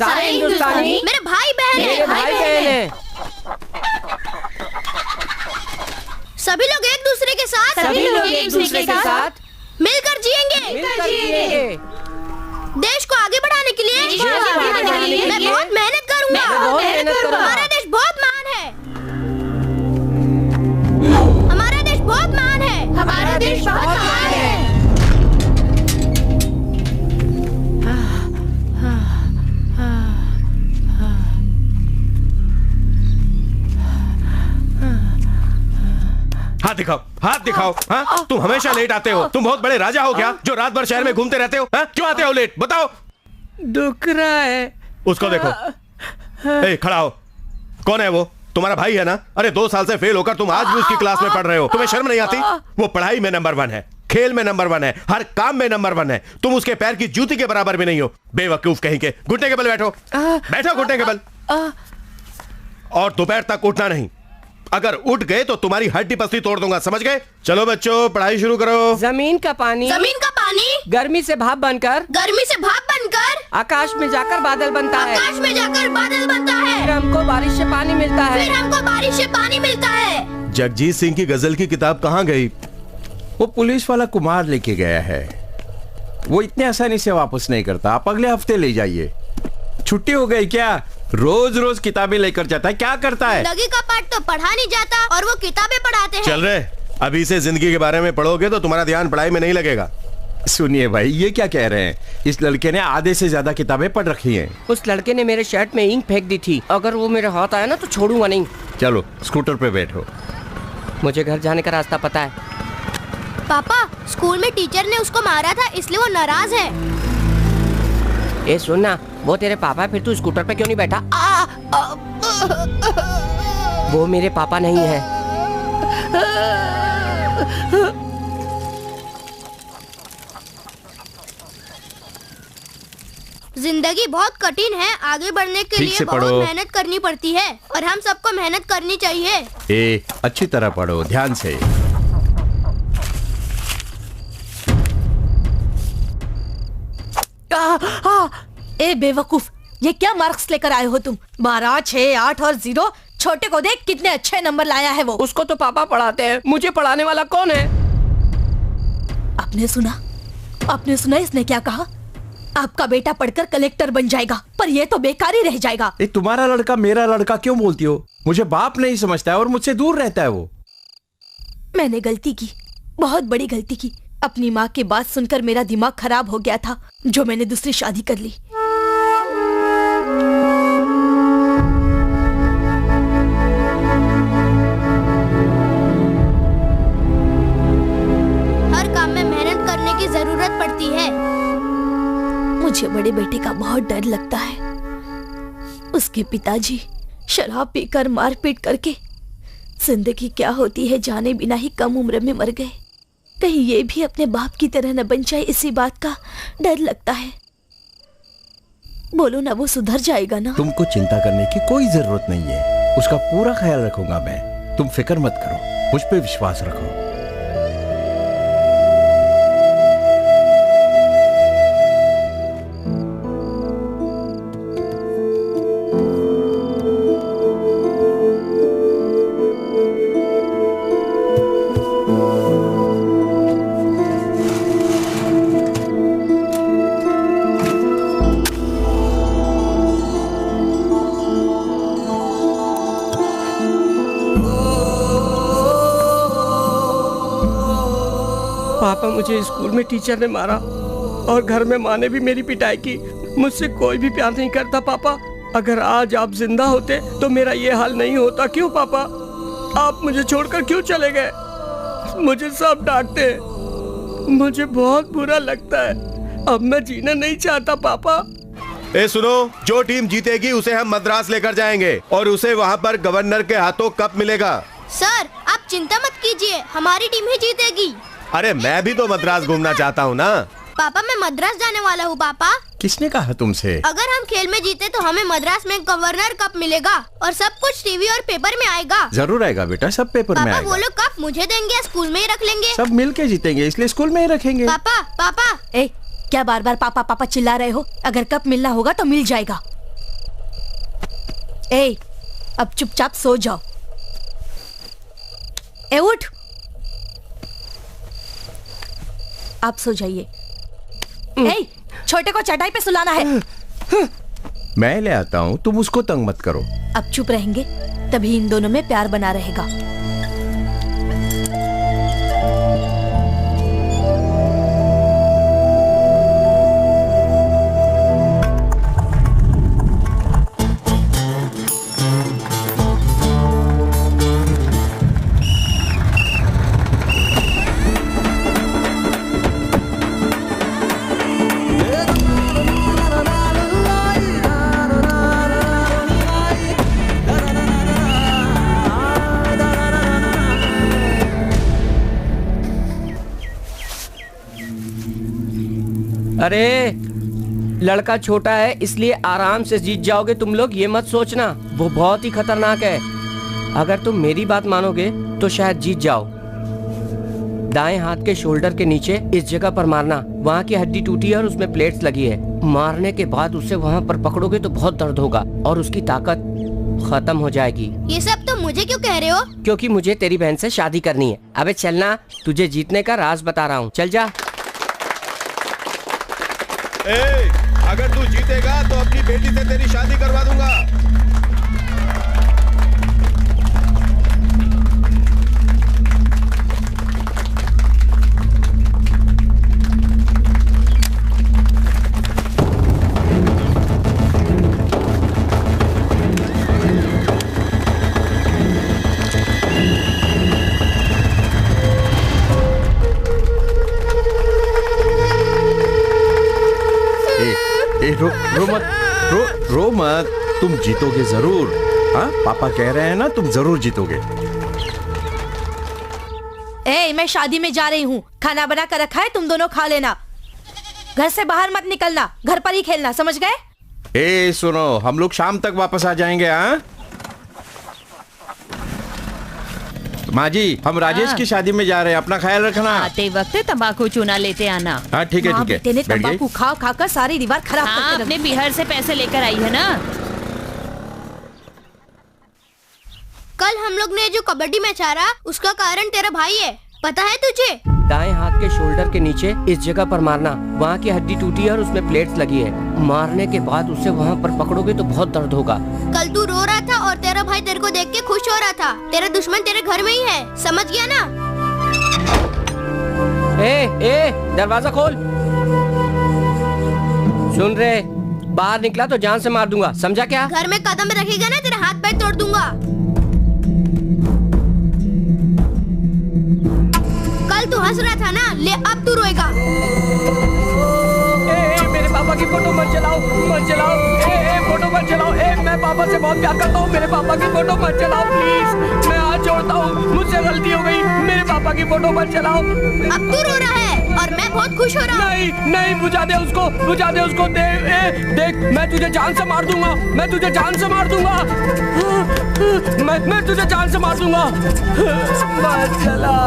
सारे हिंदुस्तानी मेरे भाई बहन हैं। सभी लोग एक दूसरे के साथ मिलकर जिएंगे। देश को आगे बढ़ाने के लिए मैं बहुत मेहनत करूंगा। हमारा देश बहुत महान है। हमारा देश बहुत महान है। हमारा देश बहुत महान है। हाथ दिखाओ। हाँ, तुम हमेशा लेट आते हो। तुम बहुत बड़े राजा हो क्या जो रात भर शहर में घूमते रहते हो? हाँ? क्यों आते हो लेट? बताओ। दुख रहा है। उसको देखो। ए, खड़ा हो। कौन है वो? तुम्हारा भाई है ना? अरे 2 साल से फेल होकर तुम आज भी उसकी क्लास में पढ़ रहे हो। तुम्हें शर्म नहीं आती? वो पढ़ाई में नंबर 1 है, खेल में नंबर 1 है, हर काम में नंबर 1 है। तुम उसके पैर की जूती के बराबर भी नहीं हो। बेवकूफ कहीं के। घुटने के बल बैठो। बैठो घुटने के बल। और दोपहर तक उठना नहीं। अगर उठ गए तो तुम्हारी हड्डी पसली तोड़ दूंगा, समझ गए? चलो बच्चों, पढ़ाई शुरू करो। जमीन का पानी गर्मी से भाप बनकर आकाश में जाकर बादल बनता है। फिर हमको बारिश से पानी मिलता है। जगजीत सिंह की गजल की किताब कहाँ गई? वो पुलिस वाला कुमार लेके गया है। वो इतने आसानी से वापस नहीं करता। आप अगले हफ्ते ले जाइए। छुट्टी हो गई क्या? रोज रोज किताबें लेकर जाता है। क्या करता है? लगी का पाठ तो पढ़ा नहीं जाता और वो किताबें पढ़ाते हैं। चल रहे, अभी से जिंदगी के बारे में पढ़ोगे तो तुम्हारा ध्यान पढ़ाई में नहीं लगेगा। सुनिए भाई, ये क्या कह रहे हैं? इस लड़के ने आधे से ज्यादा किताबें पढ़ रखी हैं। उस लड़के ने मेरे शर्ट में इंक फेंक दी थी। अगर वो मेरे हाथ आया ना तो छोड़ूंगा नहीं। चलो स्कूटर पे बैठो। मुझे घर जाने का रास्ता पता है। पापा, स्कूल में टीचर ने उसको मारा था इसलिए वो नाराज है। ए सुनना, वो तेरे पापा, फिर तू स्कूटर पे क्यों नहीं बैठा? वो मेरे पापा नहीं है। जिंदगी बहुत कठिन है। आगे बढ़ने के लिए बहुत मेहनत करनी पड़ती है और हम सबको मेहनत करनी चाहिए। अच्छी तरह पढ़ो, ध्यान से। ए बेवकूफ, ये क्या मार्क्स लेकर आए हो तुम? 12, 6, 8 और 0। छोटे को देख कितने अच्छे नंबर लाया है वो। उसको तो पापा पढ़ाते हैं। मुझे पढ़ाने वाला कौन है? आपने सुना इसने क्या कहा? आपका बेटा पढ़कर कलेक्टर बन जाएगा, पर ये तो बेकार ही रह जाएगा। तुम्हारा लड़का मेरा लड़का क्यों बोलती हो? मुझे बाप नहीं समझता है और मुझसे दूर रहता है वो। मैंने गलती की, बहुत बड़ी गलती की। अपनी माँ की बात सुनकर मेरा दिमाग खराब हो गया था, जो मैंने दूसरी शादी कर ली। हर काम में मेहनत करने की जरूरत पड़ती है। मुझे बड़े बेटे का बहुत डर लगता है। उसके पिताजी शराब पीकर मारपीट करके जिंदगी क्या होती है जाने बिना ही कम उम्र में मर गए। कहीं ये भी अपने बाप की तरह न बन जाए, इसी बात का डर लगता है। बोलो ना, वो सुधर जाएगा ना? तुमको चिंता करने की कोई जरूरत नहीं है। उसका पूरा ख्याल रखूंगा मैं। तुम फिक्र मत करो, मुझ पे विश्वास रखो। पापा, मुझे स्कूल में टीचर ने मारा और घर में माँ ने भी मेरी पिटाई की। मुझसे कोई भी प्यार नहीं करता पापा। अगर आज आप जिंदा होते तो मेरा ये हाल नहीं होता। क्यों पापा? आप मुझे छोड़कर क्यों चले गए? मुझे सब डांटते हैं। मुझे बहुत बुरा लगता है। अब मैं जीना नहीं चाहता पापा। सुनो, जो टीम जीतेगी उसे हम मद्रास लेकर जाएंगे और उसे वहाँ पर गवर्नर के हाथों कप मिलेगा। सर, आप चिंता मत कीजिए, हमारी टीम ही जीतेगी। अरे मैं भी तो मद्रास घूमना चाहता हूँ ना। पापा, मैं मद्रास जाने वाला हूँ। पापा, किसने कहा तुमसे? अगर हम खेल में जीते तो हमें मद्रास में गवर्नर कप मिलेगा और सब कुछ टीवी और पेपर में आएगा। जरूर आएगा बेटा, सब पेपर में आएगा। वो लोग कप मुझे देंगे या स्कूल में ही रख लेंगे? सब मिलके जीतेंगे, इसलिए स्कूल में ही रखेंगे। पापा, क्या बार बार पापा पापा चिल्ला रहे हो? अगर कप मिलना होगा तो मिल जाएगा। ए, अब चुपचाप सो जाओ। ए उठ, आप सो जाइए। ए, छोटे को चटाई पे सुलाना है। मैं ले आता हूँ, तुम उसको तंग मत करो। अब चुप रहेंगे तभी इन दोनों में प्यार बना रहेगा। अरे लड़का छोटा है इसलिए आराम से जीत जाओगे तुम लोग, ये मत सोचना, वो बहुत ही खतरनाक है। अगर तुम मेरी बात मानोगे तो शायद जीत जाओ। दाएं हाथ के शोल्डर के नीचे इस जगह पर मारना, वहाँ की हड्डी टूटी है और उसमें प्लेट्स लगी है। मारने के बाद उसे वहाँ पर पकड़ोगे तो बहुत दर्द होगा और उसकी ताकत खत्म हो जाएगी। ये सब तो मुझे क्यों कह रहे हो? क्योंकि मुझे तेरी बहन से शादी करनी है। अबे चलना, तुझे जीतने का राज बता रहा हूँ, चल जा। ए, अगर तू जीतेगा तो अपनी बेटी से तेरी शादी करवा दूंगा। रो मत, तुम जीतोगे जरूर। हाँ, पापा कह रहे हैं ना, तुम जरूर जीतोगे। ए, मैं शादी में जा रही हूँ, खाना बना कर रखा है, तुम दोनों खा लेना। घर से बाहर मत निकलना, घर पर ही खेलना, समझ गए? ए सुनो, हम लोग शाम तक वापस आ जाएंगे। हाँ माँ जी, हम राजेश की शादी में जा रहे हैं, अपना ख्याल रखना। आते वक्त तंबाकू चूना लेते आना। हाँ ठीक है ठीक है। बेटे ने तंबाकू खा खाकर सारी दीवार खराब हाँ, करके अपने बिहार से पैसे लेकर आई है ना। कल हम लोग ने जो कबड्डी मैच हारा उसका कारण तेरा भाई है, पता है तुझे? दाएं हाथ के शोल्डर के नीचे इस जगह पर मारना, वहाँ की हड्डी टूटी है और उसमें प्लेट्स लगी है। मारने के बाद उसे वहाँ पर पकड़ोगे तो बहुत दर्द होगा। कल तू रो रहा था और तेरा भाई तेरे को देख के खुश हो रहा था। तेरा दुश्मन तेरे घर में ही है, समझ गया ना? ए, दरवाजा खोल। सुन रहे, बाहर निकला तो जान से मार दूंगा, समझा क्या? घर में कदम रखेगा ना, तेरे हाथ पैर तोड़ दूंगा। कल तू हंस रहा था ना, ले अब तू रोएगा। मेरे पापा की फोटो मत जलाओ, मत जलाओ। फोटो मत जलाओ। मैं पापा से बहुत प्यार करता हूँ, मेरे पापा की फोटो मत जलाओ प्लीज, मैं हाथ जोड़ता हूँ, मुझसे गलती हो गई, मेरे पापा की फोटो मत जलाओ। अब तू रो रहा है और मैं बहुत खुश हो रहा हूँ। नहीं, बुझा दे उसको, बुझा दे उसको। देख, मैं तुझे जान से मार दूंगा, मैं तुझे जान से मार दूंगा, मैं तुझे जान से मार दूंगा। मत जला।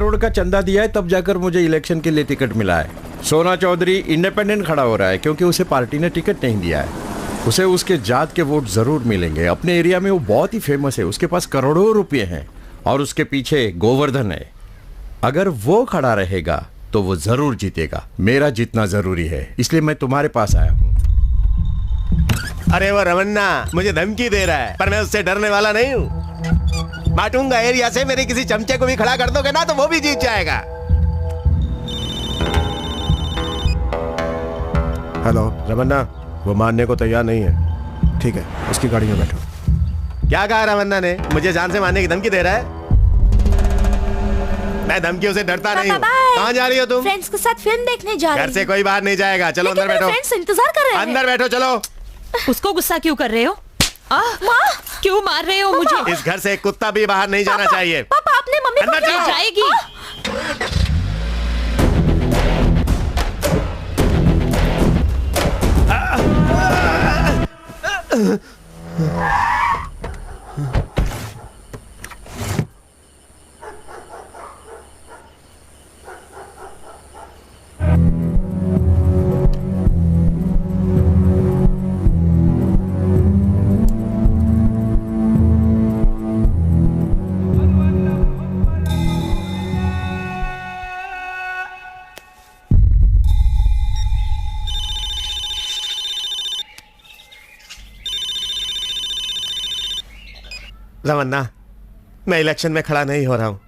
करोड़ का चंदा दिया है, तब जाकर मुझे इलेक्शन के लिए टिकट मिला है। सोना चौधरी इंडिपेंडेंट खड़ा हो रहा है क्योंकि उसे पार्टी ने टिकट नहीं दिया है। उसे उसके जात के वोट जरूर मिलेंगे। अपने एरिया में वो बहुत ही फेमस है, उसके पास करोड़ों रुपए हैं और उसके पीछे गोवर्धन है। अगर वो खड़ा रहेगा तो वो जरूर जीतेगा। मेरा जीतना जरूरी है, इसलिए मैं तुम्हारे पास आया हूँ। अरे वो रमन्ना मुझे धमकी दे रहा है, पर मैं उससे डरने वाला नहीं हूँ। बांटूंगा एरिया से, मेरे किसी चमचे को भी खड़ा कर दोगे ना तो वो भी जीत जाएगा। हेलो रमन्ना, वो मानने को तैयार नहीं है। ठीक है, उसकी गाड़ी में बैठो। क्या कहा रमन्ना ने? मुझे जान से मारने की धमकी दे रहा है? मैं धमकियों से डरता नहीं हूँ। कहाँ जा रही हो तुम? फ्रेंड्स के साथ फिल्म देखने जा रही हूँ। घर से कोई बाहर नहीं जाएगा। चलो अंदर बैठो। फ्रेंड्स इंतजार कर रहे हैं। अंदर बैठो चलो। उसको गुस्सा क्यों कर रहे हो? क्यों मार रहे हो मुझे? इस घर से एक कुत्ता भी बाहर नहीं जाना चाहिए। पापा अपने मम्मी को अंदर क्यों जाओ। जाएगी। रमन्ना, मैं इलेक्शन में खड़ा नहीं हो रहा हूँ।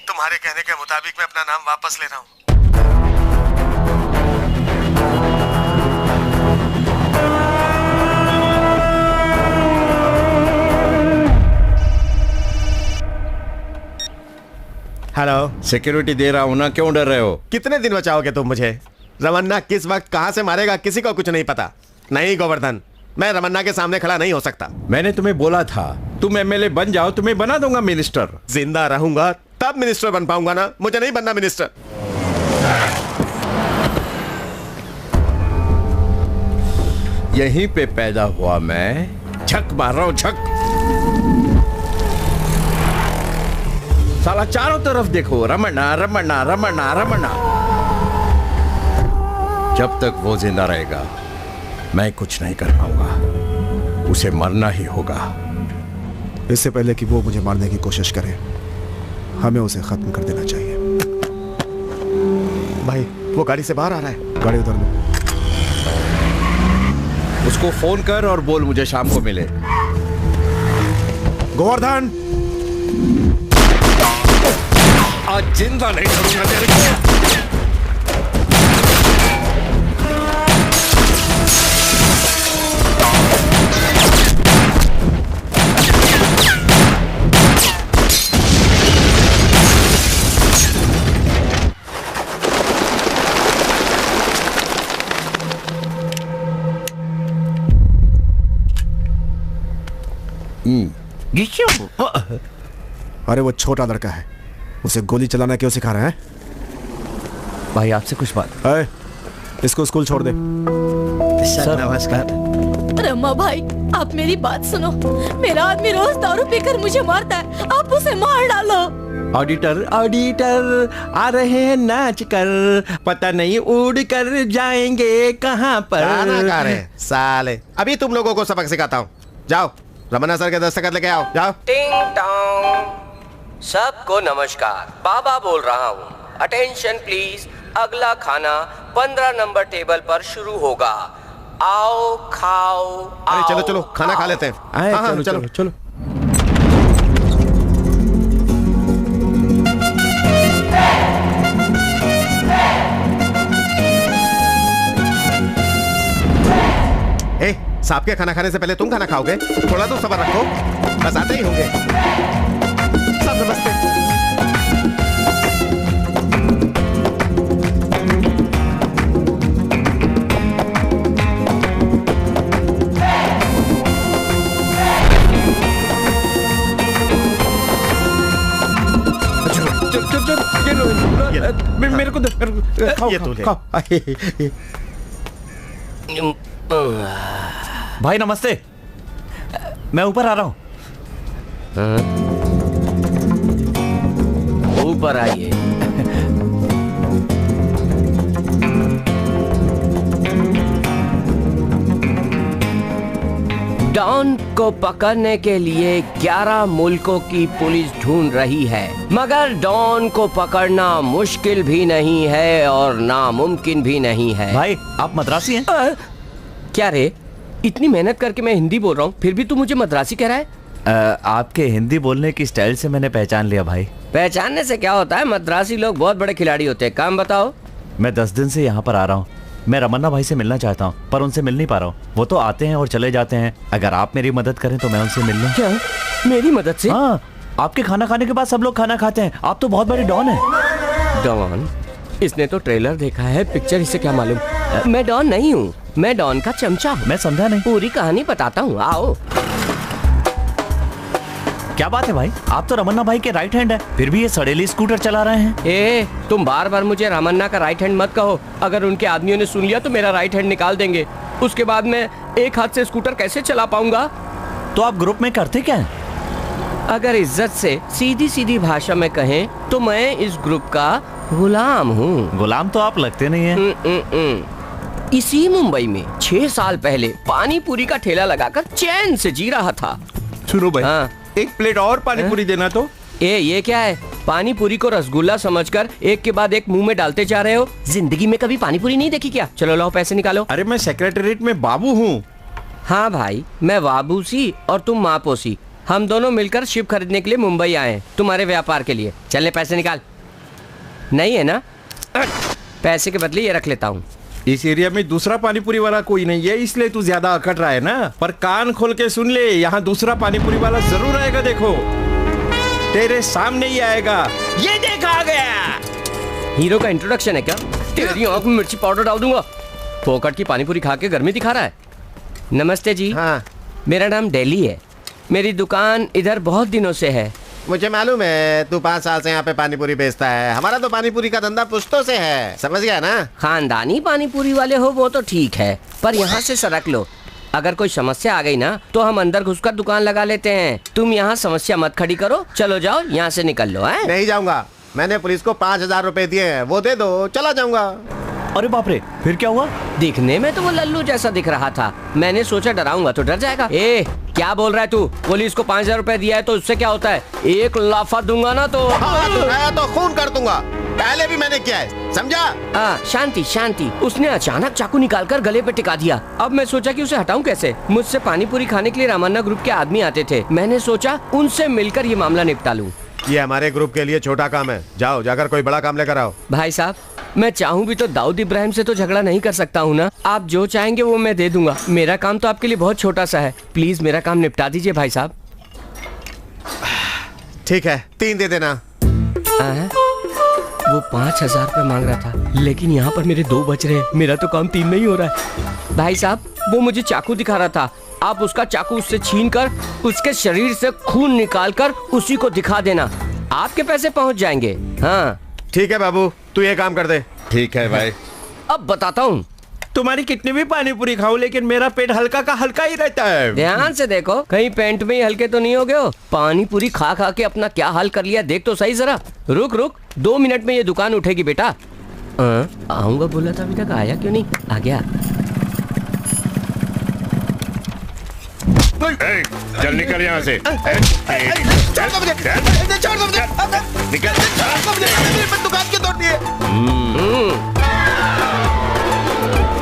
तुम्हारे कहने के मुताबिक मैं अपना नाम वापस ले रहा हूँ। हेलो, सिक्योरिटी दे रहा हूँ ना, क्यों डर रहे हो? कितने दिन बचाओगे तुम मुझे? रमन्ना किस वक्त कहां से मारेगा किसी को कुछ नहीं पता। नहीं गोवर्धन, मैं रमन्ना के सामने खड़ा नहीं हो सकता। मैंने तुम्हें बोला था तुम एमएलए बन जाओ, तुम्हें बना दूंगा मिनिस्टर। जिंदा रहूंगा तब मिनिस्टर बन पाऊंगा ना, मुझे नहीं बनना मिनिस्टर। यहीं पे पैदा हुआ मैं, झक मार रहा हूं झक। साला चारों तरफ देखो, रमन्ना रमन्ना रमन्ना रमन्ना। जब तक वो जिंदा रहेगा मैं कुछ नहीं कर पाऊंगा, उसे मरना ही होगा। इससे पहले कि वो मुझे मारने की कोशिश करे, हमें उसे खत्म कर देना चाहिए। भाई वो गाड़ी से बाहर आ रहा है। गाड़ी उधर लो। उसको फोन कर और बोल मुझे शाम को मिले। गोवर्धन, आज जिंदा नहीं छोड़ूंगा तेरे को। अरे वो छोटा लड़का है, उसे गोली चलाना क्यों सिखा रहा है? भाई आपसे कुछ बात। अरे इसको स्कूल छोड़ दे। सर नमस्कार। रमा भाई, आप मेरी बात सुनो। मेरा आदमी रोज दारू पीकर मुझे मारता है, आप उसे मार डालो। ऑडिटर ऑडिटर आ रहे हैं नाच कर, पता नहीं उड़ कर जाएंगे कहाँ पर। गाना गा रहे हैं साले। अभी तुम लोगों को सबक सिखाता हूँ। जाओ रमन्ना सर के दस्तखत लेके आओ, जाओ। टिंग टोंग। सबको नमस्कार, बाबा बोल रहा हूँ। अटेंशन प्लीज, अगला खाना 15 नंबर टेबल पर शुरू होगा। आओ खाओ। अरे चलो चलो खाना खा लेते हैं। आए, हाँ, चलो चलो चलो। ए, सांप के खाना खाने से पहले तुम खाना खाओगे? थोड़ा तो सब्र रखो, बस आते ही होंगे। सब नमस्ते। मेरे को खाओ, ये तो ले। खाओ। भाई नमस्ते, मैं ऊपर आ रहा हूँ। ऊपर आइए। डॉन को पकड़ने के लिए 11 मुल्कों की पुलिस ढूंढ रही है, मगर डॉन को पकड़ना मुश्किल भी नहीं है और नामुमकिन भी नहीं है। भाई आप मद्रासी हैं? क्या रे, इतनी मेहनत करके मैं हिंदी बोल रहा हूँ, फिर भी तू मुझे मद्रासी कह रहा है? आपके हिंदी बोलने की स्टाइल से मैंने पहचान लिया भाई। पहचानने से क्या होता है, मद्रासी लोग बहुत बड़े खिलाड़ी होते हैं। काम बताओ। मैं 10 दिन से यहाँ पर आ रहा हूँ। मैं रमन्ना भाई से मिलना चाहता हूँ, पर उनसे मिल नहीं पा रहा हूँ। वो तो आते हैं और चले जाते हैं। अगर आप मेरी मदद करें तो मैं उनसे मिल लूँ। क्या मेरी मदद से? हाँ, आपके खाना खाने के बाद सब लोग खाना खाते हैं। आप तो बहुत बड़े डॉन हैं। डॉन? इसने तो ट्रेलर देखा है, पिक्चर इसे क्या मालूम। मैं डॉन नहीं हूँ, मैं डॉन का चमचा हूँ। मैं समझा नहीं। पूरी कहानी बताता हूँ, आओ। क्या बात है भाई, आप तो रमन्ना भाई के राइट हैंड है, फिर भी ये सड़ेली स्कूटर चला रहे हैं। ए, तुम बार बार मुझे रमन्ना का राइट हैंड मत कहो। अगर उनके आदमियों ने सुन लिया तो मेरा राइट हैंड निकाल देंगे। उसके बाद मैं एक हाथ से स्कूटर कैसे चला पाऊंगा? तो आप ग्रुप में करते क्या हैं? अगर इज्जत से सीधी सीधी भाषा में कहें तो मैं इस ग्रुप का गुलाम हूँ। गुलाम तो आप लगते नहीं हैं। इसी मुंबई में 6 साल पहले पानी पूरी का ठेला लगाकर चैन से जी रहा था। सुनो भाई, हाँ। एक प्लेट और पानी पूरी देना तो। ये क्या है? पानी पूरी को रसगुल्ला समझकर एक के बाद एक मुंह में डालते जा रहे हो। जिंदगी में कभी पानी पूरी नहीं देखी क्या? चलो लाओ पैसे निकालो। अरे मैं सेक्रेटरीट में बाबू हूँ। हाँ भाई, मैं बाबूसी और तुम मापोसी। हम दोनों मिलकर शिप खरीदने के लिए मुंबई आए हैं, तुम्हारे व्यापार के लिए। चलने पैसे निकाल। नहीं है ना? पैसे के बदले ये रख लेता हूँ। इस एरिया में दूसरा पानीपुरी वाला कोई नहीं है, इसलिए तू ज्यादा अकड़ रहा है ना। पर कान खोल के सुन ले, यहाँ दूसरा पानीपुरी वाला जरूर आएगा। देखो तेरे सामने ही आएगा। ये देख आ गया। हीरो का इंट्रोडक्शन है क्या? तेरी आंख में मिर्ची पाउडर डाल दूंगा। फोकट की पानीपुरी खा के गर्मी दिखा रहा है। नमस्ते जी। हाँ, मेरा नाम डेली है। मेरी दुकान इधर बहुत दिनों से है। मुझे मालूम है तू 5 साल से यहाँ पे पानीपुरी बेचता है। हमारा तो पानीपुरी का धंधा पुश्तों से है, समझ गया ना? खानदानी पानीपुरी वाले हो वो तो ठीक है, पर यहाँ से सरक लो। अगर कोई समस्या आ गई ना तो हम अंदर घुसकर दुकान लगा लेते हैं। तुम यहाँ समस्या मत खड़ी करो, चलो जाओ यहाँ से निकल लो। है? नहीं जाऊंगा, मैंने पुलिस को 5000 रुपए दिए हैं, वो दे दो, चला जाऊंगा। अरे बाप रे, फिर क्या हुआ? दिखने में तो वो लल्लू जैसा दिख रहा था। मैंने सोचा डराऊंगा तो डर जाएगा। ए, क्या बोल रहा है तू? पुलिस को 5000 रुपए दिया है तो उससे क्या होता है? एक लाफा दूंगा ना तो तो खून कर दूंगा। पहले भी मैंने किया है, समझा? शांति शांति। उसने अचानक चाकू निकालकर गले पे टिका दिया। अब मैं सोचा कि उसे हटाऊं कैसे। मुझसे पानीपुरी खाने के लिए रामन्ना ग्रुप के आदमी आते थे। मैंने सोचा उनसे मिलकर ये मामला निपटा लूं। ये हमारे ग्रुप के लिए छोटा काम है। जाओ, जाकर कोई बड़ा काम लेकर आओ। भाई साहब, मैं चाहूँ भी तो दाऊद इब्राहिम से तो झगड़ा नहीं कर सकता हूँ ना। आप जो चाहेंगे वो मैं दे दूंगा। मेरा काम तो आपके लिए बहुत छोटा सा है। प्लीज मेरा काम निपटा दीजिए भाई साहब। ठीक है, 3 दे देना। वो 5000 रुपए मांग रहा था, लेकिन यहाँ पर मेरे 2 बच रहे हैं। मेरा तो काम 3 में ही हो रहा है। भाई साहब, वो मुझे चाकू दिखा रहा था। आप उसका चाकू उससे छीन कर उसके शरीर से खून निकाल कर उसी को दिखा देना। आपके पैसे पहुँच जाएंगे। हाँ ठीक है बाबू, तू ये काम कर दे। ठीक है भाई। अब बताता हूँ। तुम्हारी कितनी भी पानीपुरी खाऊं, लेकिन मेरा पेट हल्का का हल्का ही रहता है। ध्यान से देखो, कहीं पेंट में ही हल्के तो नहीं हो गए हो। पानी पूरी खा खा के अपना क्या हाल कर लिया, देख तो सही जरा। रुक रुक, 2 मिनट में ये दुकान उठेगी बेटा। आऊंगा बोला था, अभी तक आया क्यों नहीं? आ गया। चल निकल यहाँ से।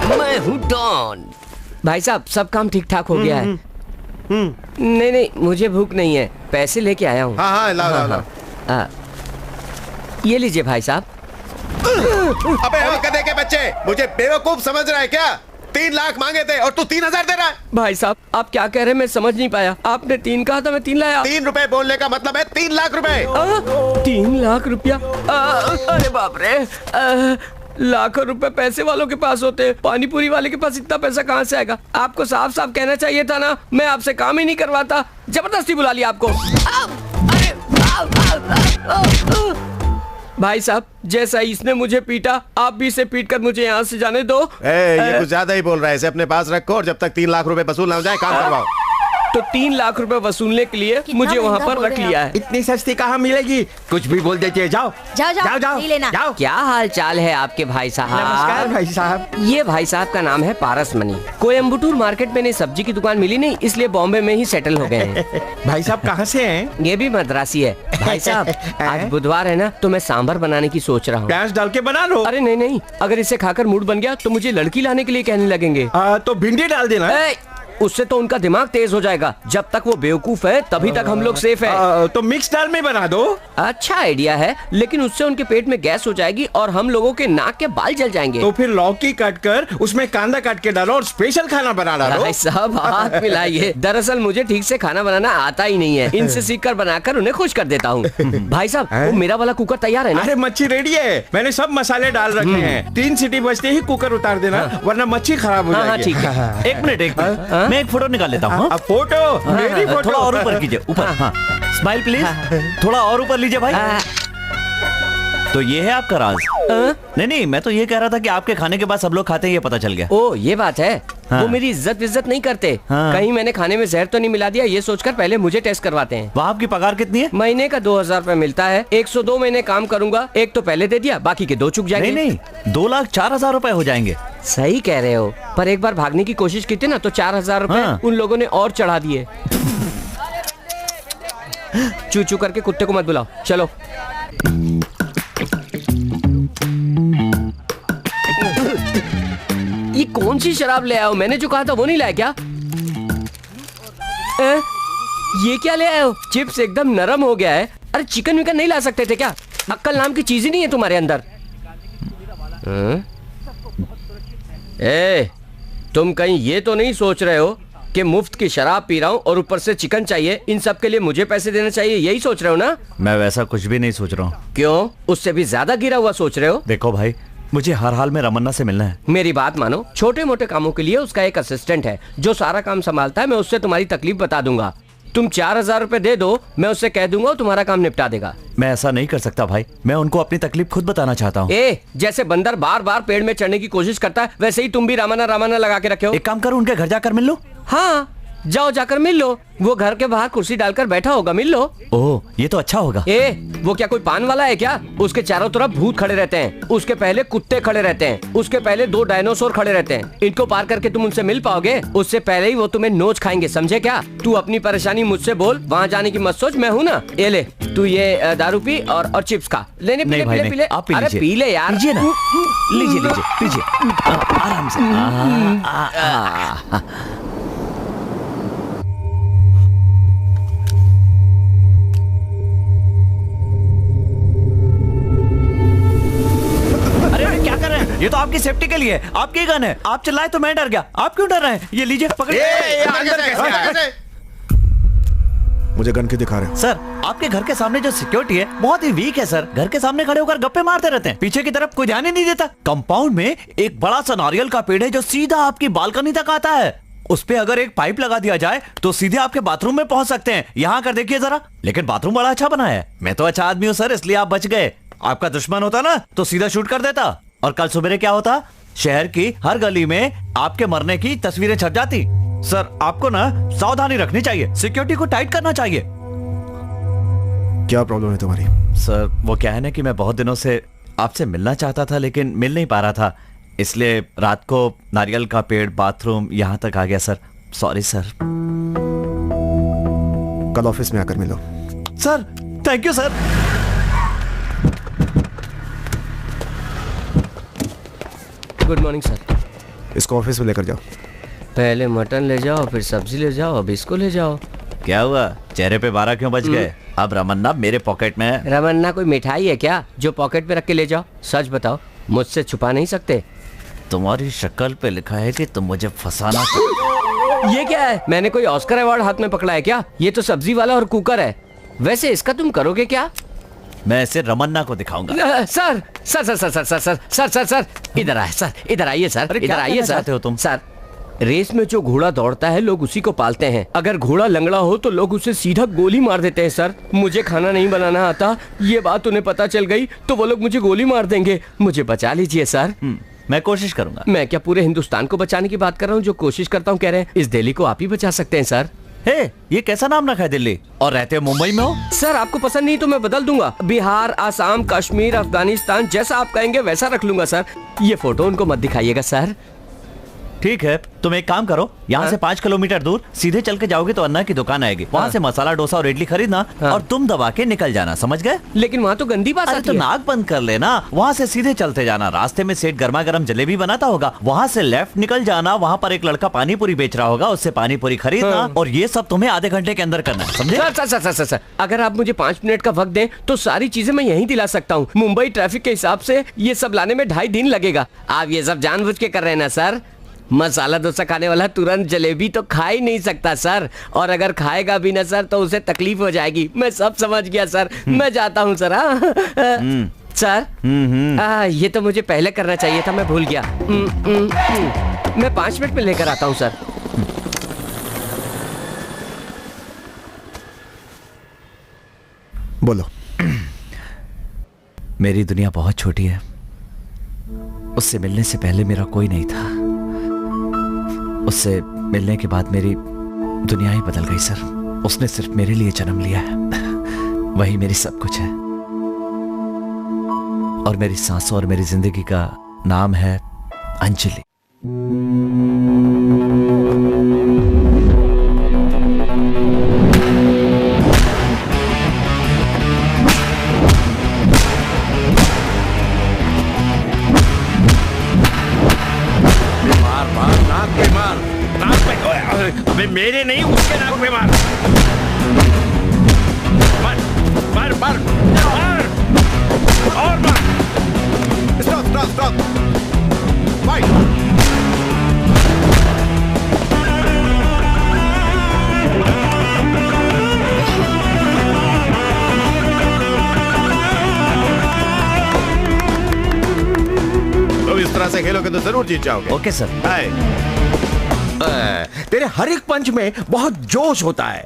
मैं हूँ डॉन। भाई साहब, सब काम ठीक ठाक हो गया है। नहीं नहीं, मुझे भूख नहीं है, पैसे लेके आया हूँ। हाँ, लाओ। ये लीजिए भाई साहब। अबे गधे के बच्चे, मुझे बेवकूफ समझ रहा है क्या? 3 लाख मांगे थे और तू 3000 दे रहा है। भाई साहब, आप क्या कह रहे हैं मैं समझ नहीं पाया। आपने 3 कहा था, मैं 3 लाया। 3 रुपए बोलने का मतलब है 3 लाख रुपए। 3 लाख रुपया? अरे बाप रे, लाखों रुपए पैसे वालों के पास होते हैं, पानीपुरी वाले के पास इतना पैसा कहाँ से आएगा? आपको साफ साफ कहना चाहिए था ना, मैं आपसे काम ही नहीं करवाता। जबरदस्ती बुला लिया आपको। भाई साहब, जैसा इसने मुझे पीटा, आप भी इसे पीट कर मुझे यहाँ से जाने दो। ये कुछ ज्यादा ही बोल रहा है। इसे अपने पास रखो और जब तक 3 लाख रुपए वसूल ना हो जाए काम करवाओ। तो 3 लाख रुपए वसूलने के लिए मुझे वहाँ पर रख लिया है। इतनी सस्ती कहाँ मिलेगी? कुछ भी बोल देती है। जाओ जाओ जाओ, जाओ नहीं लेना। जाओ। क्या हाल चाल है आपके भाई साहब? नमस्कार भाई साहब। ये भाई साहब का नाम है पारस मनी। कोयम्बटूर मार्केट में इन्हें सब्जी की दुकान मिली नहीं, इसलिए बॉम्बे में ही सेटल हो गए हैं। भाई साहब कहाँ से हैं? ये भी मद्रासी है। भाई साहब आज बुधवार है ना, तो मैं सांभर बनाने की सोच रहा हूँ। प्याज डाल के बना लो। अरे नहीं नहीं, अगर इसे खाकर मूड बन गया तो मुझे लड़की लाने के लिए कहने लगेंगे। तो भिंडी डाल देना। उससे तो उनका दिमाग तेज हो जाएगा। जब तक वो बेवकूफ है तभी तक हम लोग सेफ है। तो मिक्स दाल में बना दो। अच्छा आइडिया है, लेकिन उससे उनके पेट में गैस हो जाएगी और हम लोगों के नाक के बाल जल जाएंगे। तो फिर लौकी काट कर उसमें कांदा काट के डालो और स्पेशल खाना बना डालो। भाई साहब हाथ मिलाइए। दरअसल मुझे ठीक से खाना बनाना आता ही नहीं है। इनसे सीखकर बनाकर उन्हें खुश कर देता हूँ। भाई साहब वो मेरा वाला कुकर तैयार है ना? अरे मच्छी रेडी है, मैंने सब मसाले डाल रखे हैं। 3 सीटी बजते ही कुकर उतार देना, वरना मच्छी खराब हो जाएगी। ठीक है। एक मिनट मैं एक फोटो निकाल लेता हूँ। फोटो मेरी फोटो। थोड़ा और ऊपर कीजिए, ऊपर। हाँ स्माइल प्लीज। थोड़ा और ऊपर लीजिए भाई। तो ये है आपका राज? नहीं नहीं, मैं तो ये कह रहा था कि आपके खाने के बाद सब लोग खाते हैं, ये पता चल गया। ओ ये बात है। हाँ। वो मेरी इज्जत नहीं करते। हाँ। कहीं मैंने खाने में जहर तो नहीं मिला दिया, ये सोचकर पहले मुझे टेस्ट करवाते हैं। वहाँ आपकी पगार कितनी है? महीने का 2000 रुपए मिलता है। 102 महीने काम करूंगा, एक तो पहले दे दिया, बाकी के 2 चुक जाएंगे। नहीं नहीं, 2,04,000 रुपए हो जाएंगे। सही कह रहे हो, पर एक बार भागने की कोशिश की थी ना, तो 4000 रुपए हाँ। उन लोगों ने और चढ़ा दिए। चू चू करके कुत्ते को मत बुलाओ, चलो। ये कौन सी शराब ले आए हो? मैंने जो कहा था वो नहीं लाया क्या? ये क्या ले आए हो? चिप्स एकदम नरम हो गया है। अरे चिकन विकन नहीं ला सकते थे क्या? अक्कल नाम की चीज ही नहीं है तुम्हारे अंदर। तुम कहीं ये तो नहीं सोच रहे हो कि मुफ्त की शराब पी रहा हूँ और ऊपर से चिकन चाहिए, इन सब के लिए मुझे पैसे देना चाहिए, यही सोच रहे हो ना? मैं वैसा कुछ भी नहीं सोच रहा हूँ। क्यों? उससे भी ज्यादा गिरा हुआ सोच रहे हो? देखो भाई, मुझे हर हाल में रमन्ना से मिलना है। मेरी बात मानो, छोटे मोटे कामों के लिए उसका एक असिस्टेंट है जो सारा काम संभालता है। मैं उससे तुम्हारी तकलीफ बता दूंगा। तुम 4000 रुपए दे दो, मैं उससे कह दूंगा तुम्हारा काम निपटा देगा। मैं ऐसा नहीं कर सकता भाई, मैं उनको अपनी तकलीफ खुद बताना चाहता हूँ। जैसे बंदर बार बार पेड़ में चढ़ने की कोशिश करता है, वैसे ही तुम भी रामाना रामाना लगा के रखे हो। एक काम करो, उनके घर जाकर मिल लो। हाँ जाओ, जाकर मिल लो। वो घर के बाहर कुर्सी डालकर बैठा होगा, मिल लो। ओह ये तो अच्छा होगा। वो क्या कोई पान वाला है क्या? उसके चारों तरफ भूत खड़े रहते हैं, उसके पहले कुत्ते खड़े रहते हैं, उसके पहले 2 डायनासोर खड़े रहते हैं। इनको पार करके तुम उनसे मिल पाओगे, उससे पहले ही वो तुम्हें नोच खाएंगे, समझे क्या? तू अपनी परेशानी मुझसे बोल, वहाँ जाने की मत सोच, मैं हूँ ना। ये ले, तू ये दारू पी और चिप्स खा। लेने पीले पीले पीले। आप पी अरे पी ले यार। लीजिए ना, लीजिए लीजिए लीजिए आराम से। ये तो आपकी सेफ्टी के लिए है, आपकी गन है। आप चिल्लाए तो मैं डर गया, आप क्यों डर रहे हैं? ये लीजिए पकड़िए। अंदर कैसे आए? मुझे गन क्यों दिखा रहे हो? सर आपके घर के सामने जो सिक्योरिटी है बहुत ही वीक है सर। घर के सामने खड़े होकर गप्पे मारते रहते हैं, पीछे की तरफ कोई ध्यान ही नहीं देता। कंपाउंड में एक बड़ा सा नारियल का पेड़ है जो सीधा आपकी बालकनी तक आता है। उस पे अगर एक पाइप लगा दिया जाए तो सीधे आपके बाथरूम में पहुंच सकते हैं। यहाँ कर देखिए जरा। लेकिन बाथरूम बड़ा अच्छा बना है। मैं तो अच्छा आदमी हूँ सर, इसलिए आप बच गए। आपका दुश्मन होता ना तो सीधा शूट कर देता, और कल सुबह क्या होता? शहर की हर गली में आपके मरने की तस्वीरें छप जाती। सर आपको ना सावधानी रखनी चाहिए, सिक्योरिटी को टाइट करना चाहिए। क्या प्रॉब्लम है तुम्हारी? सर वो क्या है ना कि मैं बहुत दिनों से आपसे मिलना चाहता था लेकिन मिल नहीं पा रहा था, इसलिए रात को नारियल का पेड़, बाथरूम यहाँ तक आ गया सर। Sorry sir. कल ऑफिस में आकर मिलो। Sir thank you sir. Good morning sir. इसको ऑफिस में लेकर जाओ। पहले मटन ले जाओ, फिर सब्जी ले जाओ, अब इसको ले जाओ। क्या हुआ? चेहरे पे 12 क्यों बज गए? अब रमन्ना मेरे पॉकेट में है। रमन्ना कोई मिठाई है क्या जो पॉकेट पे रख के ले जाओ? सच बताओ, मुझसे छुपा नहीं सकते। तुम्हारी शक्ल पे लिखा है कि तुम मुझे फंसाना। ये क्या है? मैंने कोई ऑस्कर अवार्ड हाथ में पकड़ा है क्या? ये तो सब्जी वाला और कुकर है। वैसे इसका तुम करोगे क्या? मैं इसे रमन्ना को दिखाऊंगा। Sir sir sir sir sir sir sir sir sir sir इधर आए सर, इधर आइए सर, इधर आइए सर। चाहते हो तुम? सर रेस में जो घोड़ा दौड़ता है लोग उसी को पालते हैं। अगर घोड़ा लंगड़ा हो तो लोग उसे सीधा गोली मार देते हैं। सर मुझे खाना नहीं बनाना आता, ये बात उन्हें पता चल गई तो वो लोग मुझे गोली मार देंगे। मुझे बचा लीजिए सर। मैं कोशिश करूंगा। मैं क्या पूरे हिंदुस्तान को बचाने की बात कर रहा हूँ? जो कोशिश करता हूँ कह रहे हैं। इस दिल्ली को आप ही बचा सकते हैं सर। हे, ये कैसा नाम रखा है दिल्ली? और रहते हो मुंबई में हो? सर आपको पसंद नहीं तो मैं बदल दूंगा। बिहार, आसाम, कश्मीर, अफगानिस्तान, जैसा आप कहेंगे वैसा रख लूंगा सर। ये फोटो उनको मत दिखाइएगा सर। ठीक है, तुम एक काम करो, यहाँ से 5 किलोमीटर दूर सीधे चल के जाओगे तो अन्ना की दुकान आएगी, वहाँ से मसाला डोसा और इडली खरीदना और तुम दबा के निकल जाना, समझ गए? लेकिन वहाँ तो गंदी बात तो नाक बंद कर लेना, वहाँ से सीधे चलते जाना, रास्ते में सेठ गर्मा गर्म जलेबी बनाता होगा, वहाँ से लेफ्ट निकल जाना, वहाँ पर एक लड़का पानी पूरी बेच रहा होगा, उससे पानी पूरी खरीदना और ये सब तुम्हें आधे घंटे के अंदर करना है, समझे? सर, अगर आप मुझे 5 मिनट का वक्त दें तो सारी चीजें मैं यहीं दिला सकता हूँ। मुंबई ट्रैफिक के हिसाब से ये सब लाने में 2.5 दिन लगेगा। आप ये सब जानबूझ के कर रहे हैं ना सर? मसाला डोसा खाने वाला तुरंत जलेबी तो खा ही नहीं सकता सर, और अगर खाएगा भी ना सर तो उसे तकलीफ हो जाएगी। मैं सब समझ गया सर, मैं जाता हूँ सर। सर ये तो मुझे पहले करना चाहिए था, मैं भूल गया। मैं 5 मिनट में लेकर आता हूँ सर। बोलो। मेरी दुनिया बहुत छोटी है, उससे मिलने से पहले मेरा कोई नहीं था, उससे मिलने के बाद मेरी दुनिया ही बदल गई सर। उसने सिर्फ मेरे लिए जन्म लिया है, वही मेरी सब कुछ है, और मेरी सांसों और मेरी जिंदगी का नाम है अंजलि। अबे मेरे नहीं, उसके नाक पे मार। मार मार मार मार और मार। Stop fight. तो इस तरह से खेलोगे तो जरूर जीत जाओगे। Okay sir. तेरे हर एक पंच में बहुत जोश होता है,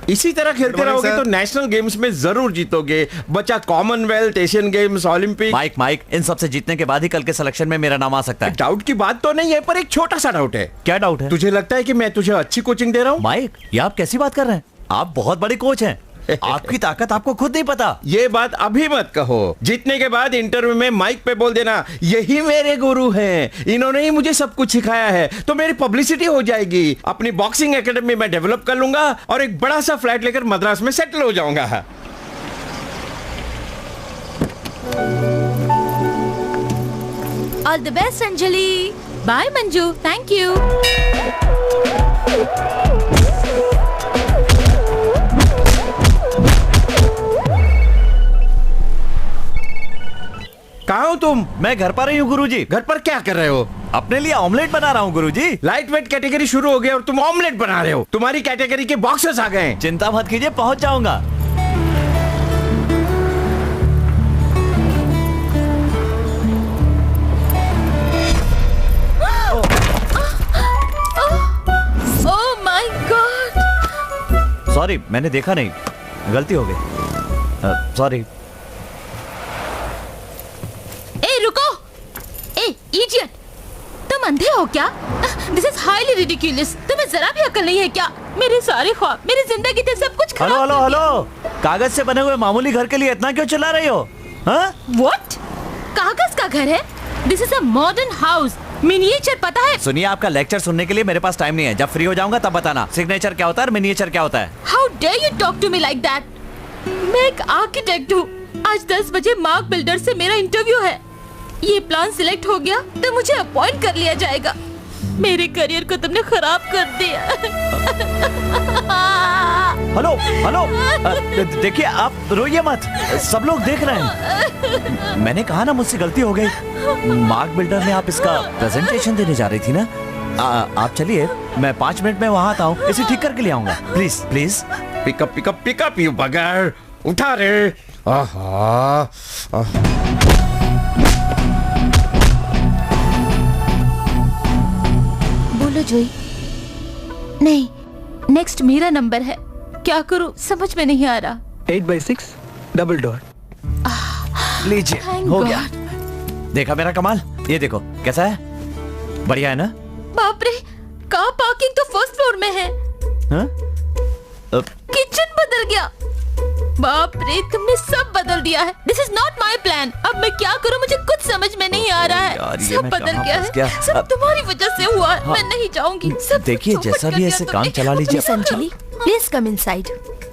इसी तरह खेलते रहोगे तो नेशनल गेम्स में जरूर जीतोगे। बच्चा Commonwealth, Asian Games, Olympic. Mike इन सब से जीतने के बाद ही कल के सिलेक्शन में मेरा नाम आ सकता है। डाउट की बात तो नहीं है, पर एक छोटा सा डाउट है। क्या डाउट है? तुझे लगता है कि मैं तुझे अच्छी कोचिंग दे रहा हूँ? माइक, ये आप कैसी बात कर रहे हैं? आप बहुत बड़े कोच हैं, आपकी ताकत आपको खुद नहीं पता। ये बात अभी मत कहो, जीतने के बाद इंटरव्यू में माइक पे बोल देना यही मेरे गुरु हैं, इन्होंने ही मुझे सब कुछ सिखाया है, तो मेरी पब्लिसिटी हो जाएगी। अपनी बॉक्सिंग एकेडमी में डेवलप कर लूंगा और एक बड़ा सा फ्लैट लेकर मद्रास में सेटल हो जाऊंगा। All the best Anjali. Bye Manju, thank you. कहाँ हो तुम? मैं घर पर ही हूँ गुरुजी। घर पर क्या कर रहे हो? अपने लिए ऑमलेट बना रहा हूँ गुरुजी। लाइट वेट कैटेगरी शुरू हो गई और तुम ऑमलेट बना रहे हो। तुम्हारी कैटेगरी के बॉक्सेस आ गए। चिंता मत कीजिए, पहुंच जाऊंगा। Oh my God. सॉरी, मैंने देखा नहीं, गलती हो गई। सॉरी। इडियट, तुम अंधे हो क्या? This is highly ridiculous. तुम्हें जरा भी अकल नहीं है क्या? मेरे सारे ख्वाब, मेरी जिंदगी थे, सब कुछ खराब। हेलो, कागज से बने हुए मामूली घर के लिए इतना क्यों चिल्ला रही हो? व्हाट? कागज का घर है? This is a modern house, miniature, पता है? सुनिए, आपका लेक्चर सुनने के लिए मेरे पास टाइम नहीं है। जब फ्री हो जाऊंगा तब बताना सिग्नेचर क्या होता है और मिनिएचर क्या होता है। How dare you talk to me like that? मैं एक आर्किटेक्ट हूँ। आज 10 बजे मार्क बिल्डर से मेरा इंटरव्यू है। ये प्लान सिलेक्ट हो गया तो मुझे अपॉइंट कर लिया जाएगा। मेरे करियर को तुमने खराब कर दिया। हेलो, देखिए आप रोइए मत, सब लोग देख रहे हैं। मैंने कहा ना मुझसे गलती हो गई। मार्क बिल्डर ने आप इसका प्रेजेंटेशन देने जा रही थी ना? आप चलिए, मैं 5 मिनट में वहाँ आता हूँ, इसे ठीक करके ले आऊंगा। Please please. पिकअप यू बगैर उठा रे। बोलो जोई। नहीं, नेक्स्ट मेरा नंबर है। क्या करूं समझ में नहीं आ रहा। 8x6 double door. लीजिए, हो गया। देखा मेरा कमाल? ये देखो कैसा है, बढ़िया है ना? बाप रे, कार पार्किंग तो फर्स्ट फ्लोर में है। किचन बदल गया। बाप रे, तुमने सब बदल दिया है। This is not my plan. अब मैं क्या करूं, मुझे कुछ समझ में नहीं आ रहा है। सब बदल गया है, सब तुम्हारी वजह से हुआ है। मैं नहीं जाऊंगी। सब देखिए, जैसा भी ऐसे काम चला लीजिए। Anjali, please come inside.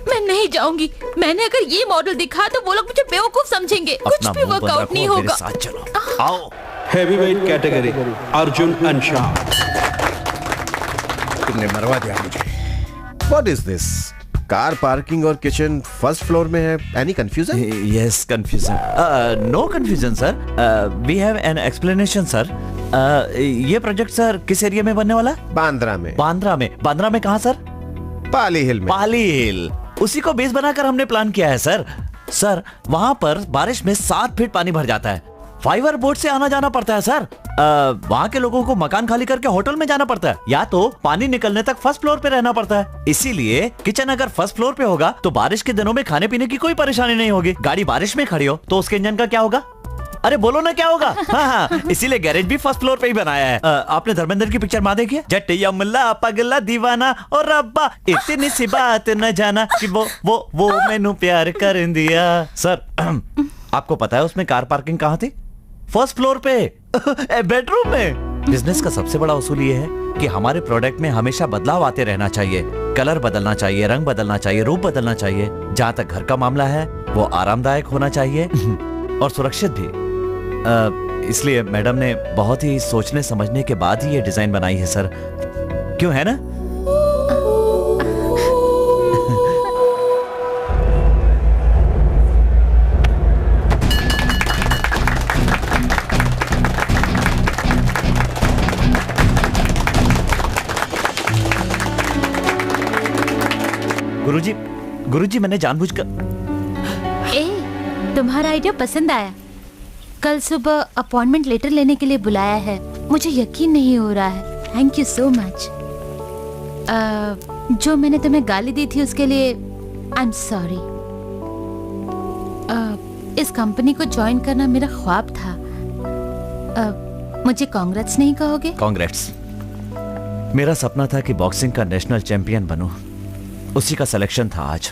मैं नहीं जाऊंगी। मैंने अगर ये मॉडल दिखा तो वो लोग मुझे बेवकूफ समझेंगे। कुछ भी वर्कआउट नहीं होगा। साथ चलो, आओ। Heavyweight category Arjun Anshah. तुमने मरवा दिया मुझे। What is this? Car parking और किचन फर्स्ट फ्लोर में है। Any confusion? Yes, confusion. No confusion sir. We have an explanation sir. ये प्रोजेक्ट सर किस एरिया में बनने वाला है? बांद्रा में। बांद्रा में कहाँ सर? पाली हिल में। पाली हिल, उसी को बेस बनाकर हमने प्लान किया है सर। सर, वहाँ पर बारिश में 7 फीट पानी भर जाता है। फाइबर बोट से आना जाना पड़ता है सर। वहाँ के लोगों को मकान खाली करके होटल में जाना पड़ता है, या तो पानी निकलने तक फर्स्ट फ्लोर पे रहना पड़ता है। इसीलिए किचन अगर फर्स्ट फ्लोर पे होगा तो बारिश के दिनों में खाने पीने की कोई परेशानी नहीं होगी। गाड़ी बारिश में खड़ी हो तो उसके इंजन का क्या होगा? अरे बोलो ना, क्या होगा? हाँ, इसीलिए गैरेज भी फर्स्ट फ्लोर पे ही बनाया है। आपने धर्मेंद्र की पिक्चर माँ देखी है? जटिया मुल्ला पगला दीवाना और रब्बा इतनी सी बात न जाना कि वो मैनू प्यार कर दिया। सर, आपको पता है उसमें कार पार्किंग कहाँ थी? फर्स्ट फ्लोर पे, बेडरूम में। बिजनेस का सबसे बड़ा उसूल ये है कि हमारे प्रोडक्ट में हमेशा बदलाव आते रहना चाहिए। कलर बदलना चाहिए, रंग बदलना चाहिए, रूप बदलना चाहिए। जहाँ तक घर का मामला है वो आरामदायक होना चाहिए और सुरक्षित भी। इसलिए मैडम ने बहुत ही सोचने समझने के बाद ही ये डिजाइन बनाई है सर। क्यों, है ना? गुरुजी, मैंने जानबूझकर। तुम्हारा आइडिया पसंद आया। कल सुबह अपॉइंटमेंट लेटर लेने के लिए बुलाया है। मुझे यकीन नहीं हो रहा है। Thank you so much. जो मैंने तुम्हें गाली दी थी उसके लिए आई एम सॉरी। इस कंपनी को ज्वाइन करना मेरा ख्वाब था। मुझे कांग्रेट्स नहीं कहोगे? कांग्रेट्स। मेरा सपना था कि बॉक्सिंग का नेशनल चैंपियन बनूं। उसी का सिलेक्शन था आज।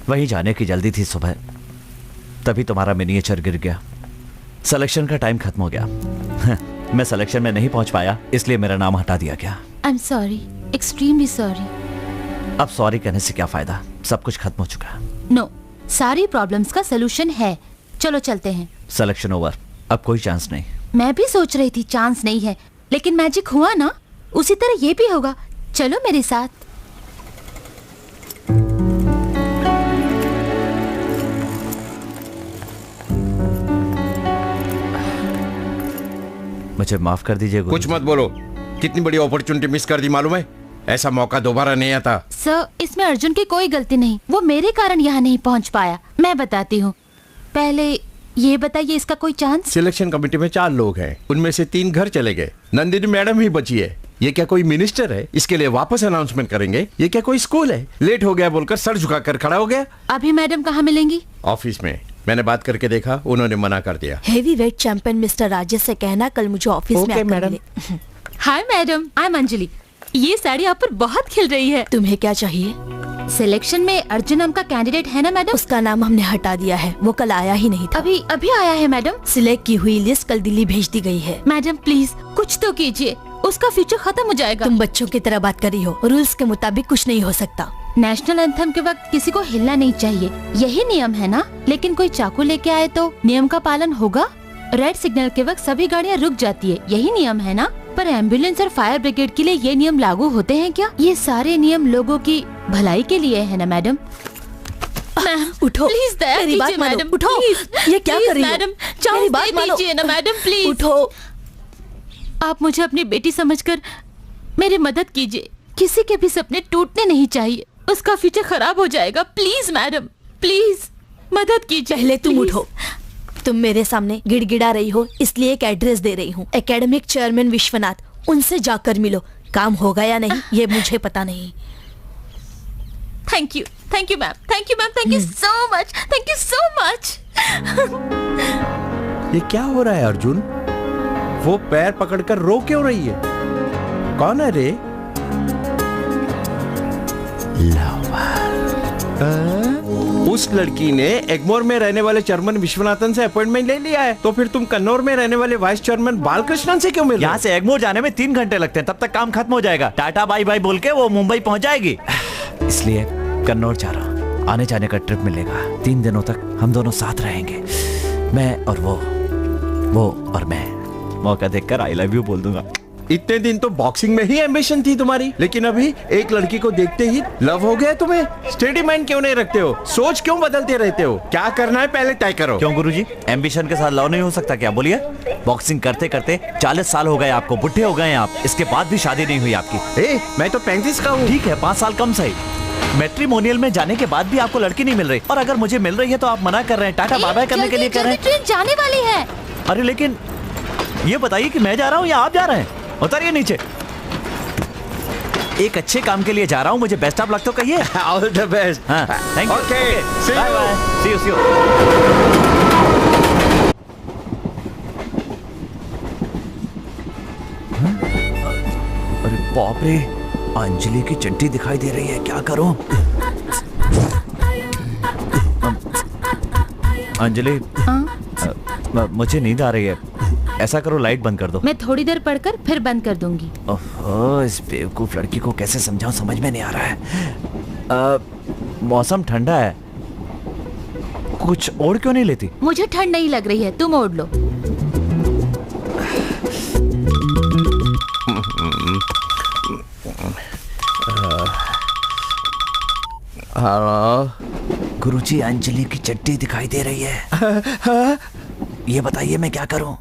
वहीं जाने की जल्दी थी सुबह, तभी तुम्हारा मिनिएचर गिर गया। सिलेक्शन का टाइम खत्म हो गया। मैं सिलेक्शन में नहीं पहुंच पाया, इसलिए मेरा नाम हटा दिया गया। I am sorry, extremely sorry. अब सॉरी कहने से क्या फायदा, सब कुछ खत्म हो चुका। नो, सारी प्रॉब्लम्स का सलूशन है। चलो चलते हैं। सिलेक्शन ओवर, अब कोई चांस नहीं। मैं भी सोच रही थी चांस नहीं है, लेकिन मैजिक हुआ ना, उसी तरह ये भी होगा। चलो मेरे साथ। मुझे माफ कर दीजिए। कुछ मत बोलो, कितनी बड़ी अपॉर्चुनिटी मिस कर दी मालूम है? ऐसा मौका दोबारा नहीं आता। सर, इसमें अर्जुन की कोई गलती नहीं। वो मेरे कारण यहाँ नहीं पहुँच पाया। मैं बताती हूँ। पहले ये बताइए, इसका कोई चांस? सिलेक्शन कमेटी में 4 लोग हैं, उनमें से 3 घर चले गए। नंदिनी मैडम ही बची है। ये क्या कोई मिनिस्टर है? इसके लिए वापस अनाउंसमेंट करेंगे? ये क्या कोई स्कूल है? लेट हो गया बोलकर सर झुकाकर खड़ा हो गया। अभी मैडम कहाँ मिलेंगी? ऑफिस में। मैंने बात करके देखा, उन्होंने मना कर दिया। हेवीवेट चैंपियन मिस्टर राजेश से कहना कल मुझे ऑफिस में आकर मिले। Hi madam, I am Anjali. ये साड़ी आप पर बहुत खिल रही है। तुम्हें क्या चाहिए? सिलेक्शन में अर्जुन नाम का कैंडिडेट है ना मैडम? उसका नाम हमने हटा दिया है, वो कल आया ही नहीं था। अभी आया है मैडम। सिलेक्ट की हुई लिस्ट कल दिल्ली भेज दी गई है। मैडम प्लीज कुछ तो कीजिए, उसका फ्यूचर खत्म हो जाएगा। तुम बच्चों की तरह बात कर रही हो। रूल्स के मुताबिक कुछ नहीं हो सकता। नेशनल एंथम के वक्त किसी को हिलना नहीं चाहिए, यही नियम है ना? लेकिन कोई चाकू लेके आए तो नियम का पालन होगा? रेड सिग्नल के वक्त सभी गाड़ियाँ रुक जाती है, यही नियम है ना? पर एम्बुलेंस और फायर ब्रिगेड के लिए ये नियम लागू होते हैं क्या? ये सारे नियम लोगों की भलाई के लिए है ना मैडम? उठो प्लीज, मेरी बात मानो। उठो, ये क्या कर रही हो? मैडम, मेरी बात मानो ना मैडम, प्लीज उठो। आप मुझे अपनी बेटी समझकर मेरी मदद कीजिए। किसी के भी सपने टूटने नहीं चाहिए, उसका फ्यूचर खराब हो जाएगा। प्लीज मैडम, प्लीज मदद कीजिए। पहले तुम उठो। तुम मेरे सामने गिड़गिड़ा रही हो, इसलिए एक एड्रेस दे रही हूँ। एकेडमिक चेयरमैन विश्वनाथ, उनसे जाकर मिलो। काम होगा या नहीं ये मुझे पता नहीं। Thank you ma'am, thank you so much, thank you so much. ये क्या हो रहा है अर्जुन? वो पैर पकड़कर रो क्यों रही है? कौन है रे? लव। उस लड़की ने एग्मोर में रहने वाले चेयरमैन विश्वनाथन से अपॉइंटमेंट ले लिया है, तो फिर तुम कन्नौर में रहने वाले वाइस चेयरमैन बालकृष्णन से क्यों मिल रहे हो? यहाँ से एग्मोर जाने में 3 घंटे लगते हैं, तब तक काम खत्म हो जाएगा। टाटा बाय बाय बोल के वो मुंबई पहुंच जाएगी। इसलिए कन्नौर जा रहा हूँ, आने जाने का ट्रिप मिलेगा। 3 दिनों तक हम दोनों साथ रहेंगे, मैं और वो और मैं। मौका देखकर आई लव यू बोल दूंगा। इतने दिन तो बॉक्सिंग में ही एम्बिशन थी तुम्हारी, लेकिन अभी एक लड़की को देखते ही लव हो गया तुम्हें। स्टेडी माइंड क्यों नहीं रखते हो? सोच क्यों बदलते रहते हो? क्या करना है पहले तय करो। क्यों गुरुजी, एम्बिशन के साथ लव नहीं हो सकता क्या? बोलिए। बॉक्सिंग करते करते 40 साल हो गए आपको, बुढ़े हो गए आप, इसके बाद भी शादी नहीं हुई आपकी। मैं तो 35 का हूँ। ठीक है, 5 साल कम सही। मैट्रिमोनियल में जाने के बाद भी आपको लड़की नहीं मिल रही, और अगर मुझे मिल रही है तो आप मना कर रहे हैं, टाटा बाय बाय करने के लिए कह रहे हैं। ट्रेन जाने वाली है। अरे लेकिन ये बताइए कि मैं जा रहा हूँ या आप जा रहे हैं? उतरिए नीचे। एक अच्छे काम के लिए जा रहा हूँ, मुझे बेस्ट ऑफ लक तो कहिए। All the best. हाँ, thank you. Okay, bye bye, see you see you. अरे बाप रे, अंजलि की चड्डी दिखाई दे रही है, क्या करूं? अंजलि, मुझे नींद आ रही है, ऐसा करो लाइट बंद कर दो। मैं थोड़ी देर पढ़कर फिर बंद कर दूंगी। ओह, इस बेवकूफ लड़की को कैसे समझाऊं, समझ में नहीं आ रहा है। मौसम ठंडा है, कुछ ओढ़ क्यों नहीं लेती? मुझे ठंड नहीं लग रही है, तुम ओढ़ लो। हेलो गुरुजी, अंजलि की चड्डी दिखाई दे रही है। ये बताइए मैं क्या करूं?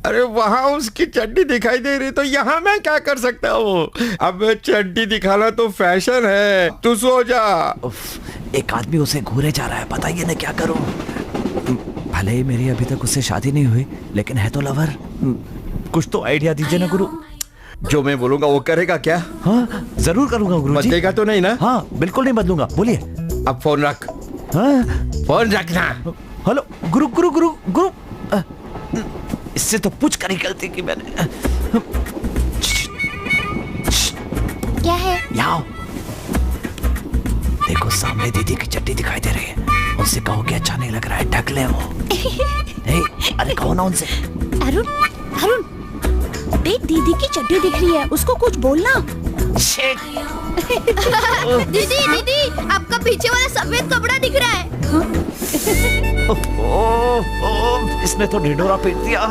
अरे वहाँ उसकी चड्डी दिखाई दे रही, तो यहाँ मैं क्या कर सकता हूँ? अब चड्डी दिखाना तो फैशन है, तू सो जा। एक आदमी उसे घूरे जा रहा है, बताइए मैं क्या करूं? भले ही मेरी अभी तक उससे शादी नहीं हुई, लेकिन है तो लवर। कुछ तो आइडिया दीजिए ना गुरु। जो मैं बोलूंगा वो करेगा क्या? हाँ, जरूर करूंगा गुरुजी। बदलेगा तो नहीं ना? हाँ, बिल्कुल नहीं बदलूंगा। बोलिए। अब फोन रख। हाँ? फोन रखना। हेलो गुरु गुरु गुरु गुरु, इससे तो पूछ कर ही गलती की मैंने। क्या है? यहाँ देखो, सामने दीदी की चड्डी दिखाई दे रही है, उनसे कहो कि अच्छा नहीं लग रहा है, ढक ले वो। अरे कहो ना उनसे। अरुण, अरुण, देख दीदी की चड्डी दिख रही है, उसको कुछ बोलना। दीदी दीदी, आपका पीछे वाला सफेद कपड़ा दिख रहा है। इसने तो ढिंढोरा पीट दिया।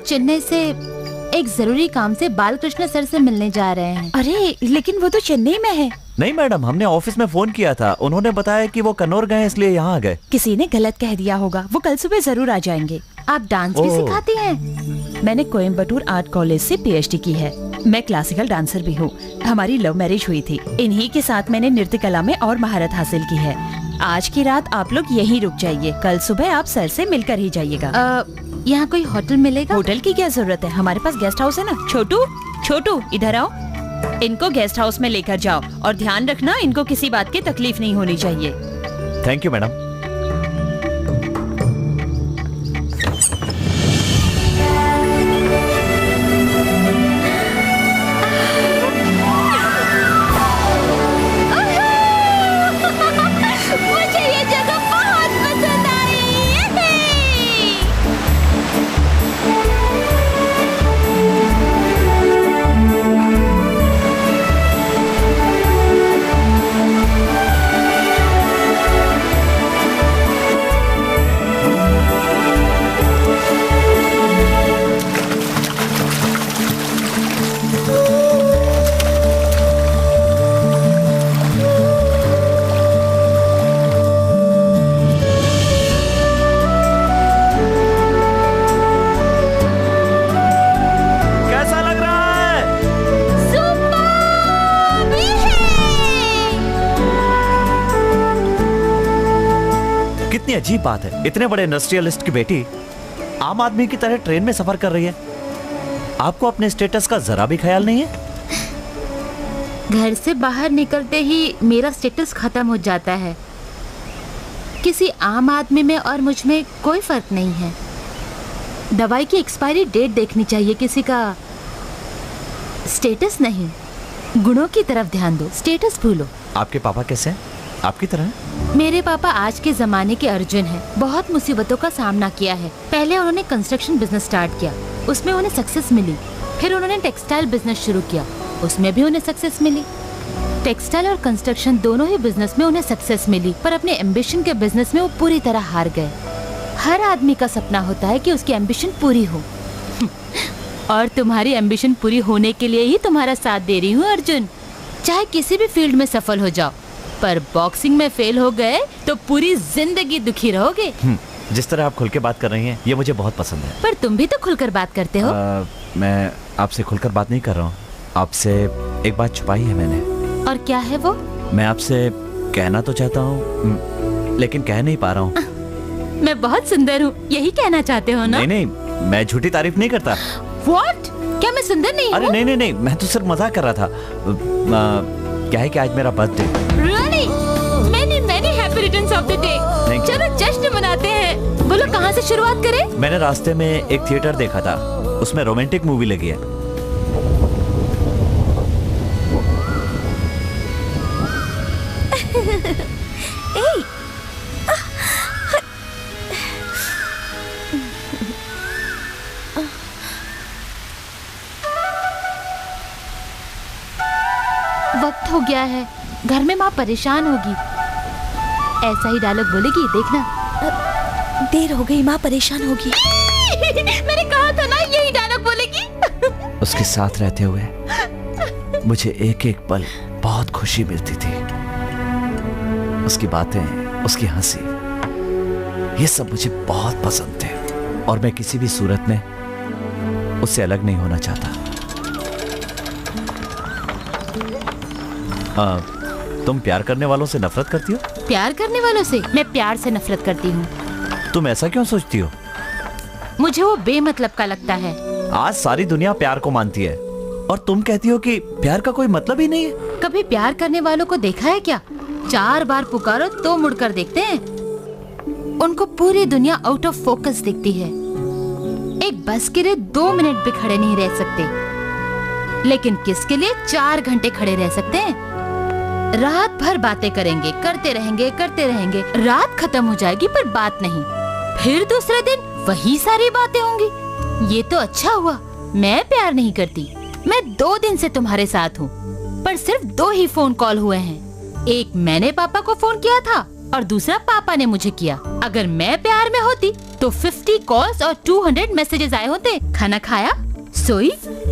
चेन्नई से एक जरूरी काम से बालकृष्ण सर से मिलने जा रहे हैं। अरे लेकिन वो तो चेन्नई में है। नहीं मैडम, हमने ऑफिस में फोन किया था, उन्होंने बताया कि वो कन्नौर गए इसलिए यहाँ आ गए। किसी ने गलत कह दिया होगा, वो कल सुबह जरूर आ जाएंगे। आप डांस भी सिखाती हैं? मैंने कोयम्बटूर आर्ट कॉलेज से PhD की है। मैं क्लासिकल डांसर भी हूँ। हमारी लव मैरिज हुई थी, इन्हीं के साथ मैंने नृत्य कला में और महारत हासिल की है। आज की रात आप लोग यहीं रुक जाइए, कल सुबह आप सर से मिलकर ही जाइएगा। यहाँ कोई होटल मिलेगा? होटल की क्या जरूरत है, हमारे पास गेस्ट हाउस है ना। छोटू, छोटू इधर आओ, इनको गेस्ट हाउस में लेकर जाओ और ध्यान रखना इनको किसी बात की तकलीफ नहीं होनी चाहिए। Thank you madam. मुझे ये जगह बहुत पसंद आई। कितनी अजीब बात है, इतने बड़े इंडस्ट्रियलिस्ट की बेटी आम आदमी की तरह ट्रेन में सफर कर रही है। आपको अपने स्टेटस का जरा भी ख्याल नहीं है? घर से बाहर निकलते ही मेरा स्टेटस खत्म हो जाता है। किसी आम आदमी में और मुझ में कोई फर्क नहीं है। दवाई की एक्सपायरी डेट देखनी चाहिए, किसी का स्टेटस नहीं। गुणों की तरफ ध्यान दो, स्टेटस भूलो। आपके पापा कैसे हैं? आपकी तरह? मेरे पापा आज के जमाने के अर्जुन हैं। बहुत मुसीबतों का सामना किया है। पहले उन्होंने कंस्ट्रक्शन बिजनेस स्टार्ट किया, उसमें उन्हें सक्सेस मिली। फिर उन्होंने टेक्सटाइल बिजनेस शुरू किया, उसमें भी उन्हें सक्सेस मिली। टेक्सटाइल और कंस्ट्रक्शन दोनों ही बिजनेस में उन्हें सक्सेस मिली, पर अपने एम्बिशन के बिजनेस में वो पूरी तरह हार गए। हर आदमी का सपना होता है कि उसकी एम्बिशन पूरी हो और तुम्हारी एम्बिशन पूरी होने के लिए ही तुम्हारा साथ दे रही हूँ अर्जुन। चाहे किसी भी फील्ड में सफल हो जाओ, पर बॉक्सिंग में फेल हो गए तो पूरी जिंदगी दुखी रहोगे। जिस तरह आप खुल के बात कर रही हैं, ये मुझे बहुत पसंद है। पर तुम भी तो खुलकर बात करते हो। मैं आपसे खुलकर बात नहीं कर रहा हूँ, आपसे एक बात छुपाई है मैंने। और क्या है वो? मैं आपसे कहना तो चाहता हूँ, लेकिन कह नहीं पा रहा हूँ। मैं बहुत सुंदर हूँ, यही कहना चाहते हो ना? नहीं, मैं झूठी तारीफ नहीं करता। What? क्या मैं सुंदर नहीं हूँ? अरे नहीं, मैं तो सिर्फ मजाक कर रहा था। क्या है कि आज मेरा birthday. Really? Many happy returns of the day. चलो जश्न मनाते हैं। बोलो कहाँ से शुरुआत करें? मैंने रास्ते में एक थिएटर देखा था, उसमें रोमांटिक मूवी लगी है। वक्त हो गया है, घर में माँ परेशान होगी। ऐसा ही डायलॉग बोलेगी, देखना। देर हो गई, माँ परेशान होगी। मैंने कहा था ना यही डायलॉग बोलेगी। उसके साथ रहते हुए मुझे एक एक पल बहुत खुशी मिलती थी। उसकी बातें, उसकी हंसी, ये सब मुझे बहुत पसंद थे और मैं किसी भी सूरत में उससे अलग नहीं होना चाहता। तुम प्यार करने वालों से नफरत करती हो? प्यार करने वालों से? मैं प्यार से नफरत करती हूँ। तुम ऐसा क्यों सोचती हो? मुझे वो बेमतलब का लगता है। आज सारी दुनिया प्यार को मानती है और तुम कहती हो कि प्यार का कोई मतलब ही नहीं है। कभी प्यार करने वालों को देखा है क्या? 4 बार पुकारो तो मुड़कर देखते हैं। उनको पूरी दुनिया आउट ऑफ फोकस दिखती है। एक बस के लिए 2 मिनट भी खड़े नहीं रह सकते, लेकिन किसके लिए 4 घंटे खड़े रह सकते हैं। रात भर बातें करेंगे, करते रहेंगे। रात खत्म हो जाएगी पर बात नहीं। फिर दूसरे दिन वही सारी बातें होंगी। ये तो अच्छा हुआ मैं प्यार नहीं करती। मैं 2 दिन से तुम्हारे साथ हूँ, पर सिर्फ 2 ही फोन कॉल हुए हैं। एक मैंने पापा को फोन किया था और दूसरा पापा ने मुझे किया। अगर मैं प्यार में होती तो 50 कॉल्स और 200 मैसेजेस आए होते। खाना खाया, सोई,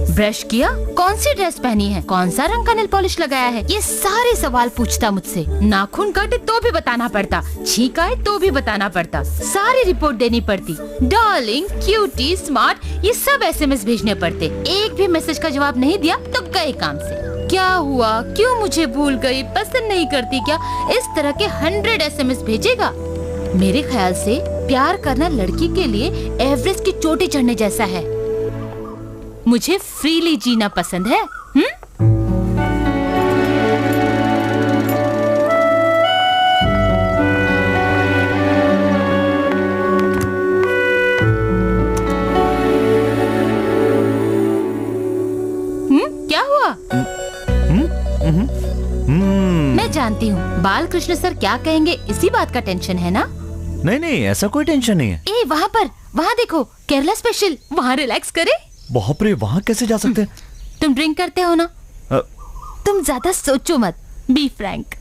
ब्रश किया, कौन सी ड्रेस पहनी है, कौन सा रंग का नेल पॉलिश लगाया है, ये सारे सवाल पूछता मुझसे। नाखून काटे तो भी बताना पड़ता, छींक आए तो भी बताना पड़ता, सारी रिपोर्ट देनी पड़ती। डार्लिंग, क्यूटी, स्मार्ट, ये सब एसएमएस भेजने पड़ते। एक भी मैसेज का जवाब नहीं दिया तो गए काम से। क्या हुआ, क्यों मुझे भूल गई, पसंद नहीं करती क्या, इस तरह के 100 एसएमएस भेजेगा। मेरे ख्याल से प्यार करना लड़की के लिए एवरेस्ट की चोटी चढ़ने जैसा है। मुझे फ्रीली जीना पसंद है। क्या हुआ? मैं जानती हूँ बालकृष्ण सर क्या कहेंगे, इसी बात का टेंशन है ना? नहीं, ऐसा कोई टेंशन नहीं है। ए, वहाँ देखो, केरला स्पेशल, वहाँ रिलैक्स करे। बाप रे, वहाँ कैसे जा सकते हैं? तुम ड्रिंक करते हो ना? तुम ज्यादा सोचो मत, बी फ्रैंक।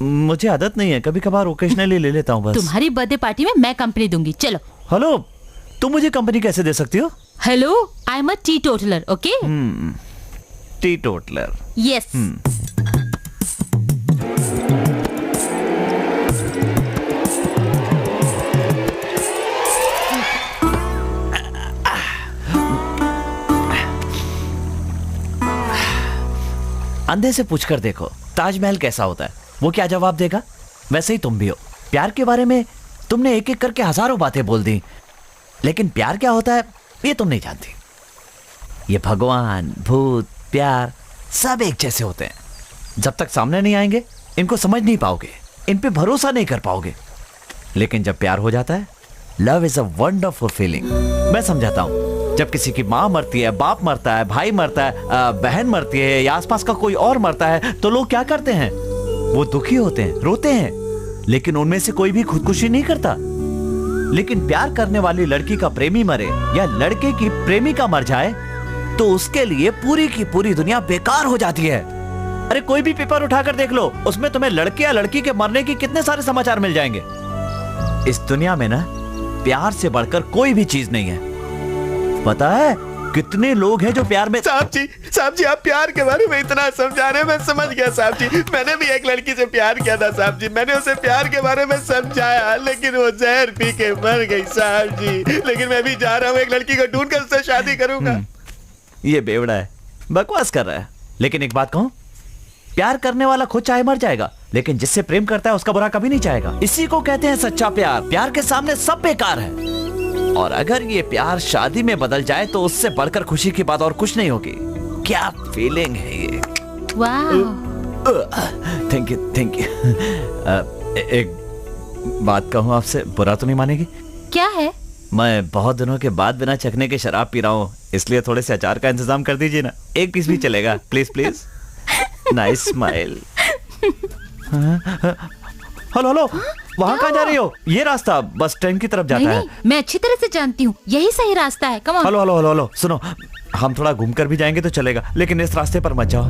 मुझे आदत नहीं है, कभी कभार ओकेजनली ले लेता हूँ बस। तुम्हारी बर्थडे पार्टी में मैं कंपनी दूंगी, चलो। हेलो, तुम मुझे कंपनी कैसे दे सकती हो? Hello, I am a T toddler, okay? T toddler, yes. अंधे से पूछकर देखो ताजमहल कैसा होता है, वो क्या जवाब देगा। वैसे ही तुम भी हो, प्यार के बारे में तुमने एक एक करके हजारों बातें बोल दी, लेकिन प्यार क्या होता है ये तुम नहीं जानती। ये भगवान, भूत, प्यार सब एक जैसे होते हैं। जब तक सामने नहीं आएंगे इनको समझ नहीं पाओगे, इन पे भरोसा नहीं कर पाओगे। लेकिन जब प्यार हो जाता है, love is a wonderful feeling. मैं समझाता हूं, जब किसी की माँ मरती है, बाप मरता है, भाई मरता है, बहन मरती है या आसपास का कोई और मरता है, तो लोग क्या करते हैं? वो दुखी होते हैं, रोते हैं, लेकिन उनमें से कोई भी खुदकुशी नहीं करता। लेकिन प्यार करने वाली लड़की का प्रेमी मरे या लड़के की प्रेमिका मर जाए तो उसके लिए पूरी की पूरी दुनिया बेकार हो जाती है। अरे कोई भी पेपर उठाकर देख लो, उसमें तुम्हें लड़के या लड़की के मरने की कितने सारे समाचार मिल जाएंगे। इस दुनिया में ना प्यार से बढ़कर कोई भी चीज नहीं है। पता है कितने लोग हैं जो प्यार में। साहब जी आप प्यार के बारे में इतना समझा रहे हैं, मैं समझ गया साहब जी। मैंने भी एक लड़की से प्यार किया था साहब जी, मैंने उसे प्यार के बारे में समझाया, लेकिन वो जहर पी के मर गई साहब जी। लेकिन मैं भी जा रहा हूँ, एक लड़की को ढूंढकर उससे शादी करूंगा। ये बेवड़ा है, बकवास कर रहा है। लेकिन एक बात कहूं, प्यार करने वाला खुद चाहे मर जाएगा, लेकिन जिससे प्रेम करता है उसका बुरा कभी नहीं चाहेगा। इसी को कहते हैं सच्चा प्यार। प्यार के सामने सब बेकार है। और अगर ये प्यार शादी में बदल जाए तो उससे बढ़कर खुशी की बात और कुछ नहीं होगी। क्या फीलिंग है ये। Thank you. एक बात कहूं आपसे, बुरा तो नहीं मानेगी? क्या है? मैं बहुत दिनों के बाद बिना चखने के शराब पी रहा हूँ, इसलिए थोड़े से अचार का इंतजाम कर दीजिए ना। एक पीस भी चलेगा, please please. Nice smile. Hello, वहाँ कहाँ जा रही हो? ये रास्ता बस स्टैंड की तरफ जाता है। मैं अच्छी तरह से जानती हूँ, यही सही रास्ता है। Come on. हेलो, सुनो, हम थोड़ा घूमकर भी जाएंगे तो चलेगा, लेकिन इस रास्ते पर मत जाओ।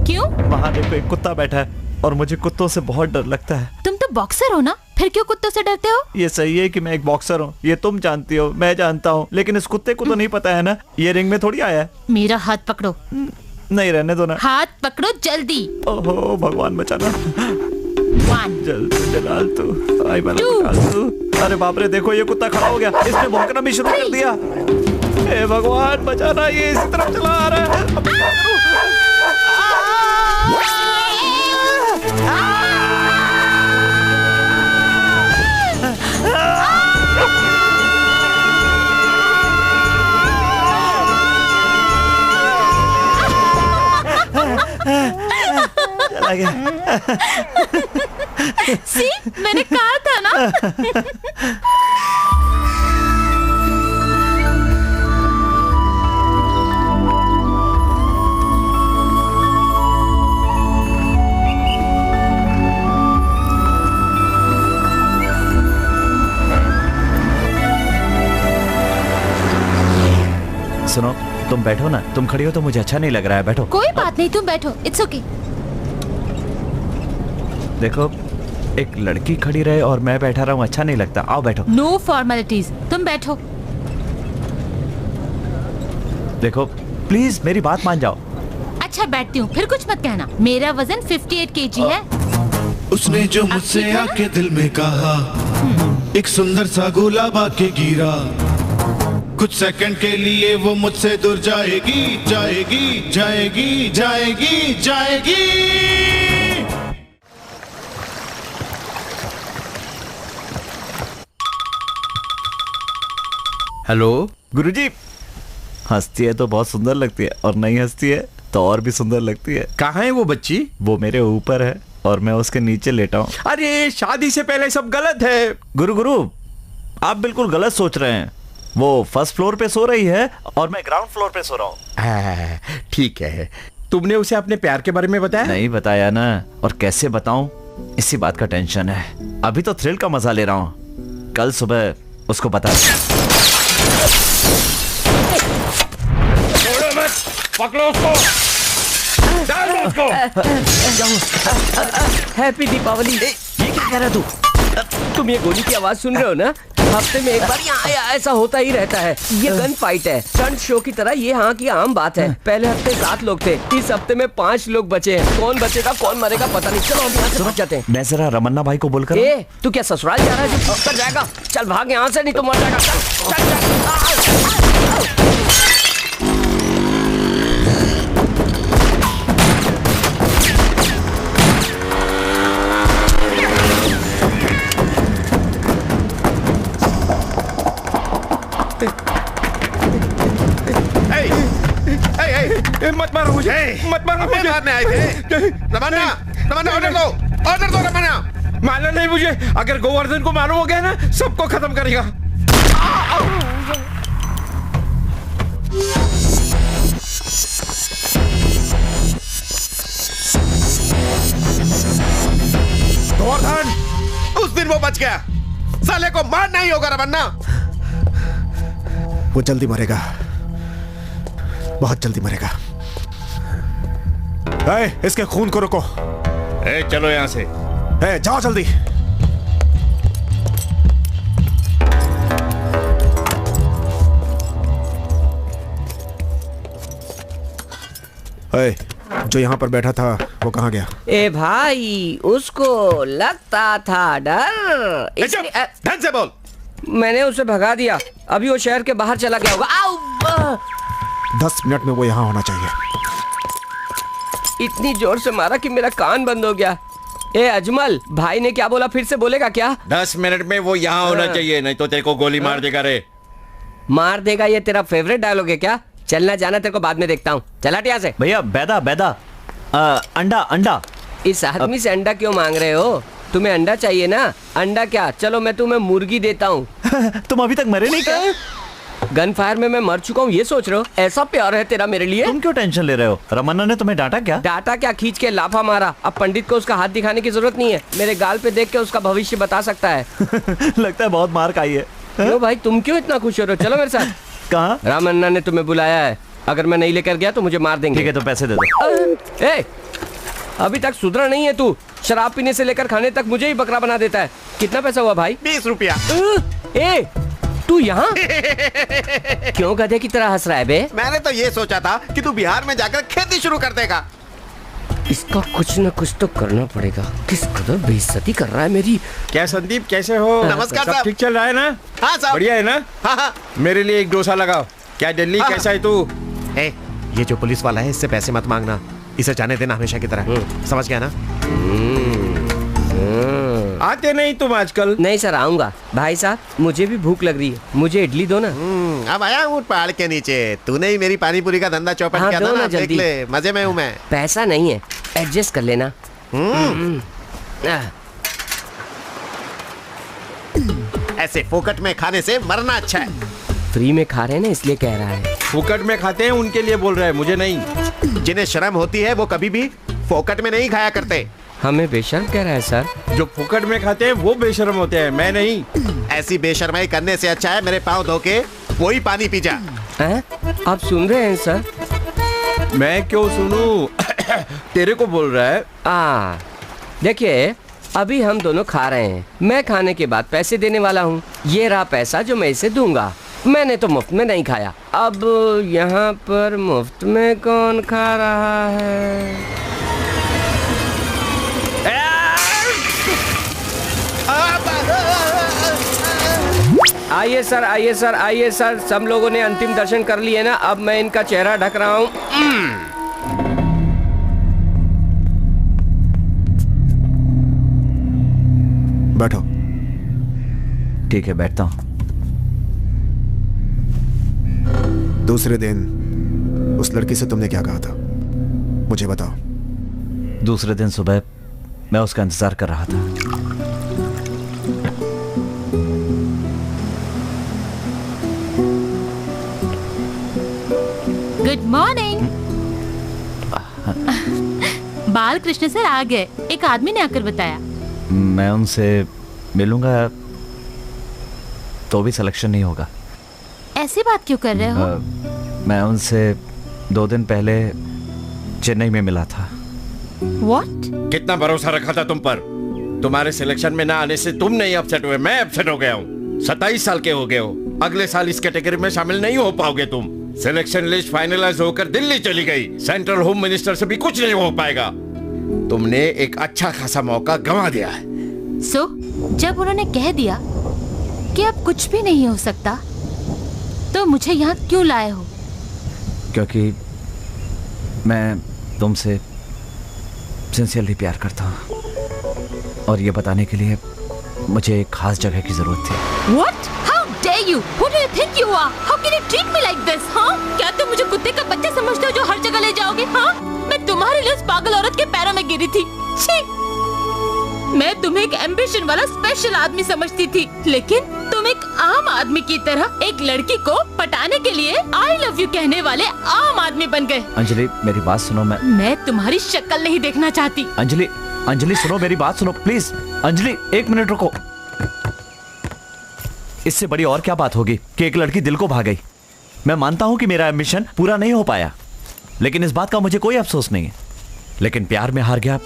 क्यों? वहाँ देखो एक कुत्ता बैठा है और मुझे कुत्तों से बहुत डर लगता है। तुम तो बॉक्सर हो ना, फिर क्यों कुत्तों से डरते हो? ये सही है कि मैं एक बॉक्सर हूँ, ये तुम जानती हो, मैं जानता हूँ, लेकिन इस कुत्ते को तो नहीं पता है ना, ये रिंग में थोड़ी आया है। मेरा हाथ पकड़ो। नहीं, रहने दो ना। हाथ पकड़ो जल्दी। ओहो भगवान बचाना। जल्दी जलाल तू, आई वाला निकाल तू। अरे बाप रे, देखो ये कुत्ता खड़ा हो गया, इसने भौंकना भी शुरू कर दिया। हे भगवान बचाना, ये इसी तरफ चला आ रहा है। अब क्या करूं? चला गया। सी, मैंने कहा था ना। सुनो, तुम बैठो ना, तुम खड़ी हो तो मुझे अच्छा नहीं लग रहा है। बैठो। कोई बात नहीं, तुम बैठो, इट्स ओके। देखो, एक लड़की खड़ी रहे और मैं बैठा रहा हूँ, अच्छा नहीं लगता। आओ बैठो। नो फॉर्मेलिटीज, तुम बैठो। देखो प्लीज मेरी बात मान जाओ। अच्छा बैठती हूँ, फिर कुछ मत कहना। मेरा वजन 58 kg है। उसने जो मुझसे आके दिल में कहा, एक सुंदर सा गुलाब आके गिरा। कुछ सेकंड के लिए वो मुझसे दूर जाएगी, जाएगी, जाएगी, जाएगी, जाएगी। हेलो गुरुजी। हंसती है तो बहुत सुंदर लगती है, और नहीं हंसती है तो और भी सुंदर लगती है। कहाँ है वो बच्ची? वो मेरे ऊपर है और मैं उसके नीचे लेटा हूँ। अरे शादी से पहले सब गलत है। गुरु, आप बिल्कुल गलत सोच रहे हैं। वो फर्स्ट फ्लोर पे सो रही है और मैं ग्राउंड फ्लोर पे सो रहा हूँ। ठीक है, तुमने उसे अपने प्यार के बारे में बताया? नहीं बताया ना, और कैसे बताऊं, इसी बात का टेंशन है। अभी तो थ्रिल का मजा ले रहा हूँ, कल सुबह उसको बता। पकड़ो उसको, डाल दो उसको। हैप्पी दीपावली। ये क्या कह रहा तू? तुम ये गोली की आवाज सुन रहे हो ना? हफ्ते में एक बार यहाँ ऐसा होता ही रहता है। ये गन फाइट है, स्टंट शो की तरह। ये यहाँ की आम बात है। पहले हफ्ते 7 लोग थे, इस हफ्ते में 5 लोग बचे हैं। कौन बचेगा कौन मरेगा पता नहीं। चलो हम यहाँ से भाग जाते हैं। मैं जरा रमन्ना भाई को बोलकर। ए, तू क्या ससुराल जा रहा है जो कर जाएगा? चल भाग यहाँ से, नहीं तो मर जाएगा। चल। मत मारो मुझे, मत मारो मुझे। मारने आए थे। रमन्ना, रमन्ना ऑर्डर दो रमन्ना। मारना नहीं मुझे, अगर गोवर्धन को मालूम हो गया ना सबको खत्म करेगा। गोवर्धन, उस दिन वो बच गया, साले को मारना ही होगा रमन्ना। वो जल्दी मरेगा, बहुत जल्दी मरेगा। इसके खून को रोको। चलो यहां से। जाओ जल्दी। जो यहाँ पर बैठा था वो कहाँ गया? ए भाई, उसको लगता था डर, ढंग से बोल। मैंने उसे भगा दिया, अभी वो शहर के बाहर चला गया होगा। 10 मिनट में वो यहाँ होना चाहिए। इतनी जोर से मारा कि मेरा कान बंद हो गया। ए अजमल, भाई ने क्या बोला, फिर से बोलेगा क्या? 10 मिनट में वो यहाँ होना चाहिए, नहीं तो तेरे को गोली मार देगा रे। मार देगा, ये तेरा फेवरेट डायलॉग है क्या? चलना जाना तेरे को बाद में देखता हूँ, चला हट यहाँ से। भैया बैदा बैदा, अंडा अंडा। इस आदमी से अंडा क्यों मांग रहे हो? तुम्हें अंडा चाहिए ना? अंडा क्या, चलो मैं तुम्हें मुर्गी देता हूँ। तुम अभी तक मरे नहीं क्या? गन फायर में मैं मर चुका हूँ, ये सोच रहे हो? ऐसा प्यार है तेरा मेरे लिए? तुम क्यों टेंशन ले रहे हो? रमन्ना ने तुम्हें डांटा क्या? डांटा क्या, खींच के लाफा मारा। अब पंडित को उसका हाथ दिखाने की जरूरत नहीं है, मेरे गाल पे देख के उसका भविष्य बता सकता है। लगता है बहुत मार खाई है। क्यों भाई, तुम क्यों इतना खुश हो रहे हो? चलो मेरे साथ। कहाँ? रामन्ना ने तुम्हें बुलाया है, अगर मैं नहीं लेकर गया तो मुझे मार देंगे। ठीक है, तो पैसे दे दो। ए, अभी तक सुधरा नहीं है तू, शराब पीने से लेकर खाने तक मुझे ही बकरा बना देता है। कितना पैसा हुआ भाई? 20 रुपया। ए, तू यहाँ क्यों गधे की तरह हंस रहा है बे? मैंने तो ये सोचा था कि तू बिहार में जाकर खेती शुरू कर देगा। इसका कुछ न कुछ तो करना पड़ेगा। किस कदर बेइज्जती कर रहा है मेरी। क्या संदीप, कैसे हो? नमस्कार साहब। ठीक चल रहा है ना? हाँ साहब। बढ़िया है ना? हाँ। मेरे लिए एक डोसा लगाओ। क्या दिल्ली, कैसा है तू? ये जो पुलिस वाला है, इससे पैसे मत मांगना, इसे जाने देना हमेशा की तरह। समझ गया ना? आते नहीं तुम आजकल? नहीं सर, आऊंगा। भाई साहब, मुझे भी भूख लग रही है, मुझे इडली दो ना। अब आया हूँ पहाड़ के नीचे। तूने ही मेरी पानी पूरी का धंधा चौपट किया था ना, देख ले, मजे में हूँ मैं। पैसा नहीं है, एडजस्ट कर लेना। ऐसे फोकट में खाने से मरना अच्छा है। फ्री में खा रहे हैं ना, इसलिए कह रहा है। फोकट में खाते हैं उनके लिए बोल रहा है, मुझे नहीं। जिन्हें शर्म होती है वो कभी भी फोकट में नहीं खाया करते। हमें बेशर्म कह रहा है सर? जो फोकट में खाते हैं वो बेशर्म होते हैं, मैं नहीं। ऐसी बेशर्माई करने से अच्छा है मेरे पाँव धो के वही पानी पी जा। आप सुन रहे हैं सर? मैं क्यों सुनूं? तेरे को बोल रहा है। देखिए, अभी हम दोनों खा रहे हैं, मैं खाने के बाद पैसे देने वाला हूँ। ये रहा पैसा जो मैं इसे दूंगा। मैंने तो मुफ्त में नहीं खाया, अब यहाँ पर मुफ्त में कौन खा रहा है? आइए सर, आइए सर, आइए सर। सब लोगों ने अंतिम दर्शन कर लिए ना, अब मैं इनका चेहरा ढक रहा हूँ। बैठो। ठीक है, बैठता हूँ। दूसरे दिन उस लड़की से तुमने क्या कहा था, मुझे बताओ। दूसरे दिन सुबह मैं उसका इंतजार कर रहा था। Good morning. बाल कृष्ण सर आ गए, एक आदमी ने आकर बताया। मैं उनसे मिलूंगा तो भी सिलेक्शन नहीं होगा। ऐसी बात क्यों कर रहे हो? मैं उनसे 2 दिन पहले चेन्नई में मिला था। What? कितना भरोसा रखा था तुम पर। तुम्हारे सिलेक्शन में ना आने से तुम नहीं अपसेट हुए, मैं अपसेट हो गया हूँ। 27 साल के हो गए हो, अगले साल इस कैटेगरी में शामिल नहीं हो पाओगे तुम। सिलेक्शन लिस्ट फाइनलाइज होकर दिल्ली चली गई, सेंट्रल होम मिनिस्टर से भी कुछ नहीं हो पाएगा। तुमने एक अच्छा खासा मौका गंवा दिया है। जब उन्होंने कह दिया कि अब कुछ भी नहीं हो सकता, तो मुझे यहाँ क्यों लाए हो? क्योंकि मैं तुमसे सिंसियरली प्यार करता हूँ, और ये बताने के लिए मुझे एक खास जगह की जरूरत थी। What? How dare you? Who do you think you are? How can you treat me like this? हाँ? क्या तुम मुझे कुत्ते का बच्चा समझते हो जो हर जगह ले जाओगे? हाँ? मैं तुम्हारे लिए उस पागल औरत के पैरों में गिरी थी। छी! मैं तुम्हें एक एम्बिशन वाला स्पेशल आदमी समझती थी, लेकिन तुम एक आम आदमी की तरह एक लड़की को पटाने के लिए आई लव यू कहने वाले आम आदमी बन गए। अंजलि मेरी बात सुनो। मैं तुम्हारी शक्ल नहीं देखना चाहती। अंजलि सुनो, मेरी बात सुनो प्लीज। अंजलि 1 मिनट रुको। इससे बड़ी और क्या बात होगी कि एक लड़की दिल को भा गई। मैं मानता हूँ कि मेरा एम्बिशन पूरा नहीं हो पाया, लेकिन इस बात का मुझे कोई अफसोस नहीं है। लेकिन प्यार में हार गया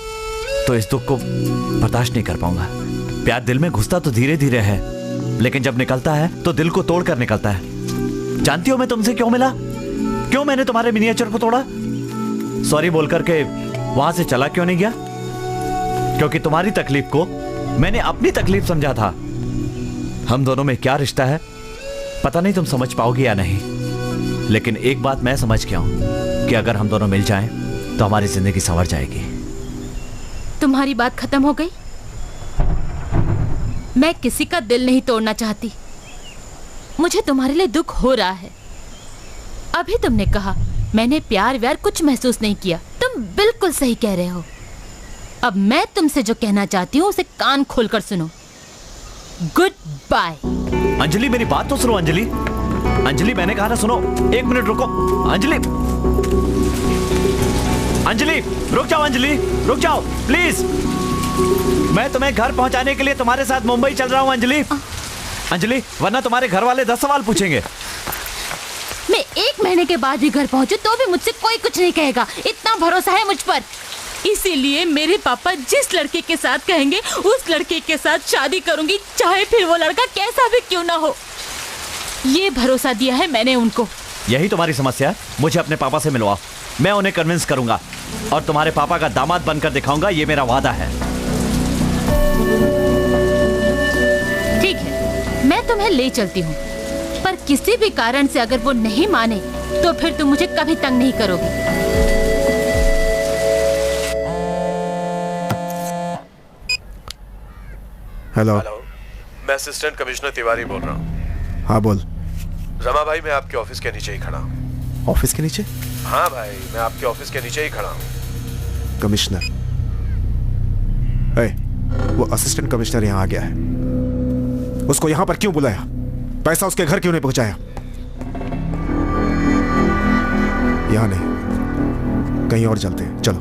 तो इस दुख को बर्दाश्त नहीं कर पाऊंगा। प्यार दिल में घुसता तो धीरे धीरे है, लेकिन जब निकलता है तो दिल को तोड़ कर निकलता है। जानती हो मैं तुमसे क्यों मिला? क्यों मैंने तुम्हारे मिनिएचर को तोड़ा? सॉरी बोल करके वहां से चला क्यों नहीं गया? क्योंकि तुम्हारी तकलीफ को मैंने अपनी तकलीफ समझा था। हम दोनों में क्या रिश्ता है पता नहीं तुम समझ पाओगे या नहीं, लेकिन एक बात मैं समझ गया हूं कि अगर हम दोनों मिल जाएं तो हमारी जिंदगी संवर जाएगी। तुम्हारी बात खत्म हो गई? मैं किसी का दिल नहीं तोड़ना चाहती। मुझे तुम्हारे लिए दुख हो रहा है। अभी तुमने कहा मैंने प्यार व्यार कुछ महसूस नहीं किया। तुम बिल्कुल सही कह रहे हो। अब मैं तुमसे जो कहना चाहती हूँ उसे कान खोलकर सुनो। Good bye. अंजलि मेरी बात तो सुनो। अंजलि मैंने कहा ना सुनो। 1 मिनट रुको। अंजलि रुक जाओ। अंजलि रुक जाओ प्लीज। मैं तुम्हें घर पहुंचाने के लिए तुम्हारे साथ मुंबई चल रहा हूं। अंजलि वरना तुम्हारे घर वाले 10 सवाल पूछेंगे। मैं 1 महीने के बाद भी घर पहुंचू तो भी मुझसे कोई कुछ नहीं कहेगा। इतना भरोसा है मुझ पर। इसीलिए मेरे पापा जिस लड़के के साथ कहेंगे उस लड़के के साथ शादी करूंगी, चाहे फिर वो लड़का कैसा भी क्यों ना हो। ये भरोसा दिया है मैंने उनको। यही तुम्हारी समस्या है? मुझे अपने पापा से मिलवाओ, मैं उन्हें कन्विंस करूंगा और तुम्हारे पापा का दामाद बनकर दिखाऊंगा। ये मेरा वादा है। ठीक है, मैं तुम्हें ले चलती हूँ, पर किसी भी कारण से अगर वो नहीं माने तो फिर तुम मुझे कभी तंग नहीं करोगे। हेलो, मैं असिस्टेंट कमिश्नर तिवारी बोल रहा हूँ। हाँ बोल। रमा भाई मैं आपके ऑफिस के नीचे ही खड़ा हूँ। ऑफिस के नीचे? हाँ भाई मैं आपके ऑफिस के नीचे ही खड़ा हूँ। कमिश्नर, वो असिस्टेंट कमिश्नर यहाँ आ गया है। उसको यहाँ पर क्यों बुलाया? पैसा उसके घर क्यों नहीं पहुंचाया? यहाँ नहीं, कहीं और चलते हैं, चलो।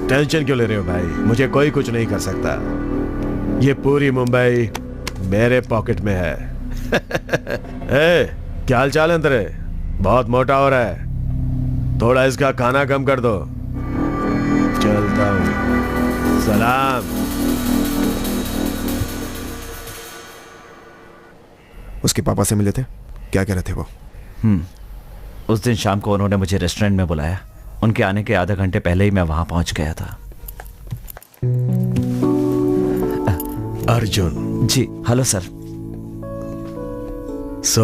टेंशन क्यों ले रहे हो भाई? मुझे कोई कुछ नहीं कर सकता। ये पूरी मुंबई मेरे पॉकेट में है। क्या हाल चाल है तेरे? बहुत मोटा हो रहा है, थोड़ा इसका खाना कम कर दो। चलता हूं, सलाम। उसके पापा से मिले थे? क्या कह रहे थे वो? उस दिन शाम को उन्होंने मुझे रेस्टोरेंट में बुलाया। उनके आने के आधा घंटे पहले ही मैं वहां पहुंच गया था। Arjun ji. Hello sir. So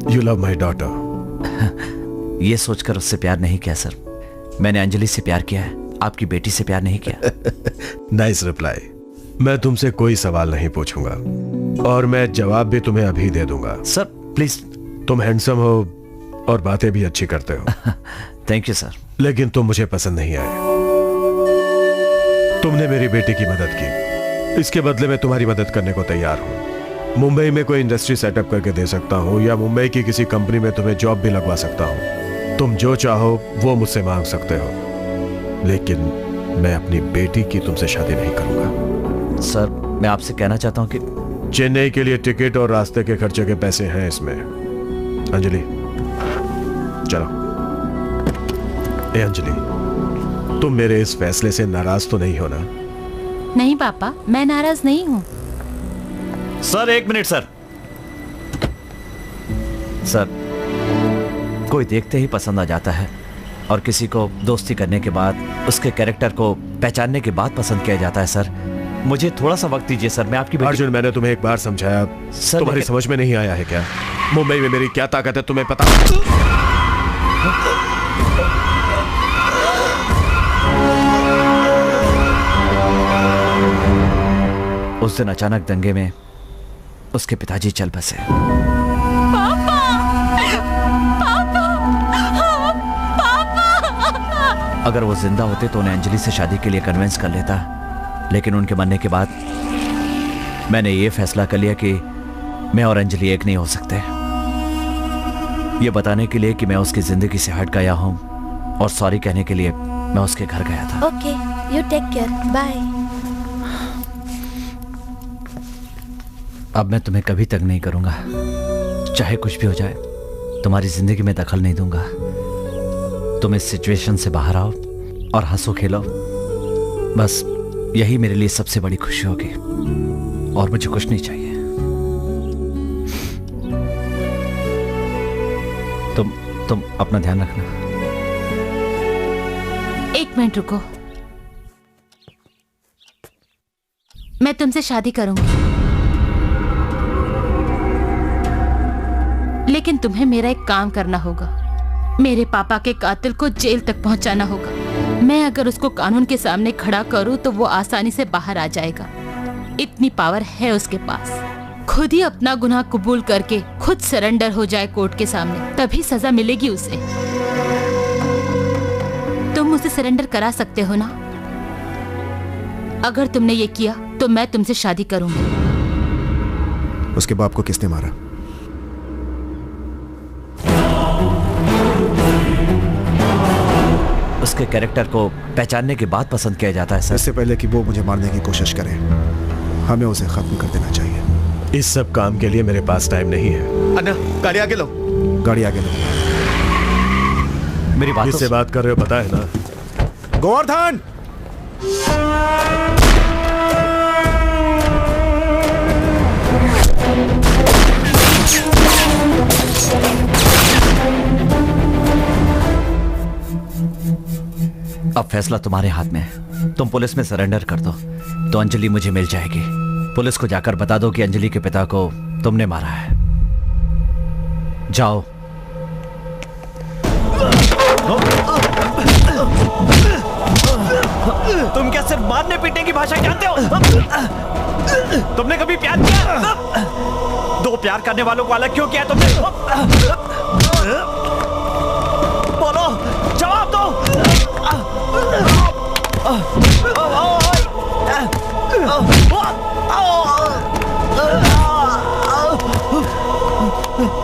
you love my daughter? ये सोचकर उससे प्यार नहीं किया सर। मैंने अंजलि से प्यार किया है, आपकी बेटी से प्यार नहीं किया। Nice reply. मैं तुमसे कोई सवाल नहीं पूछूंगा और मैं जवाब भी तुम्हें अभी दे दूंगा। Sir please. तुम हैंडसम हो और बातें भी अच्छी करते हो। Thank you sir. लेकिन तुम मुझे पसंद नहीं आए। तुमने मेरी बेटी की मदद की, इसके बदले में तुम्हारी मदद करने को तैयार हूं। मुंबई में कोई इंडस्ट्री सेटअप करके दे सकता हूं या मुंबई की किसी कंपनी में तुम्हें जॉब भी लगवा सकता हूं। तुम जो चाहो वो मुझसे मांग सकते हो, लेकिन मैं अपनी बेटी की तुमसे शादी नहीं करूंगा। सर मैं आपसे कहना चाहता हूं कि चेन्नई के लिए टिकट और रास्ते के खर्चे के पैसे हैं इसमें। अंजलि चलो। ए अंजलि, तुम मेरे इस फैसले से नाराज तो नहीं हो ना? नहीं पापा, मैं नाराज नहीं हूँ। Sir 1 minute sir. सर कोई देखते ही पसंद आ जाता है और किसी को दोस्ती करने के बाद उसके कैरेक्टर को पहचानने के बाद पसंद किया जाता है। सर मुझे थोड़ा सा वक्त दीजिए सर। मैं आपकी अर्जुन, मैंने तुम्हें एक बार समझाया, तुम्हारी समझ में नहीं आया है क्या? मुंबई में मेरी क्या ताकत है तुम्हें पता? उस दिन अचानक दंगे में उसके पिताजी चल बसे। पापा! पापा! पापा! अगर वो जिंदा होते तो उन्हें अंजलि से शादी के लिए कन्विंस कर लेता, लेकिन उनके मरने के बाद मैंने ये फैसला कर लिया कि मैं और अंजलि एक नहीं हो सकते। ये बताने के लिए कि मैं उसकी जिंदगी से हट गया हूं और सॉरी कहने के लिए मैं उसके घर गया था। Okay, you take care, bye. अब मैं तुम्हें कभी तंग नहीं करूंगा, चाहे कुछ भी हो जाए। तुम्हारी जिंदगी में दखल नहीं दूंगा। तुम इस सिचुएशन से बाहर आओ और हंसो खेलो, बस यही मेरे लिए सबसे बड़ी खुशी होगी और मुझे कुछ नहीं चाहिए। तुम अपना ध्यान रखना। एक मिनट रुको, मैं तुमसे शादी करूंगी, लेकिन तुम्हें मेरा एक काम करना होगा। मेरे पापा के कातिल को जेल तक पहुंचाना होगा। मैं अगर उसको कानून के सामने खड़ा करूं तो वो आसानी से बाहर आ जाएगा। इतनी पावर है उसके पास। खुद ही अपना गुनाह कबूल करके खुद सरेंडर हो जाए कोर्ट के सामने, तभी सजा मिलेगी उसे। तुम उसे सरेंडर करा सकते हो ना? अगर तुमने ये किया तो मैं तुमसे शादी करूंगी। उसके बाप को किसने मारा? उसके कैरेक्टर को पहचानने के बाद पसंद किया जाता है सर। इससे पहले कि वो मुझे मारने की कोशिश करे, हमें उसे खत्म कर देना चाहिए। इस सब काम के लिए मेरे पास टाइम नहीं है। अन्ना, गाड़ी आगे लो। गाड़ी आगे लो। मेरी बात किससे बात कर रहे हो पता है ना? गोवर्धन! अब फैसला तुम्हारे हाथ में है। तुम पुलिस में सरेंडर कर दो तो अंजलि मुझे मिल जाएगी। पुलिस को जाकर बता दो कि अंजलि के पिता को तुमने मारा है। जाओ। तुम क्या सिर्फ मारने पीटने की भाषा जानते हो? तुमने कभी प्यार किया? दो प्यार करने वालों को अलग क्यों किया तुमने? बोलो, जवाब दो।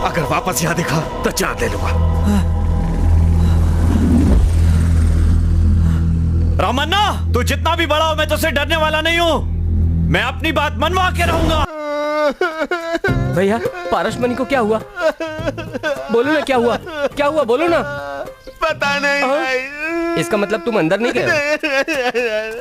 अगर वापस यहां दिखा तो जान ले लूंगा। रामन्ना, तू जितना भी बड़ा हो मैं तुझसे डरने वाला नहीं हूं। मैं अपनी बात मनवा के रहूंगा। भैया, पारसमणि को क्या हुआ? बोलो ना, क्या हुआ? क्या हुआ, बोलो ना। पता नहीं भाई। इसका मतलब तुम अंदर नहीं गए?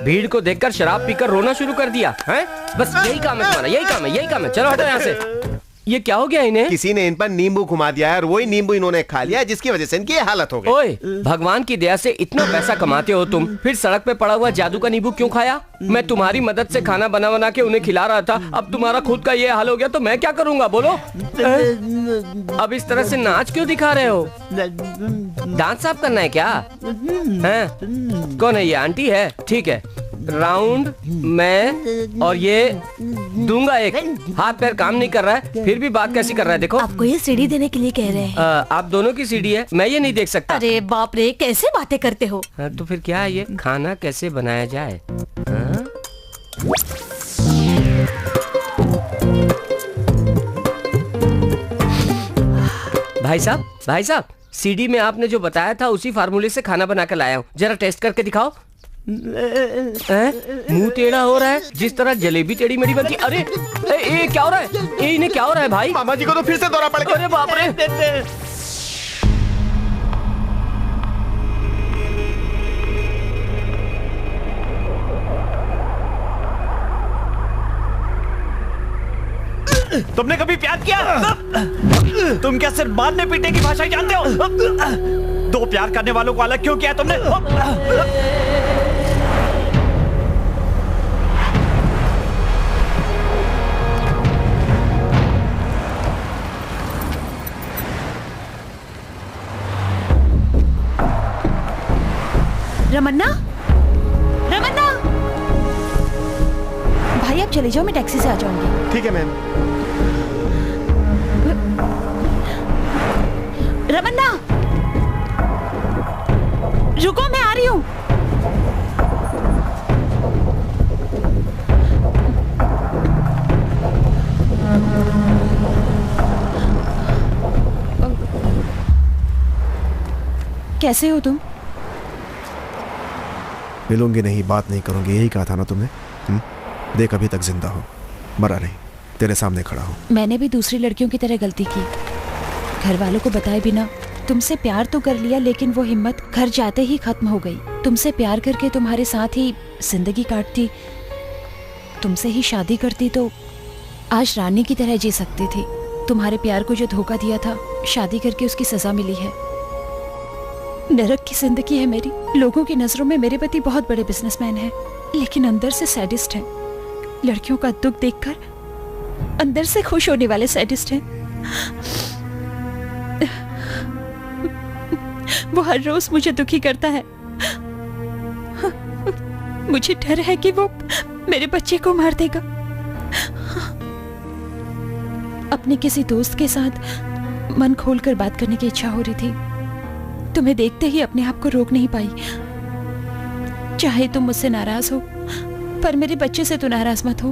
भीड़ को देखकर शराब पीकर रोना शुरू कर दिया हैं? बस यही काम है तुम्हारा, यही काम है, यही काम है। चलो हटो यहाँ से। ये क्या हो गया इन्हें? किसी ने इन पर नींबू घुमा दिया है और वही नींबू इन्होंने खा लिया, जिसकी वजह से इनकी ये हालत हो गई। ओए, भगवान की दया से इतना पैसा कमाते हो तुम, फिर सड़क पे पड़ा हुआ जादू का नींबू क्यों खाया? मैं तुम्हारी मदद से खाना बना बना के उन्हें खिला रहा था, अब तुम्हारा खुद का ये हाल हो गया तो मैं क्या करूंगा बोलो? अब इस तरह से नाच क्यों दिखा रहे हो? दांत साफ करना है क्या? हैं? कौन है ये? आंटी है? ठीक है, राउंड मैं और ये दूंगा एक। हाथ पैर काम नहीं कर रहा है, फिर भी बात कैसी कर रहा है देखो। आपको ये सीढ़ी देने के लिए कह रहे हैं। आप दोनों की सीढ़ी है, मैं ये नहीं देख सकता। अरे बाप रे, कैसे बातें करते हो? तो फिर क्या है ये? खाना कैसे बनाया जाए? भाई साहब, सीडी में आपने जो बताया था उसी फार्मूले से खाना बना कर लाया हूँ, जरा टेस्ट करके दिखाओ। मुंह टेढ़ा हो रहा है जिस तरह जलेबी टेढ़ी मेढ़ी बनती। अरे ए, क्या हो रहा है? इन्हें क्या हो रहा है भाई? मामा जी को तो फिर से दौरा पड़ गया। अरे बाप रे। तुमने कभी प्यार किया? तुम क्या सिर्फ मारने पीटने की भाषा जानते हो? दो प्यार करने वालों को अलग क्यों किया तुमने? रमन्ना, रमन्ना, भाई भाई आप चले जाओ, मैं टैक्सी से आ जाऊंगी। ठीक है मैम। रमन्ना रुको, मैं आ रही हूँ। कैसे हो तुम? मिलूंगी नहीं, बात नहीं करूंगी, यही कहा था ना तुमने? देख अभी तक जिंदा हो, मरा नहीं, तेरे सामने खड़ा हूँ। मैंने भी दूसरी लड़कियों की तरह गलती की, घर वालों को बताए बिना तुमसे प्यार तो कर लिया, लेकिन वो हिम्मत घर जाते ही खत्म हो गई। तुमसे प्यार करके तुम्हारे साथ ही जिंदगी काटती, तुमसे ही शादी करती तो आज रानी की तरह जी सकती थी। तुम्हारे प्यार को जो धोखा दिया था, शादी करके उसकी सजा मिली है। नरक की जिंदगी है मेरी। लोगों की नजरों में मेरे पति बहुत बड़े बिजनेसमैन हैं, लेकिन अंदर से सैडिस्ट हैं। लड़कियों का दुख देखकर अंदर से खुश होने वाले सैडिस्ट हैं। वो हर रोज मुझे दुखी करता है। मुझे डर है कि वो मेरे बच्चे को मार देगा। अपने किसी दोस्त के साथ मन खोलकर बात करने की इच्छा हो रही थी, तुम्हें देखते ही अपने आप को रोक नहीं पाई। चाहे तुम मुझसे नाराज हो, पर मेरे बच्चे से तो नाराज मत हो।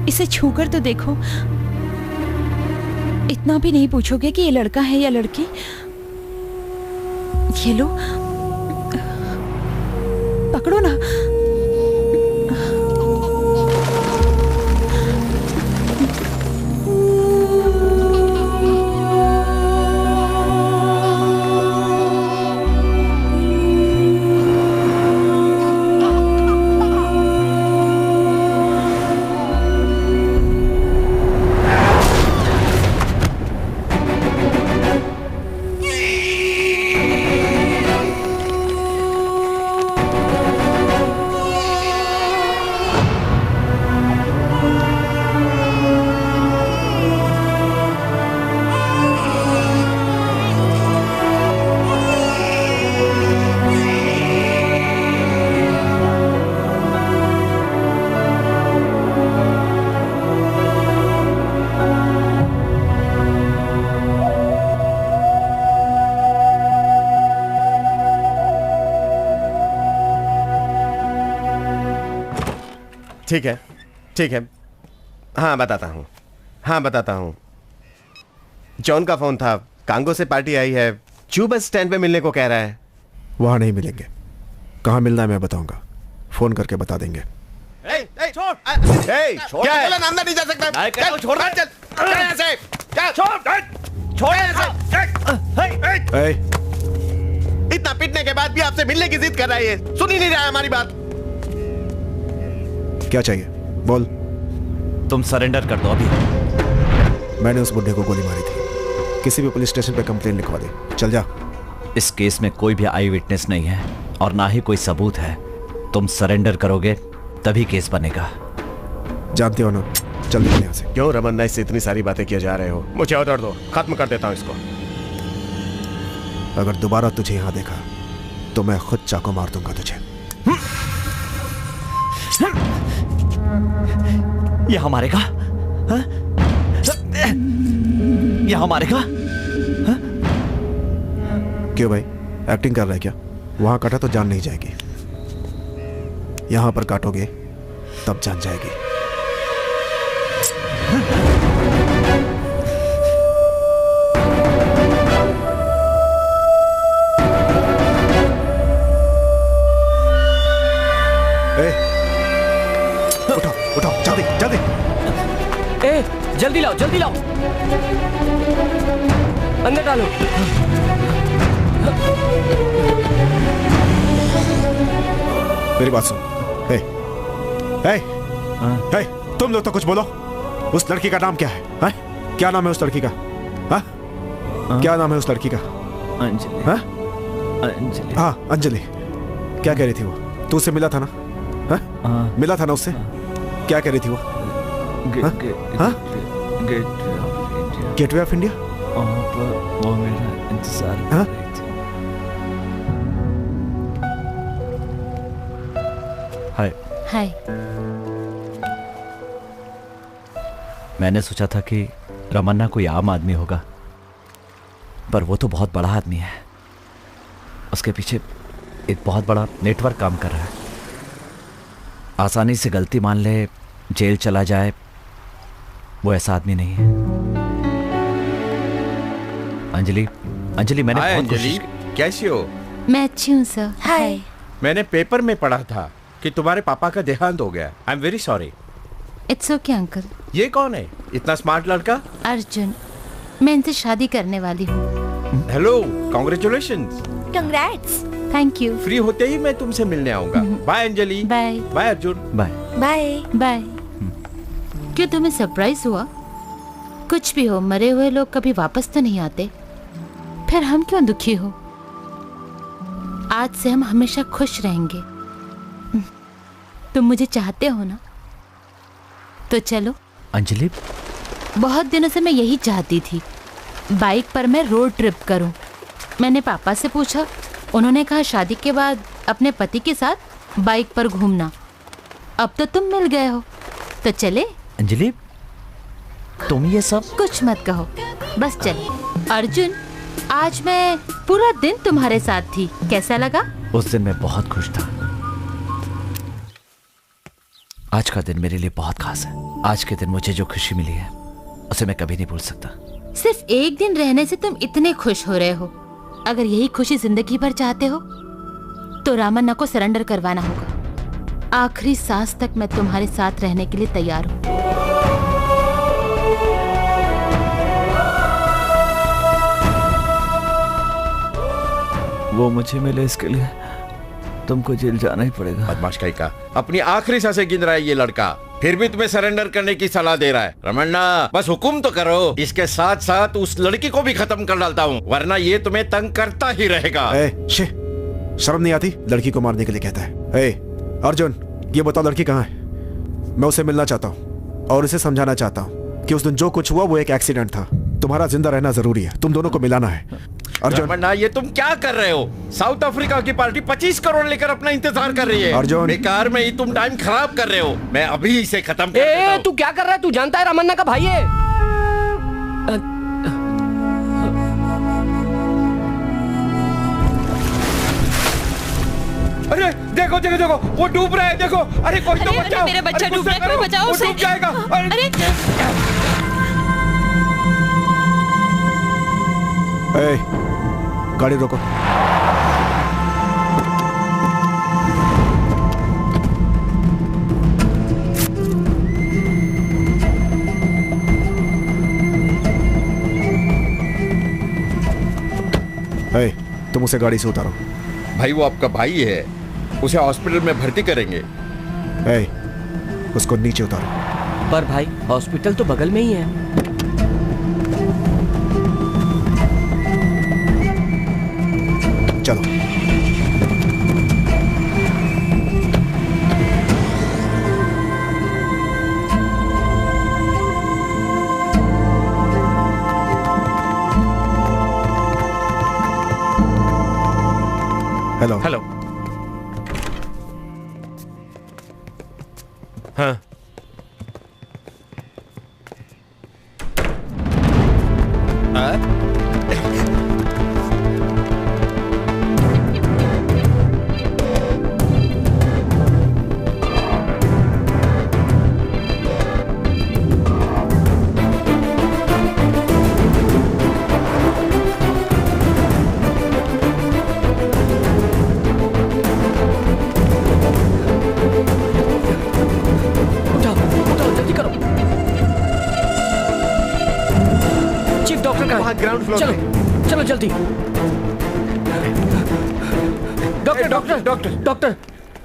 इसे छूकर तो देखो, इतना भी नहीं पूछोगे कि ये लड़का है या लड़की? ये लो, पकड़ो ना। ठीक है, ठीक है, हाँ बताता हूँ। जॉन का फोन था, कांगो से पार्टी आई है, चू बस स्टैंड पे मिलने को कह रहा है। वहां नहीं मिलेंगे, कहाँ मिलना है मैं बताऊंगा, फोन करके बता देंगे। छोड़, क्या है? अंदर नहीं जा सकता। छोड़, चल, ऐसे, इतना पिटने के बाद भी आपसे मिलने की जिद कर रहा है, सुन ही नहीं रहा है हमारी बात। क्या चाहिए बोल। तुम सरेंडर कर दो अभी। मैंने उस बुड्ढे को गोली मारी थी, किसी भी पुलिस स्टेशन पे कंप्लेन लिखवा दे, चल जा। इस केस में कोई भी आई विटनेस नहीं है और ना ही कोई सबूत है। तुम सरेंडर करोगे तभी केस बनेगा। जानते हो ना, चल निकल यहाँ से। क्यों रमन्ना इससे इतनी सारी बातें किए जा रहे हो? मुझे ऑर्डर दो, खत्म कर देता हूँ इसको। अगर दोबारा तुझे यहाँ देखा तो मैं खुद चाकू मार दूंगा तुझे। यहाँ मारेगा? यहाँ मारेगा? क्यों भाई, एक्टिंग कर रहा है क्या? वहां काटा तो जान नहीं जाएगी, यहां पर काटोगे तब जान जाएगी। उठाओ जल्दी जल्दी। जल्दी लाओ, जल्दी लाओ, अंदर डालो। मेरी बात सुन। तुम लोग तो कुछ बोलो। उस लड़की का नाम क्या है? क्या नाम है उस लड़की का? क्या नाम है उस लड़की का? अंजलि। अंजलि। हाँ अंजलि। क्या कह रही थी वो? तू उससे मिला था ना? मिला था ना उससे? क्या कह रही थी वो? Gateway of India. वो मेरा इंतजार कर रही थी। हाय। हाय। मैंने सोचा था कि रमन्ना कोई आम आदमी होगा, पर वो तो बहुत बड़ा आदमी है। उसके पीछे एक बहुत बड़ा नेटवर्क काम कर रहा है। आसानी से गलती मान ले, जेल चला जाए, वो ऐसा आदमी नहीं है। अंजलि, अंजलि मैंने बहुत कोशिश की। कैसी हो? मैं अच्छी हूँ सर। हाय। मैंने पेपर में पढ़ा था कि तुम्हारे पापा का देहांत हो गया। I am very sorry. It's okay uncle. ये कौन है इतना स्मार्ट लड़का? अर्जुन, मैं इनसे शादी करने वाली हूँ। Hello, congratulations. Congrats. Thank you. Free होते ही मैं तुमसे मिलने आऊंगा। Bye Anjali. Bye. Bye Arjun. Bye bye bye. क्यों तुम्हें सरप्राइज हुआ? कुछ भी हो, मरे हुए लोग कभी वापस तो नहीं आते, फिर हम क्यों दुखी हो? आज से हम हमेशा खुश रहेंगे। तुम मुझे चाहते हो ना? तो चलो। अंजलि, बहुत दिनों से मैं यही चाहती थी, बाइक पर मैं रोड ट्रिप करूं। मैंने पापा से पूछा, उन्होंने कहा शादी के बाद अपने पति के साथ बाइक पर घूमना। अब तो तुम मिल गए हो, तो चले। अंजलि, तुम ये सब कुछ मत कहो, बस चले। अर्जुन, आज मैं पूरा दिन तुम्हारे साथ थी, कैसा लगा? उस दिन मैं बहुत खुश था। आज का दिन मेरे लिए बहुत खास है। आज के दिन मुझे जो खुशी मिली है उसे मैं कभी नहीं भूल सकता। सिर्फ एक दिन रहने से तुम इतने खुश हो रहे हो। अगर यही खुशी जिंदगी भर चाहते हो तो रामन्ना को सरेंडर करवाना होगा। आखिरी सांस तक मैं तुम्हारे साथ रहने के लिए तैयार हूँ। वो मुझे मिले, इसके लिए तुमको जेल जाना ही पड़ेगा। बदमाश कहीं का, अपनी आखिरी सांसें गिन रहा है ये लड़का, फिर भी तुम्हें सरेंडर करने की सलाह दे रहा है। रमन्ना, बस हुक्म तो करो। इसके साथ साथ उस लड़की को भी खत्म कर डालता हूँ, वरना ये तुम्हें तंग करता ही रहेगा। शर्म नहीं आती? लड़की को मारने के लिए कहता है। अर्जुन, ये बताओ लड़की कहाँ है? मैं उसे मिलना चाहता हूँ और उसे समझाना चाहता हूँ कि उस दिन जो कुछ हुआ वो एक एक्सीडेंट था। तुम्हारा जिंदा रहना जरूरी है, तुम दोनों को मिलाना है। अर्जुन, रमन्ना, ये तुम क्या कर रहे हो? साउथ अफ्रीका की पार्टी 25 करोड़ लेकर अपना इंतजार कर रही है। अर्जुन, बेकार में ही तुम टाइम खराब कर रहे हो। मैं अभी इसे खत्म कर देता हूं। तू क्या कर रहा है? तू जानता है रमन्ना का भाई है। अरे देखो देखो देखो, वो डूब रहा है, देखो। अरे कोई तो बचाओ। मेरा बच्चा डूब रहा है, कोई बचाओ उसे। वो डूब जाएगा। अरे गाड़ी रोको। तुम उसे गाड़ी से उतारो। भाई, वो आपका भाई है, उसे हॉस्पिटल में भर्ती करेंगे। उसको नीचे उतारो। पर भाई, हॉस्पिटल तो बगल में ही है। चलो। हेलो। हेलो। हाँ, ग्राउंड फ्लोर। चलो चलो जल्दी। Doctor doctor doctor doctor,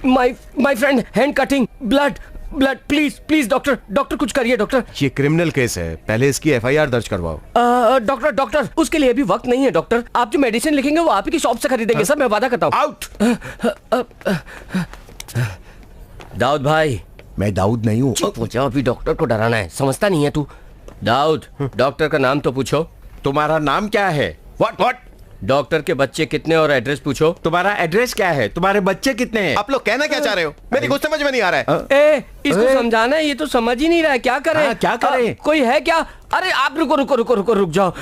my friend, hand cutting, blood blood, please please doctor, doctor कुछ करिए डॉक्टर। ये क्रिमिनल केस है, पहले इसकी एफआईआर दर्ज करवाओ। डॉक्टर डॉक्टर, उसके लिए अभी वक्त नहीं है डॉक्टर। आप जो मेडिसिन लिखेंगे वो आप ही की शॉप से खरीदेंगे सर, मैं वादा करता हूँ। आउट। दाऊद भाई। मैं दाऊद नहीं हूँ। चुप हो जाओ, अभी डॉक्टर को डराना है, समझता नहीं है तू। दाऊद, डॉक्टर का नाम तो पूछो। तुम्हारा नाम क्या है? What what? डॉक्टर के बच्चे कितने और एड्रेस पूछो। तुम्हारा एड्रेस क्या है? तुम्हारे बच्चे कितने हैं? आप लोग कहना क्या चाह रहे हो? मेरी कुछ समझ में नहीं आ रहा है। ए, इसको समझाना है, ये तो समझ ही नहीं रहा है। क्या करें? क्या करें? कोई है क्या? अरे आप रुको रुको रुको रुको, रुक जाओ।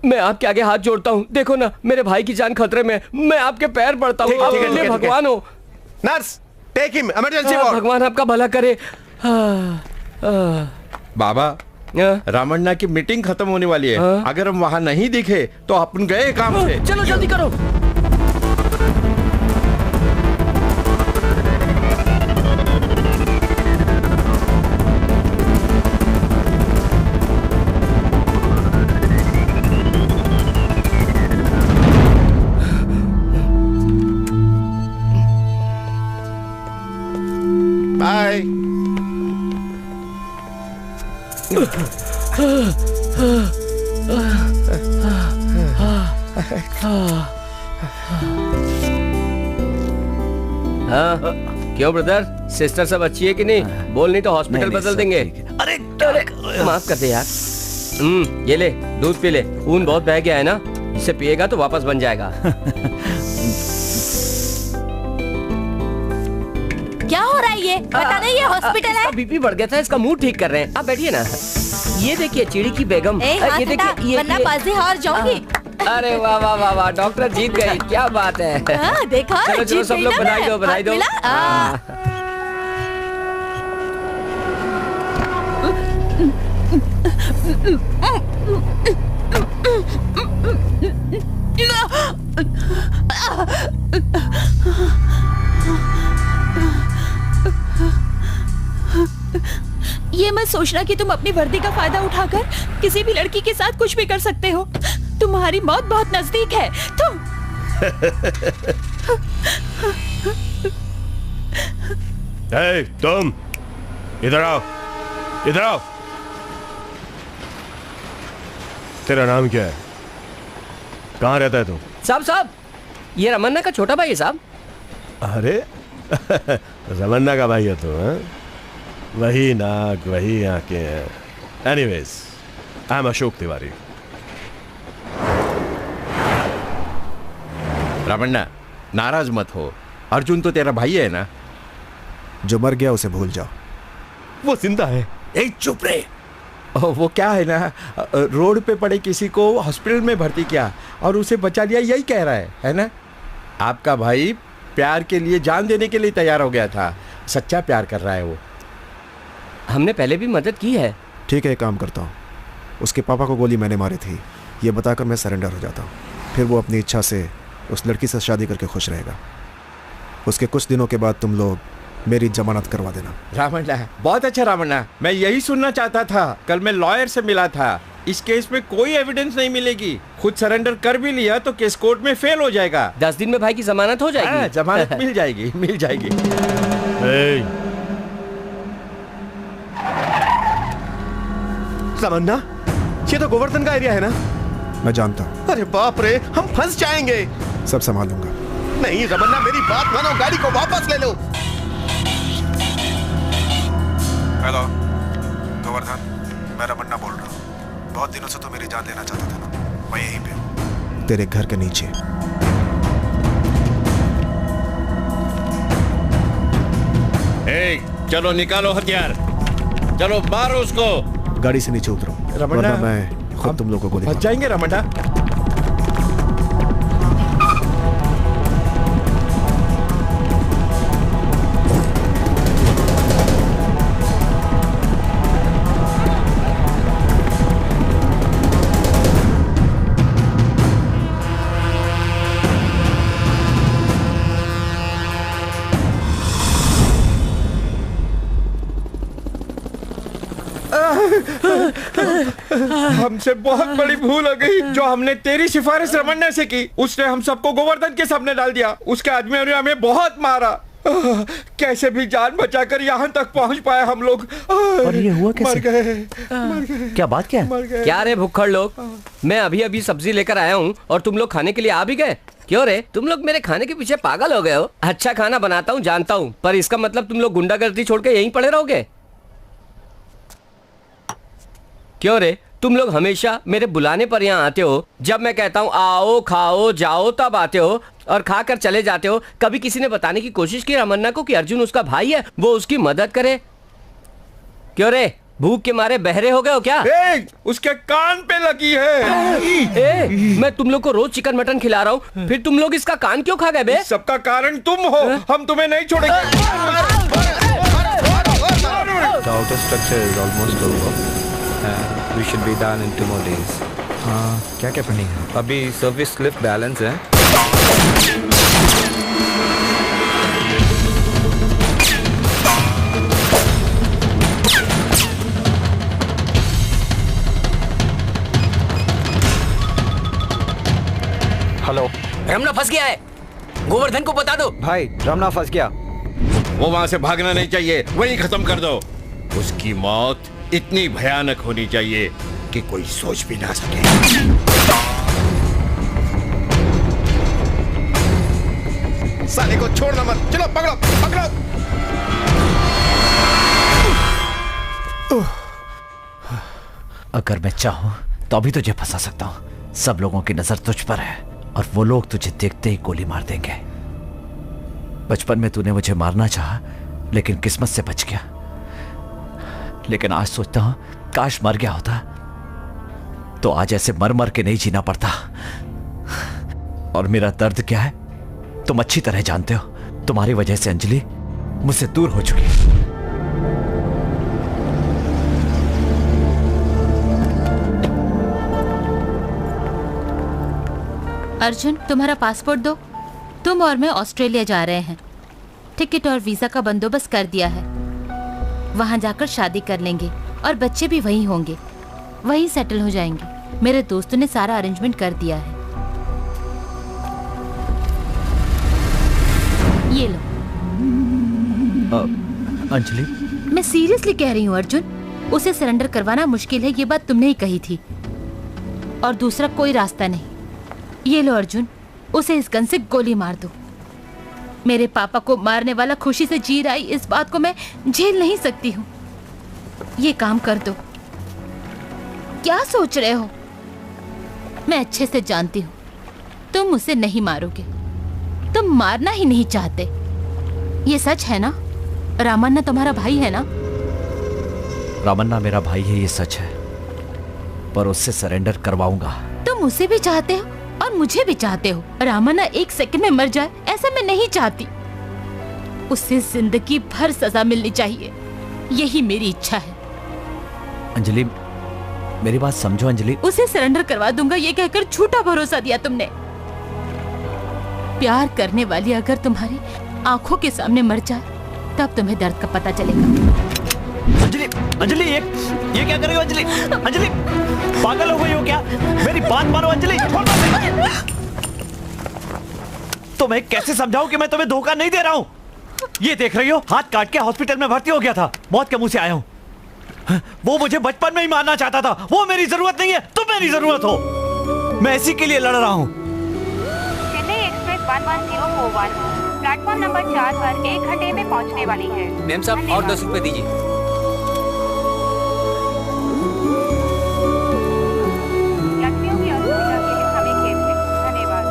मैं आपके आगे हाथ जोड़ता हूँ। देखो ना, मेरे भाई की जान खतरे में। मैं आपके पैर पड़ता हूँ। आप मेरे भगवान हो। Nurse, take him, emergency ward. भगवान आपका भला करे। बाबा, रामन्ना की मीटिंग खत्म होने वाली है। अगर हम वहाँ नहीं दिखे तो अपन गए काम से। चलो जल्दी करो। बाय। क्यों ब्रदर, सिस्टर सब अच्छी है कि नहीं? बोल नहीं तो हॉस्पिटल बदल देंगे। अरे माफ कर दे यार। ये ले, दूध पी ले। खून बहुत बह गया है ना, इसे पिएगा तो वापस बन जाएगा। क्या हो रहा है ये? पता नहीं ये हॉस्पिटल है। इसका बीपी बढ़ गया था, इसका मूड ठीक कर रहे हैं। आप बैठिए ना। ये देखिए चिड़ी की बेगम। ये देखिए, वरना बाजी हार जाऊंगी। अरे वाह वाह वाह वाह, डॉक्टर जीत गई। क्या बात है। देखा, चलो चलो सब लोग बधाई दो, बधाई दो। ये मत सोचना कि तुम अपनी वर्दी का फायदा उठाकर किसी भी लड़की के साथ कुछ भी कर सकते हो। तुम्हारी मौत बहुत नजदीक है। तुम इधर आओ, इधर आओ। तेरा नाम क्या है? कहाँ रहता है तू? साहब, ये रमन्ना का छोटा भाई है साहब। अरे रमन्ना का भाई है तू? वही नाक, वही आंखें हैं। Anyways, I am Ashok Tiwari. Ramanna, नाराज मत हो। अर्जुन तो तेरा भाई है ना? जो मर गया उसे भूल जाओ। वो जिंदा है। चुप रहे। वो क्या है ना, रोड पे पड़े किसी को हॉस्पिटल में भर्ती किया और उसे बचा लिया, यही कह रहा है ना? आपका भाई प्यार के लिए जान देने के लिए तैयार हो गया था। सच्चा प्यार कर रहा है वो। हमने पहले भी मदद की है। ठीक है, एक काम करता हूँ। उसके पापा को गोली मैंने मारी थी, ये बताकर मैं सरेंडर हो जाता हूँ। फिर वो अपनी इच्छा से उस लड़की से शादी करके खुश रहेगा। उसके कुछ दिनों के बाद तुम लोग मेरी जमानत करवा देना। रामन्ना, बहुत अच्छा रामन्ना, मैं यही सुनना चाहता था। कल मैं लॉयर से मिला था। इस केस में कोई एविडेंस नहीं मिलेगी। खुद सरेंडर कर भी लिया तो केस कोर्ट में फेल हो जाएगा। 10 दिन में भाई की जमानत हो जाएगी। जमानत मिल जाएगी, मिल जाएगी। तमन्ना, ये तो गोवर्धन का एरिया है ना? मैं जानता हूँ। अरे बाप रे, हम फंस जाएंगे। सब संभालूंगा। नहीं रमन्ना, मेरी बात मानो, गाड़ी को वापस ले लो। हेलो गोवर्धन, मैं रमन्ना बोल रहा हूँ। बहुत दिनों से तो मेरी जान लेना चाहता था ना? मैं यहीं पे हूँ, तेरे घर के नीचे। चलो निकालो हथियार, चलो मारो उसको। गाड़ी से नीचे उतरो, रमन्ना, मैं खुद तुम लोगों को गोली बच जाएंगे रमन्ना। हमसे बहुत बड़ी भूल हो गई जो हमने तेरी सिफारिश रमन्ना से की। उसने हम सबको गोवर्धन के सामने डाल दिया। उसके आदमियों ने हमें बहुत मारा। कैसे भी जान बचाकर यहाँ तक पहुँच पाए हम लोग। और ये हुआ कैसे? मर गए। क्या बात क्या है? क्या रे भुक्खड़ लोग, मैं अभी अभी सब्जी लेकर आया हूँ और तुम लोग खाने के लिए आ भी गए। क्यों रे, तुम लोग मेरे खाने के पीछे पागल हो गए हो? अच्छा खाना बनाता हूँ जानता हूँ, पर इसका मतलब तुम लोग गुंडागर्दी छोड़ के यहीं पड़े रहोगे? क्यों रे, तुम लोग हमेशा मेरे बुलाने पर यहाँ आते हो, जब मैं कहता हूँ आओ खाओ जाओ तब आते हो और खा कर चले जाते हो। कभी किसी ने बताने की कोशिश की रामन्ना को कि अर्जुन उसका भाई है, वो उसकी मदद करे? क्यों रे, भूख के मारे बहरे हो गए हो क्या? उसके कान पे लगी है। मैं तुम लोग को रोज चिकन मटन खिला रहा हूँ, फिर तुम लोग इसका कान क्यों खा गए बे? सबका कारण तुम हो, हम तुम्हें नहीं छोड़ेंगे। The outer structure is almost over. We should be done in 2 more days. हाँ, क्या क्या पेंडिंग है? अभी सर्विस लिफ्ट बैलेंस है। हेलो, रमना फंस गया है, गोवर्धन को बता दो। भाई रमना फंस गया। वो वहां से भागना नहीं चाहिए, वहीं खत्म कर दो। उसकी मौत इतनी भयानक होनी चाहिए कि कोई सोच भी ना सके। साले को छोड़ना मत, चलो पकड़ो पकड़ो। अगर मैं चाहूं तो अभी तुझे फंसा सकता हूं। सब लोगों की नजर तुझ पर है और वो लोग तुझे देखते ही गोली मार देंगे। बचपन में तूने मुझे मारना चाहा, लेकिन किस्मत से बच गया। लेकिन आज सोचता हूं काश मर गया होता तो आज ऐसे मर मर के नहीं जीना पड़ता। और मेरा दर्द क्या है तुम अच्छी तरह जानते हो। तुम्हारी वजह से अंजलि मुझसे दूर हो चुकी है। अर्जुन, तुम्हारा पासपोर्ट दो। तुम और मैं ऑस्ट्रेलिया जा रहे हैं। टिकट और वीजा का बंदोबस्त कर दिया है। वहां जाकर शादी कर लेंगे और बच्चे भी वहीं होंगे, वहीं सेटल हो जाएंगे। मेरे दोस्तों ने सारा अरेंजमेंट कर दिया है। ये लो। अंजलि, मैं सीरियसली कह रही हूँ अर्जुन, उसे सरेंडर करवाना मुश्किल है, ये बात तुमने ही कही थी। और दूसरा कोई रास्ता नहीं। ये लो अर्जुन, उसे इस गन से गोली मार दो। मेरे पापा को मारने वाला खुशी से जी रहा है, इस बात को मैं झेल नहीं सकती हूँ। ये काम कर दो। क्या सोच रहे हो? मैं अच्छे से जानती हूँ तुम उसे नहीं मारोगे। तुम मारना ही नहीं चाहते। ये सच है ना? रामन्ना तुम्हारा भाई है ना? रामन्ना मेरा भाई है, ये सच है, पर उससे सरेंडर करवाऊंगा। तुम उसे भी चाहते हो और मुझे भी चाहते हो। रामन्ना 1 सेकंड में मर जाए, ऐसा मैं नहीं चाहती। उसे जिंदगी भर सजा मिलनी चाहिए, यही मेरी इच्छा है। अंजलि, मेरी बात समझो अंजलि। उसे सरेंडर करवा दूंगा ये कहकर झूठा भरोसा दिया तुमने। प्यार करने वाली अगर तुम्हारी आंखों के सामने मर जाए तब तुम्हें दर्द का पता चलेगा। अंजलि, अंजलि, ये क्या कर रही हो अंजलि? अंजलि, पागल हो गई हो क्या? मेरी बात मानो अंजलि। तो मैं कैसे समझाऊं कि मैं तुम्हें धोखा नहीं दे रहा हूं? ये देख रही हो, हाथ काट के हॉस्पिटल में भर्ती हो गया था। मौत के मुंह से आया हूं। वो मुझे बचपन में ही मारना चाहता था। वो मेरी जरूरत नहीं है, तुम मेरी जरूरत हो। मैं इसी के लिए लड़ रहा हूं। चेन्नई एक्सप्रेस 11041 प्लेटफॉर्म नंबर 4 पर 1 घंटे में पहुंचने वाली है। मैम साहब और 10 रुपए दीजिए। यात्रियों की असुविधा के लिए हमें खेद है। धन्यवाद।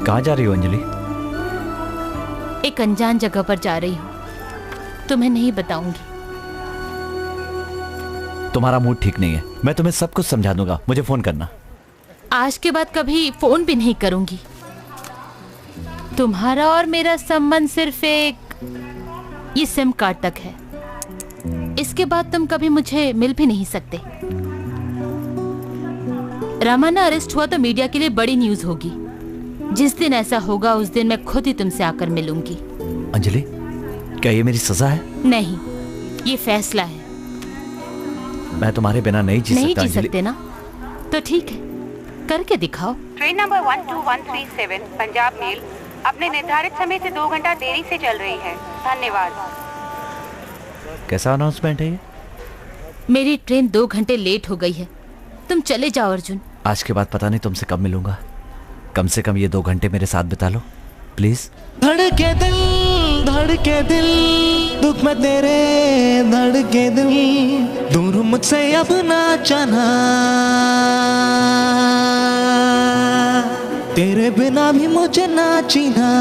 कहाँ जा रही हो अंजलि? एक अनजान जगह पर जा रही हूँ, तुम्हें नहीं बताऊंगी। तुम्हारा मूड ठीक नहीं है, मैं तुम्हें सब कुछ समझा दूंगा, मुझे फोन करना। आज के बाद कभी फोन भी नहीं करूंगी। तुम्हारा और मेरा संबंध सिर्फ एक ये सिम कार्ड तक है। इसके बाद तुम कभी मुझे मिल भी नहीं सकते। रामन्ना अरेस्ट हुआ तो मीडिया के लिए बड़ी न्यूज होगी। जिस दिन ऐसा होगा उस दिन मैं खुद ही तुमसे आकर मिलूंगी। अंजलि, क्या ये मेरी सजा है? नहीं, ये फैसला है। मैं तुम्हारे बिना नहीं जी सकता। नहीं जी सकते ना? तो ठीक है, करके दिखाओ। ट्रेन नंबर 12137 पंजाब मेल अपने निर्धारित समय से 2 घंटा देरी से चल रही है। धन्यवाद। कैसा अनाउंसमेंट है ये? मेरी ट्रेन 2 घंटे लेट हो गई है। तुम चले जाओ अर्जुन। आज के बाद पता नहीं तुमसे कब मिलूंगा। कम से कम ये 2 घंटे मेरे साथ बिता लो। प्लीज। धड़के दिल दुख में तेरे धड़के दिल, दूर मुझसे अब ना जाना, तेरे बिना भी मुझे ना जीना।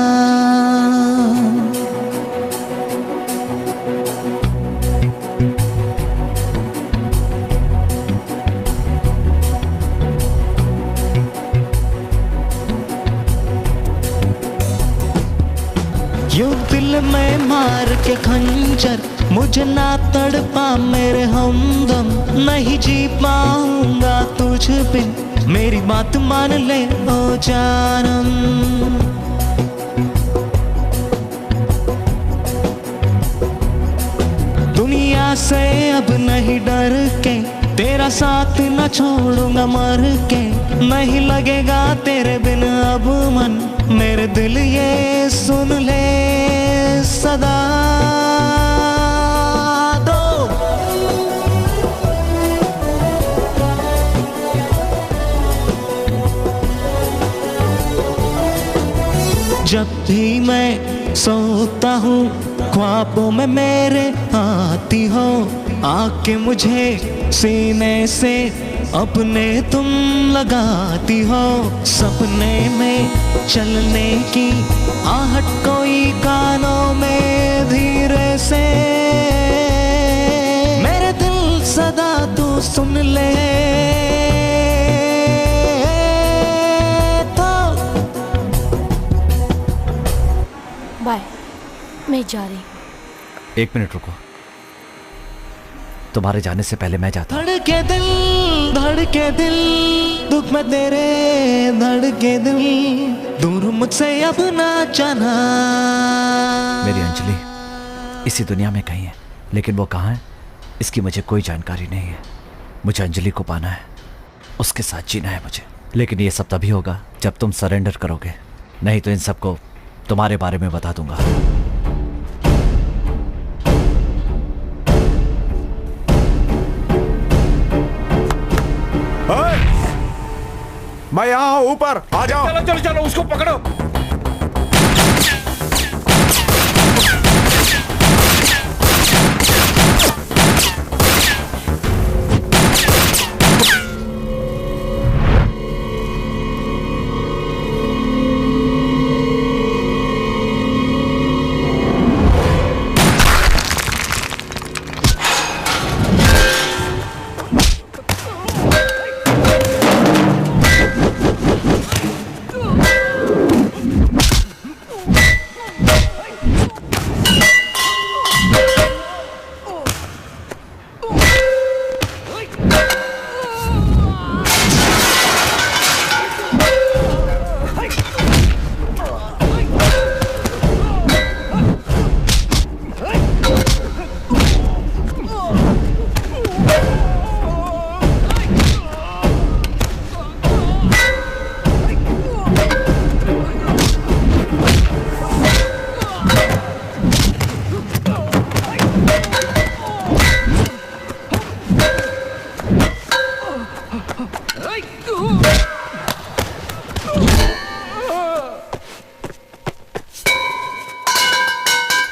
यूं दिल में मार के खंजर, मुझे ना तड़पा मेरे हमदम, नहीं जी पाऊंगा तुझ बिन, मेरी बात मान ले ओ जानम। दुनिया से अब नहीं डर के, तेरा साथ न छोड़ूंगा मर के, नहीं लगेगा तेरे बिन अब मन, मेरे दिल ये सुन ले सदा दो। जब भी मैं सोता हूँ ख्वाबों में मेरे आती हो, आके मुझे सीने से अपने तुम लगाती हो, सपने में चलने की आहट कोई कानों में धीरे से, मेरे दिल सदा तू सुन ले तो। बाय, मैं जा रही हूँ। 1 मिनट रुको, तुम्हारे जाने से पहले मैं जाता हूँ। धड़के दिल दुख में तेरे धड़के दिल, दूर मुझसे अब ना जाना। मेरी अंजलि इसी दुनिया में कहीं है, लेकिन वो कहाँ है इसकी मुझे कोई जानकारी नहीं है। मुझे अंजलि को पाना है, उसके साथ जीना है मुझे, लेकिन ये सब तभी होगा जब तुम सरेंडर करोगे, नहीं तो इन सबको तुम्हारे बारे में बता दूंगा। मैं यहाँ हूँ, ऊपर आ जाओ। चलो चलो चलो, उसको पकड़ो।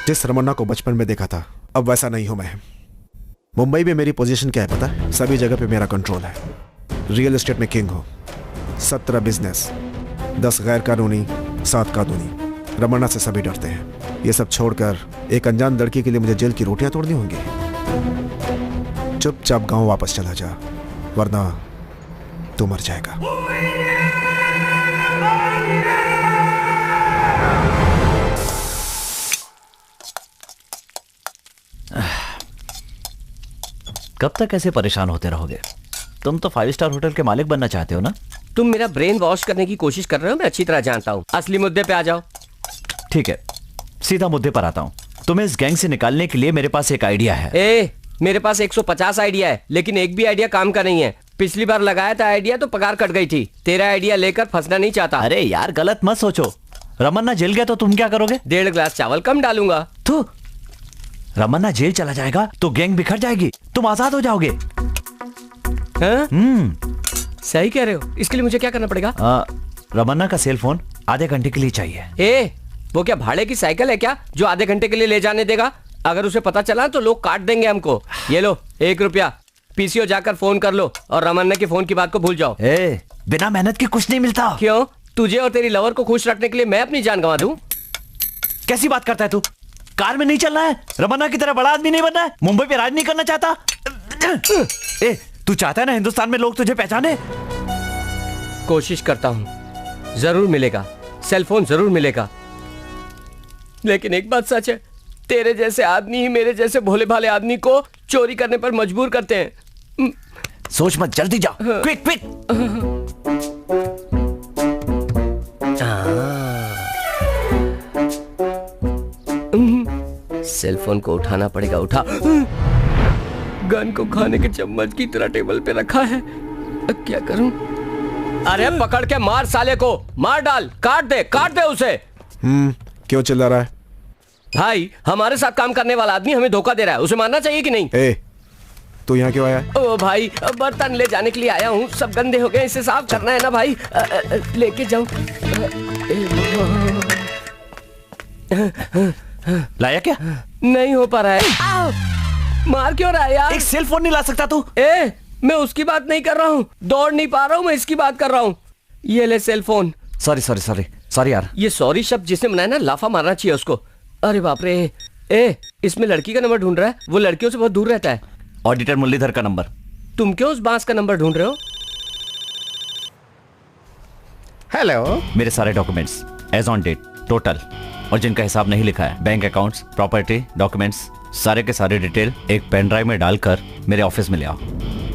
जिस रमन्ना को बचपन में देखा था, अब वैसा नहीं हूं मैं। मुंबई में मेरी पोजीशन क्या है पता है? सभी जगह पे मेरा कंट्रोल है। रियल एस्टेट में किंग हूं, 17 बिजनेस, 10 गैर कानूनी, 7 कानूनी। रमन्ना से सभी डरते हैं। ये सब छोड़कर एक अनजान लड़की के लिए मुझे जेल की रोटियां तोड़नी होंगी। चुपचाप गांव वापस चला जा, वरना तू मर जाएगा। कब तक ऐसे परेशान होते रहोगे? तुम तो 5 स्टार होटल के मालिक बनना चाहते हो ना? तुम मेरा ब्रेन वॉश करने की कोशिश कर रहे हो, मैं अच्छी तरह जानता हूँ। असली मुद्दे पे आ जाओ। ठीक है, सीधा मुद्दे पर आता हूँ। तुम्हें इस गैंग से निकालने के लिए मेरे पास एक आइडिया है। मेरे पास 150 आइडिया है, लेकिन एक भी आइडिया काम का नहीं है। पिछली बार लगाया था आइडिया तो पगार कट गई थी। तेरा आइडिया लेकर फंसना नहीं चाहता। अरे यार गलत मत सोचो। रमन्ना जेल गया तो तुम क्या करोगे? 1.5 ग्लास चावल कम डालूंगा। तो रमन्ना जेल चला जाएगा तो गैंग बिखर जाएगी, तुम आजाद हो जाओगे। सही कह रहे हो। इसके लिए मुझे क्या करना पड़ेगा? रमन्ना का सेल फोन आधे घंटे के लिए चाहिए। वो क्या भाड़े की साइकिल है क्या जो आधे घंटे के लिए ले जाने देगा? अगर उसे पता चला तो लोग काट देंगे हमको। ये लो 1 रुपया, पीसीओ जाकर फोन कर लो और रमन्ना के फोन की बात को भूल जाओ। बिना मेहनत के कुछ नहीं मिलता। क्यों? तुझे और तेरी लवर को खुश रखने के लिए मैं अपनी जान गंवा दूं? कैसी बात करता है तू? कार में नहीं चलना है, रमन्ना की तरह बड़ा आदमी नहीं बनना है, मुंबई पे राज नहीं करना चाहता। तू चाहता है ना हिंदुस्तान में लोग तुझे पहचाने? कोशिश करता हूं, जरूर मिलेगा, सेलफोन जरूर मिलेगा। लेकिन एक बात सच है, तेरे जैसे आदमी ही मेरे जैसे भोले भाले आदमी को चोरी करने पर मजबूर करते हैं। सोच मत, जल्दी जा, क्विक क्विक। सेलफोन को उठाना पड़ेगा। उठा। गन को खाने के चम्मच की तरह टेबल पे रखा है, अब क्या करूं? अरे पकड़ के मार साले को, मार डाल, काट दे उसे। क्यों चिल्ला रहा है? भाई हमारे साथ काम करने वाला आदमी हमें धोखा दे रहा है, उसे मारना चाहिए कि नहीं? तू यहाँ क्यों आया? ओ भाई बर्तन ले जाने के लिए आया हूँ, सब गंदे हो गए, इसे साफ करना है ना भाई। लेके जाऊं? लाया क्या? नहीं हो पा रहा है। मार क्यों रहा है यार? एक सेल फोन नहीं ला सकता तू? मैं उसकी बात नहीं कर रहा हूँ, दौड़ नहीं पा रहा हूँ, मैं इसकी बात कर रहा हूँ। ये ले सेल फोन। सॉरी यार। ये सॉरी शब्द जिसने बनाया ना, लाफा मारना चाहिए उसको। अरे बाप रे। इसमें लड़की का नंबर ढूंढ रहा है, वो लड़कियों से बहुत दूर रहता है। ऑडिटर मुरलीधर का नंबर। तुम क्यों उस बांस का नंबर ढूंढ रहे हो? हेलो। मेरे सारे documents as on date total, और जिनका हिसाब नहीं लिखा है, बैंक अकाउंट्स, प्रॉपर्टी, डॉक्यूमेंट्स, सारे के सारे डिटेल एक पेन ड्राइव में डालकर मेरे ऑफिस में ले आओ।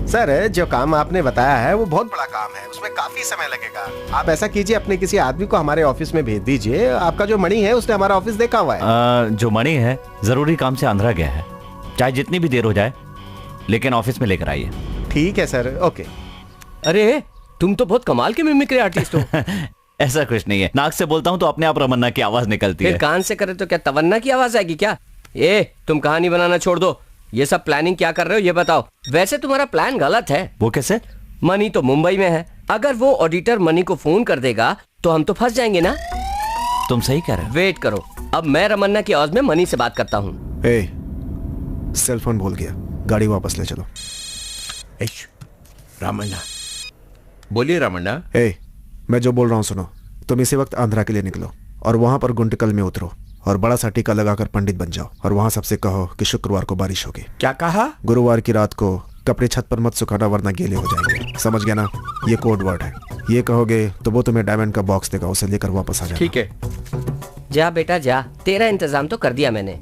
सर जो काम आपने बताया है वो बहुत बड़ा काम है, उसमें काफी समय लगेगा। आप ऐसा कीजिए, अपने किसी आदमी को हमारे ऑफिस में भेज दीजिए। आपका जो मणि है उसने हमारा ऑफिस देखा हुआ है। जो मणि है जरूरी काम से आंध्रा गया है, चाहे जितनी भी देर हो जाए, लेकिन ऑफिस में लेकर आइए। ठीक है सर, ओके। अरे तुम तो बहुत कमाल के मिमिक्री आर्टिस्ट हो। ऐसा कुछ नहीं है, नाक से बोलता हूँ तो अपने आप रमन्ना की आवाज निकलती है। कान से करे तो क्या तवन्ना की आवाज आएगी क्या? तुम कहानी बनाना छोड़ दो, ये सब प्लानिंग क्या कर रहे हो ये बताओ। वैसे तुम्हारा प्लान गलत है। वो कैसे? मनी तो मुंबई में है, अगर वो ऑडिटर मनी को फोन कर देगा तो हम तो फंस जाएंगे ना। तुम सही कह रहे हो। वेट करो, अब मैं रमन्ना की आवाज में मनी से बात करता हूँ। सेल फोन भूल गया, गाड़ी वापस ले चलो। रामन्ना, बोलिए रामन्ना। मैं जो बोल रहा हूँ सुनो। तुम इसी वक्त आंध्रा के लिए निकलो और वहां पर गुंटकल में उतरो और बड़ा सा टीका लगाकर पंडित बन जाओ, और वहां सबसे कहो कि शुक्रवार को बारिश होगी। क्या कहा? गुरुवार की रात को कपड़े छत पर मत सुखाना वरना गीले हो जाएंगे। समझ गया ना? ये कोड वर्ड है, ये कहोगे तो वो तुम्हें डायमंड का बॉक्स देगा, उसे लेकर वापस आ जाना। ठीक है। जा बेटा जा, तेरा इंतजाम तो कर दिया मैंने।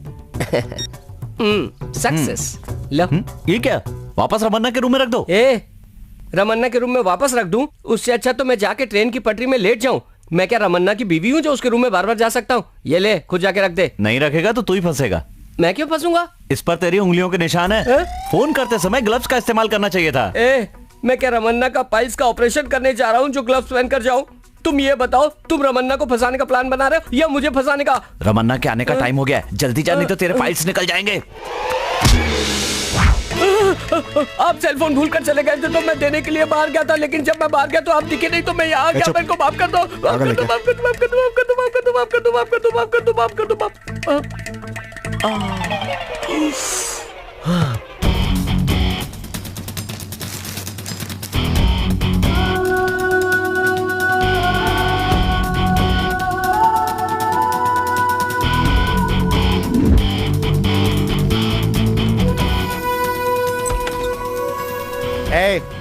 सक्सेस। लो। ये क्या? वापस रमन्ना के रूम में रख दो। रमन्ना के रूम में वापस रख दूं? उससे अच्छा तो मैं जाके ट्रेन की पटरी में लेट जाऊं। मैं क्या रमन्ना की बीवी हूं जो उसके रूम में बार बार जा सकता हूं? ये ले, खुद जाके रख दे। नहीं रखेगा तो तू ही फंसेगा। मैं क्यों फंसूंगा? इस पर तेरी उंगलियों के निशान है। फोन करते समय ग्लव्स का इस्तेमाल करना चाहिए था। मैं क्या रमन्ना का पाइल्स का ऑपरेशन करने जा रहा हूँ जो ग्लव्स पहनकर जाऊं? तुम ये बताओ, तुम रमन्ना को फंसाने का प्लान बना रहे हो या मुझे फंसाने का? रमन्ना के आने का टाइम हो गया है, जल्दी जा नहीं तो तेरे फाइल्स निकल जाएंगे। आप सेल फोन भूल कर चले गए थे तो मैं देने के लिए बाहर गया था, लेकिन जब मैं बाहर गया तो आप दिखे नहीं तो मैं यहाँ आ गया। मेरे को माफ कर दो, माफ कर दो, माफ कर दो, माफ कर दो, माफ कर दो, माफ कर दो, माफ कर दो, माफ कर दो, माफ कर दो, माफ कर दो, माफ।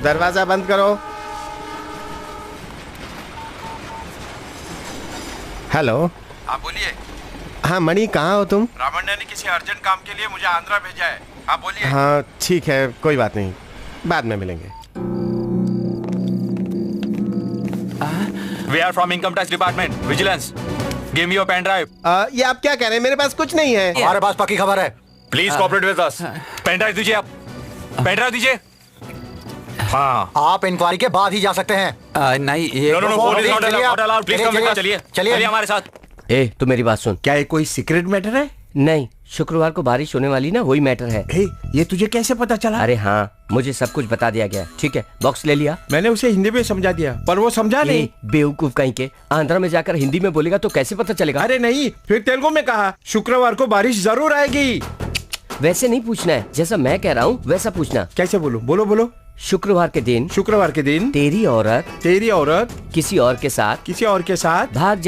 दरवाजा बंद करो। हेलो। हाँ बोलिए। हाँ मणि, कहाँ हो तुम? रामन्ना ने किसी अर्जेंट काम के लिए मुझे आंध्रा भेजा है। हाँ बोलिए। हाँ ठीक है, कोई बात नहीं, बाद में मिलेंगे। We are from Income Tax Department, Vigilance. Give me your pen drive. ये आप क्या कह रहे हैं? मेरे पास कुछ नहीं है। हमारे पास पक्की खबर है। Please cooperate with us. Pen drive दीजिए आप। पेन ड्राइव दीजिए। हाँ। आप इंक्वायरी के बाद ही जा सकते हैं। नहीं ये no, phone is not allowed. Please come with us. चलिए हमारे साथ। तू मेरी बात सुन। क्या ये कोई सीक्रेट मैटर है? नहीं, शुक्रवार को बारिश होने वाली ना, वही मैटर है। ये तुझे कैसे पता चला? अरे हाँ, मुझे सब कुछ बता दिया गया। ठीक है, बॉक्स ले लिया। मैंने उसे हिंदी में समझा दिया पर वो समझा नहीं। बेवकूफ कहीं के, आंध्रा में जाकर हिंदी में बोलेगा तो कैसे पता चलेगा? अरे नहीं, फिर तेलुगु में कहा शुक्रवार को बारिश जरूर आएगी। वैसे नहीं पूछना है, जैसा मैं कह रहा हूँ वैसा पूछना। कैसे बोलूं? बोलो बोलो। शुक्रवार के दिन तेरी औरत किसी और के साथ भाग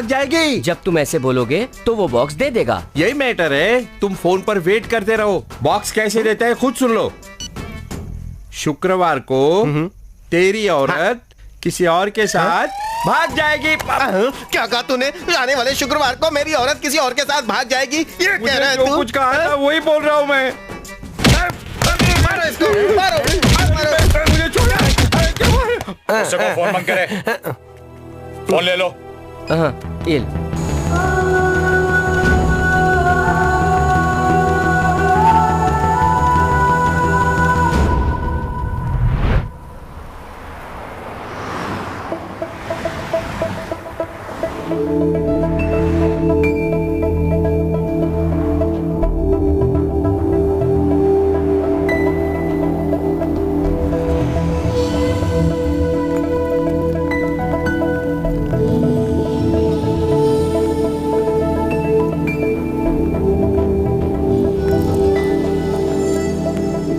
जाएगी। जब तुम ऐसे बोलोगे तो वो बॉक्स दे देगा। यही मैटर है, तुम फोन पर वेट करते रहो। बॉक्स कैसे देता है खुद सुन लो। शुक्रवार को तेरी औरत किसी और के साथ भाग जाएगी। क्या कहा तूने? आने वाले शुक्रवार को मेरी औरत किसी और के साथ भाग जाएगी, ये कह रहा है तू? कुछ कहा था वही बोल रहा हूँ मैं। मारो इसको, मारो। मुझे छोड़ो। उससे को फोन बंद करे। फोन ले लो। ये लो।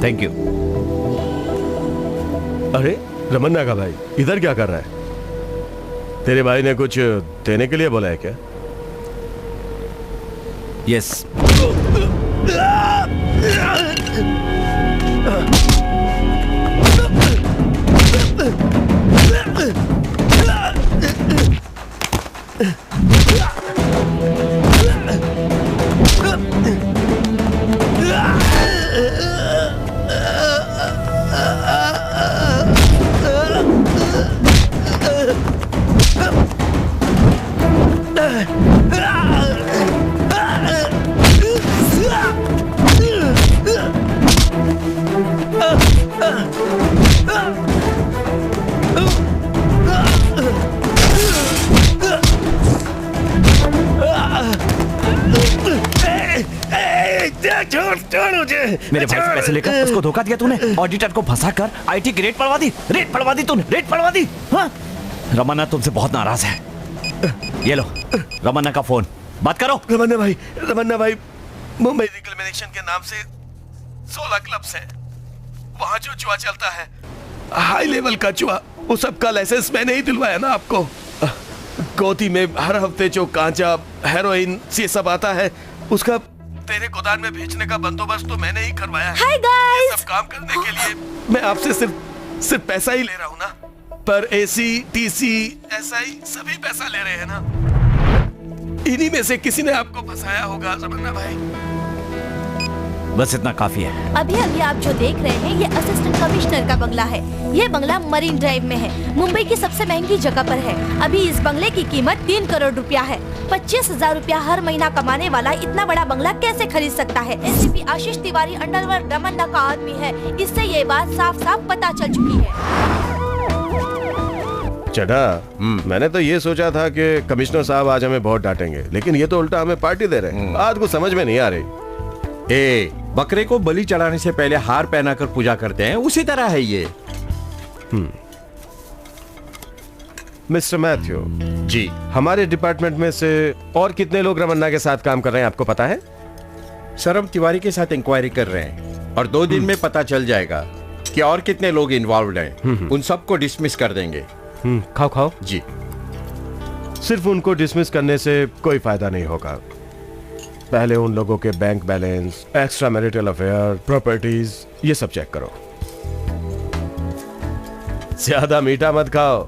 Thank you. अरे रमन्ना का भाई इधर क्या कर रहा है? तेरे भाई ने कुछ देने के लिए बोला है क्या? यस। मेरे भाई से पैसे लेकर उसको धोखा दिया तूने। ऑडिटर को फंसाकर आईटी की रेट पड़वा दी तूने। हाँ? रमन्ना तुमसे बहुत नाराज है। ये लो रमन्ना का फोन, बात करो। रमन्ना भाई मुंबई रिकलमेनेशन के नाम से 16 क्लब्स हैं। वहाँ जो जुआ चलता है, हाई लेवल का जुआ, वो सब का लाइसेंस मैंने ही दिलवाया ना आपको। गोदी में हर हफ्ते जो कांचा, हेरोइन ये सब आता है, उसका तेरे गोदान में भेजने का बंदोबस्त तो मैंने ही करवाया है। हाय गाइस, सब काम करने के लिए मैं आपसे सिर्फ पैसा ही ले रहा हूँ ना, पर एसी, टीसी, एसआई सभी पैसा ले रहे हैं ना। इन्हीं में से किसी ने आपको फंसाया होगा रमन्ना भाई। बस इतना काफी है। अभी आप जो देख रहे हैं ये असिस्टेंट कमिश्नर का बंगला है। ये बंगला मरीन ड्राइव में है, मुंबई की सबसे महंगी जगह पर है। अभी इस बंगले की कीमत 3 करोड़ रुपया है। 25,000 रुपया हर महीना कमाने वाला इतना बड़ा बंगला कैसे खरीद सकता है? एसीपी आशीष तिवारी अंडरवर्ल्ड रमन्ना का आदमी है। इससे ये बात साफ साफ पता चल चुकी है। चढ़ा, मैंने तो ये सोचा था कि कमिश्नर साहब आज हमें बहुत डांटेंगे, लेकिन ये तो उल्टा हमें पार्टी दे रहे हैं। आज कुछ समझ में नहीं आ रही। बकरे को बलि चढ़ाने से पहले हार पहनाकर पूजा करते हैं, उसी तरह है ये। मिस्टर मैथ्यू जी, हमारे डिपार्टमेंट में से और कितने लोग रमन्ना के साथ काम कर रहे हैं आपको पता है? सर हम तिवारी के साथ इंक्वायरी कर रहे हैं और 2 दिन में पता चल जाएगा कि और कितने लोग इन्वॉल्व हैं। उन सबको डिसमिस कर देंगे। खाओ जी। सिर्फ उनको डिसमिस करने से कोई फायदा नहीं होगा। पहले उन लोगों के bank balance, extra marital affair, properties, ये सब चेक करो। ज्यादा मीठा मत खाओ,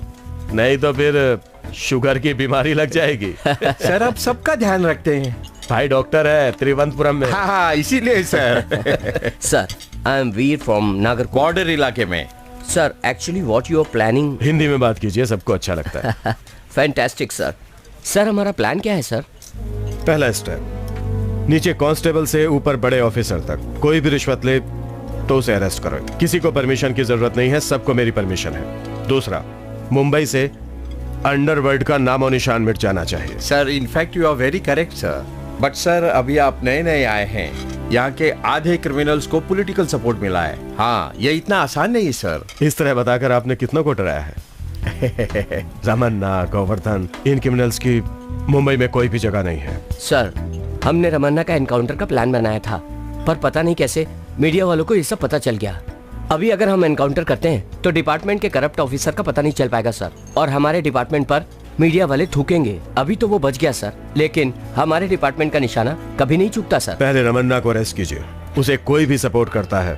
नहीं तो फिर शुगर की बीमारी लग जाएगी। सर आप सबका ध्यान रखते हैं। भाई डॉक्टर है त्रिवंतपुरम में। हाँ इसीलिए sir. Sir I am Veer from Nagar border इलाके में। Sir actually what you are planning. Hindi में बात कीजिए, सबको अच्छा लगता है। Fantastic sir. सर हमारा प्लान क्या है सर? पहला स्टेप, नीचे कांस्टेबल से ऊपर बड़े ऑफिसर तक कोई भी रिश्वत ले तो उसे अरेस्ट करो। किसी को परमिशन की जरूरत नहीं है, सबको मेरी परमिशन है। दूसरा, मुंबई से अंडरवर्ल्ड का नामो निशान मिट जाना चाहिए। Sir in fact you are very correct sir. But sir अभी आप नए नए आए हैं, यहाँ के आधे क्रिमिनल्स को पॉलिटिकल सपोर्ट मिला है। हाँ, ये इतना आसान नहीं सर। इस तरह बताकर आपने कितनों को डराया है? रमन्ना, गोवर्धन, इन क्रिमिनल्स की मुंबई में कोई भी जगह नहीं है। सर, हमने रमन्ना का एनकाउंटर का प्लान बनाया था, पर पता नहीं कैसे मीडिया वालों को ये सब पता चल गया। अभी अगर हम एनकाउंटर करते हैं तो डिपार्टमेंट के करप्ट ऑफिसर का पता नहीं चल पाएगा सर, और हमारे डिपार्टमेंट पर मीडिया वाले थूकेंगे। अभी तो वो बच गया सर, लेकिन हमारे डिपार्टमेंट का निशाना कभी नहीं चूकता सर। पहले रमन्ना को अरेस्ट कीजिए। उसे कोई भी सपोर्ट करता है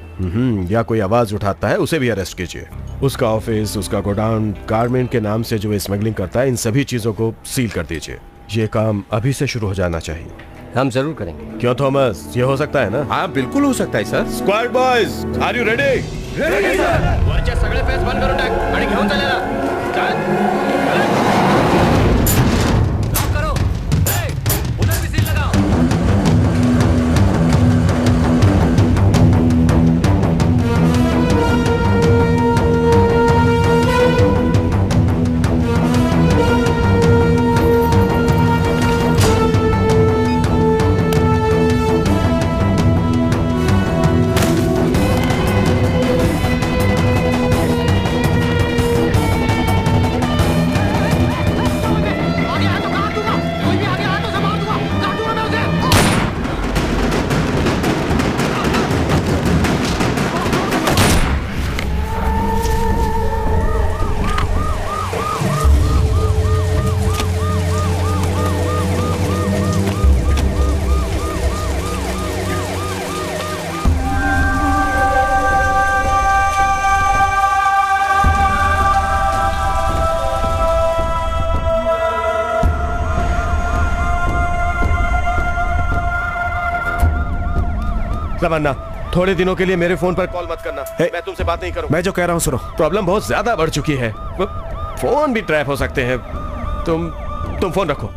या कोई आवाज उठाता है, उसे भी अरेस्ट कीजिए। उसका ऑफिस, उसका गोडाउन, गारमेंट के नाम से जो स्मगलिंग करता है, इन सभी चीजों को सील कर दीजिए। ये काम अभी से शुरू हो जाना चाहिए। हम जरूर करेंगे। क्यों थॉमस, ये हो सकता है ना? हाँ बिल्कुल हो सकता है sir. Squad boys, are you ready? Ready sir. वरचे सगळे फेस बंद करून टाक आणि घेऊन चालेला। रमन्ना, थोड़े दिनों के लिए मेरे फोन पर कॉल मत करना। मैं तुमसे बात नहीं करूंगा। मैं जो कह रहा हूँ सुनो। प्रॉब्लम बहुत ज्यादा बढ़ चुकी है, फोन भी ट्रैप हो सकते हैं। तुम फोन रखो।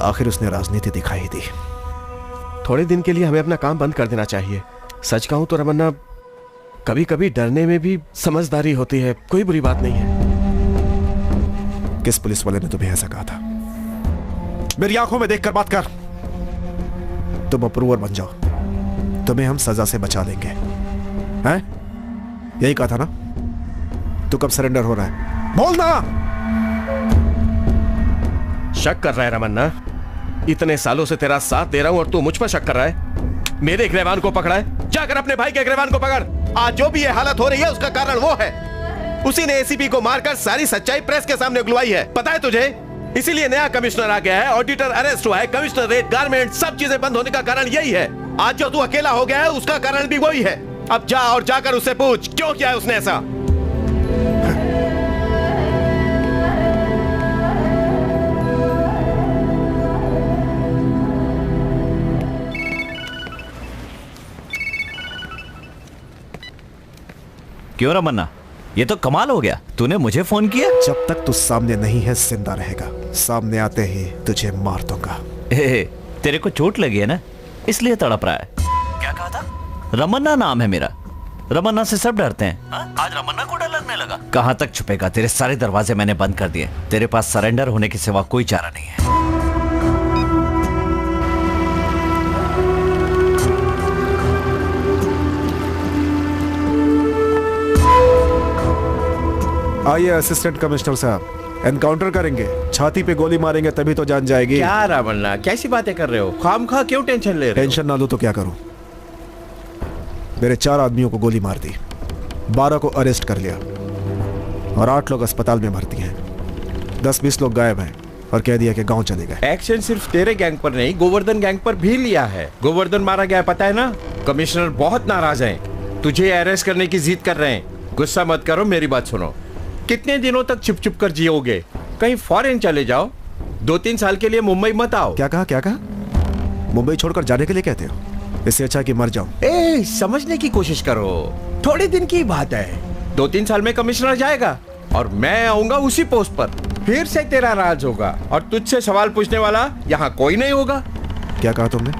आखिर उसने राजनीति दिखाई दी। थोड़े दिन के लिए हमें अपना काम बंद कर देना चाहिए। सच कहूं तो रमन्ना, कभी कभी डरने में भी समझदारी होती है। कोई बुरी बात नहीं है। किस पुलिस वाले ने तुम्हें ऐसा कहा था? मेरी आंखों में देखकर बात कर। तुम अप्रूवर बन जाओ, तुम्हें हम सजा से बचा लेंगे। हैं? यही कहा था ना? तू कब सरेंडर हो रहा है? बोलना। शक कर रहा है रमन्ना? इतने सालों से तेरा साथ दे रहा हूं और तू मुझ पर शक कर रहा है? मेरे गिरफ्तार को पकड़ा है, जाकर अपने भाई के गिरफ्तार को पकड़। आज जो भी ये हालत हो रही है उसका कारण वो है। उसी ने एसीपी को मारकर सारी सच्चाई प्रेस के सामने उगलवाई है। पता है तुझे? इसीलिए नया कमिश्नर आ गया है, ऑडिटर अरेस्ट हुआ है, कमिश्नर रेट, गारमेंट, सब चीजें बंद होने का कारण यही है। आज जो तू अकेला हो गया है उसका कारण भी वही है। अब जा और जाकर उससे पूछ क्यों किया है उसने ऐसा। क्यों रमन्ना, ये तो कमाल हो गया। तूने मुझे फोन किया? जब तक तू सामने नहीं है जिंदा रहेगा। सामने आते ही तुझे मार दूंगा। तेरे को चोट लगी है ना, इसलिए तड़प रहा है। क्या कहा था? रमन्ना नाम है मेरा। रमन्ना से सब डरते हैं। आज रमन्ना को डर लगने लगा। कहां तक छुपेगा? तेरे सारे दरवाजे मैंने बंद कर दिए। तेरे पास सरेंडर होने के सिवा कोई चारा नहीं है। आइए असिस्टेंट कमिश्नर साहब, एनकाउंटर करेंगे, छाती पे गोली मारेंगे तभी तो जान जाएगी। क्या रमन्ना, कैसी बातें कर रहे हो? खामखा क्यों टेंशन ले रहे हो? टेंशन ना लो तो क्या करूं? मेरे 4 आदमियों को गोली मार दी, 12 को अरेस्ट कर लिया और 8 लोग अस्पताल में भर्ती हैं। 10-20 लोग गायब हैं और कह दिया कि गांव चले गए। एक्शन सिर्फ तेरे गैंग पर नहीं, गोवर्धन गैंग पर भी लिया है। गोवर्धन मारा गया, पता है ना? कमिश्नर बहुत नाराज हैं, तुझे अरेस्ट करने की जिद कर रहे हैं। गुस्सा मत करो, मेरी बात सुनो। कितने दिनों तक चुप चुप कर जियोगे? कहीं फॉरेन चले जाओ, 2-3 साल के लिए मुंबई मत आओ। क्या कहा? क्या कहा? मुंबई छोड़कर जाने के लिए कहते हो? इससे अच्छा कि मर जाऊं। समझने की कोशिश करो, थोड़े दिन की बात है। 2-3 साल में कमिश्नर जाएगा और मैं आऊंगा उसी पोस्ट पर। फिर से तेरा राज होगा और तुझसे सवाल पूछने वाला यहाँ कोई नहीं होगा। क्या कहा तुमने?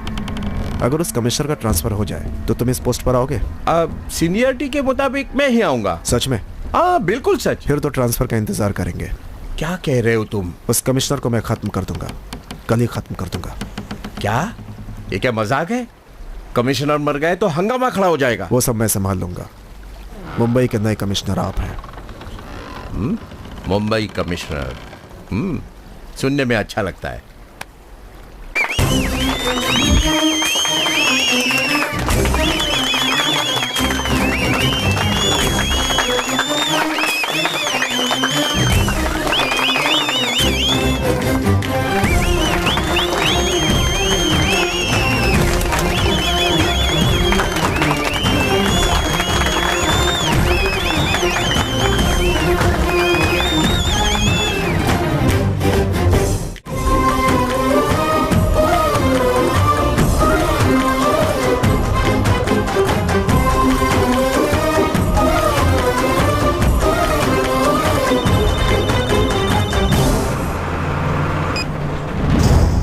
अगर उस कमिश्नर का ट्रांसफर हो जाए तो तुम इस पोस्ट पर आओगे? अब सीनियरिटी के मुताबिक मैं ही आऊंगा। सच में? हाँ बिल्कुल सच। फिर तो ट्रांसफर का इंतजार करेंगे। क्या कह रहे हो तुम? उस कमिश्नर को मैं खत्म कर दूंगा, कल ही खत्म कर दूंगा। क्या? ये क्या मजाक है? कमिश्नर मर गए तो हंगामा खड़ा हो जाएगा। वो सब मैं संभाल लूंगा। मुंबई के नए कमिश्नर आप हैं। मुंबई कमिश्नर, सुनने में अच्छा लगता है।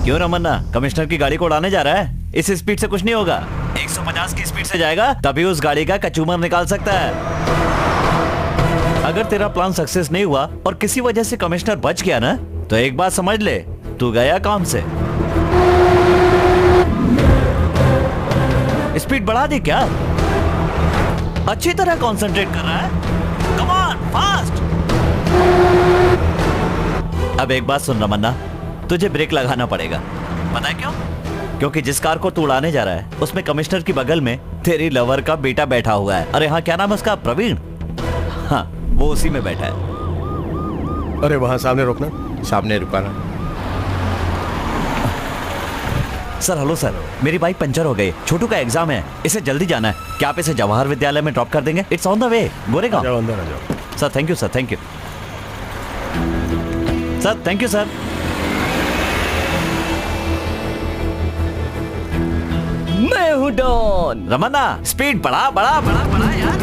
क्यों रमन्ना, कमिश्नर की गाड़ी को उड़ाने जा रहा है? इस स्पीड से कुछ नहीं होगा। 150 की स्पीड से जाएगा तभी उस गाड़ी का कचूमर निकाल सकता है। अगर तेरा प्लान सक्सेस नहीं हुआ और किसी वजह से कमिश्नर बच गया ना, तो एक बात समझ ले, तू गया काम से। स्पीड बढ़ा दी क्या? अच्छी तरह कंसंट्रेट कर रहा है। Come on, fast. अब एक बात सुन रमन्ना, तुझे ब्रेक लगाना पड़ेगा। पता है क्यों? क्योंकि जिस कार को तू उड़ाने जा रहा है उसमें कमिश्नर की बगल में तेरी लवर का बेटा बैठा हुआ है। अरे हाँ, क्या नाम है उसका? प्रवीण। हाँ, वो उसी में बैठा है। अरे वहां सामने रोकना। सामने रुकाना। सर हेलो सर, मेरी बाइक पंचर हो गई। छोटू का एग्जाम है, इसे जल्दी जाना है। क्या आप इसे जवाहर विद्यालय में ड्रॉप कर देंगे? It's on the way, Goregaon. जाओ अंदर आ जाओ। Sir thank you sir, thank you sir, thank you sir. मैं हूँ डॉन। रमन्ना, स्पीड बढ़ा बढ़ा बढ़ा बढ़ा यार।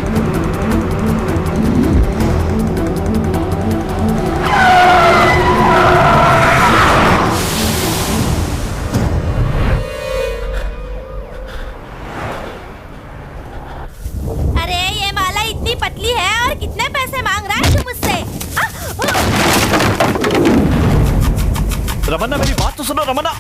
अरे ये माला इतनी पतली है और कितने पैसे मांग रहा है तू मुझसे? रमन्ना मेरी बात तो सुनो रमन्ना।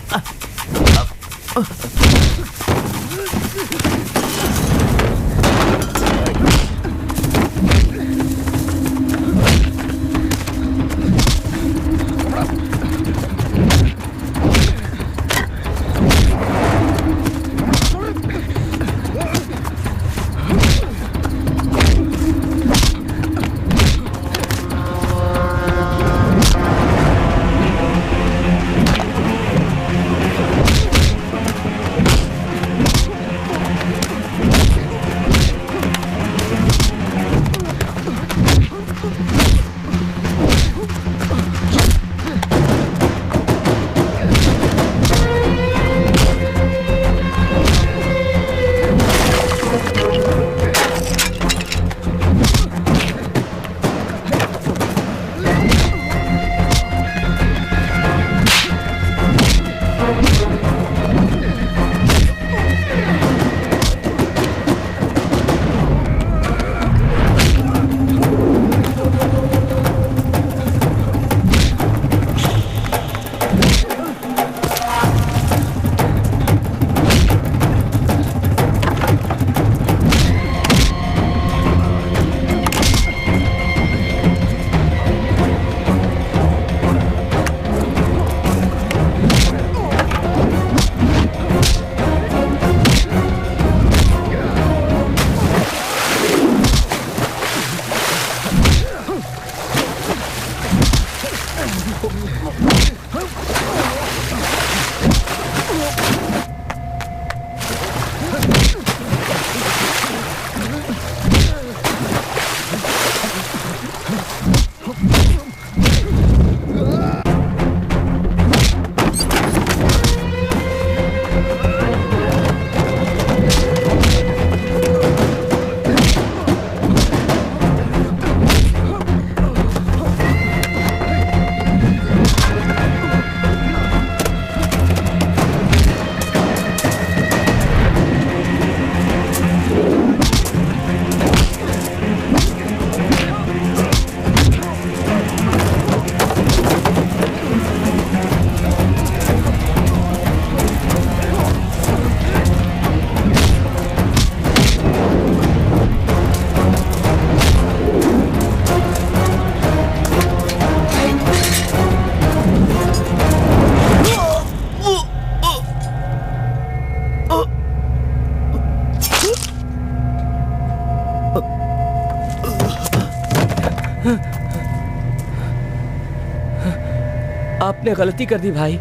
आपने गलती कर दी भाई।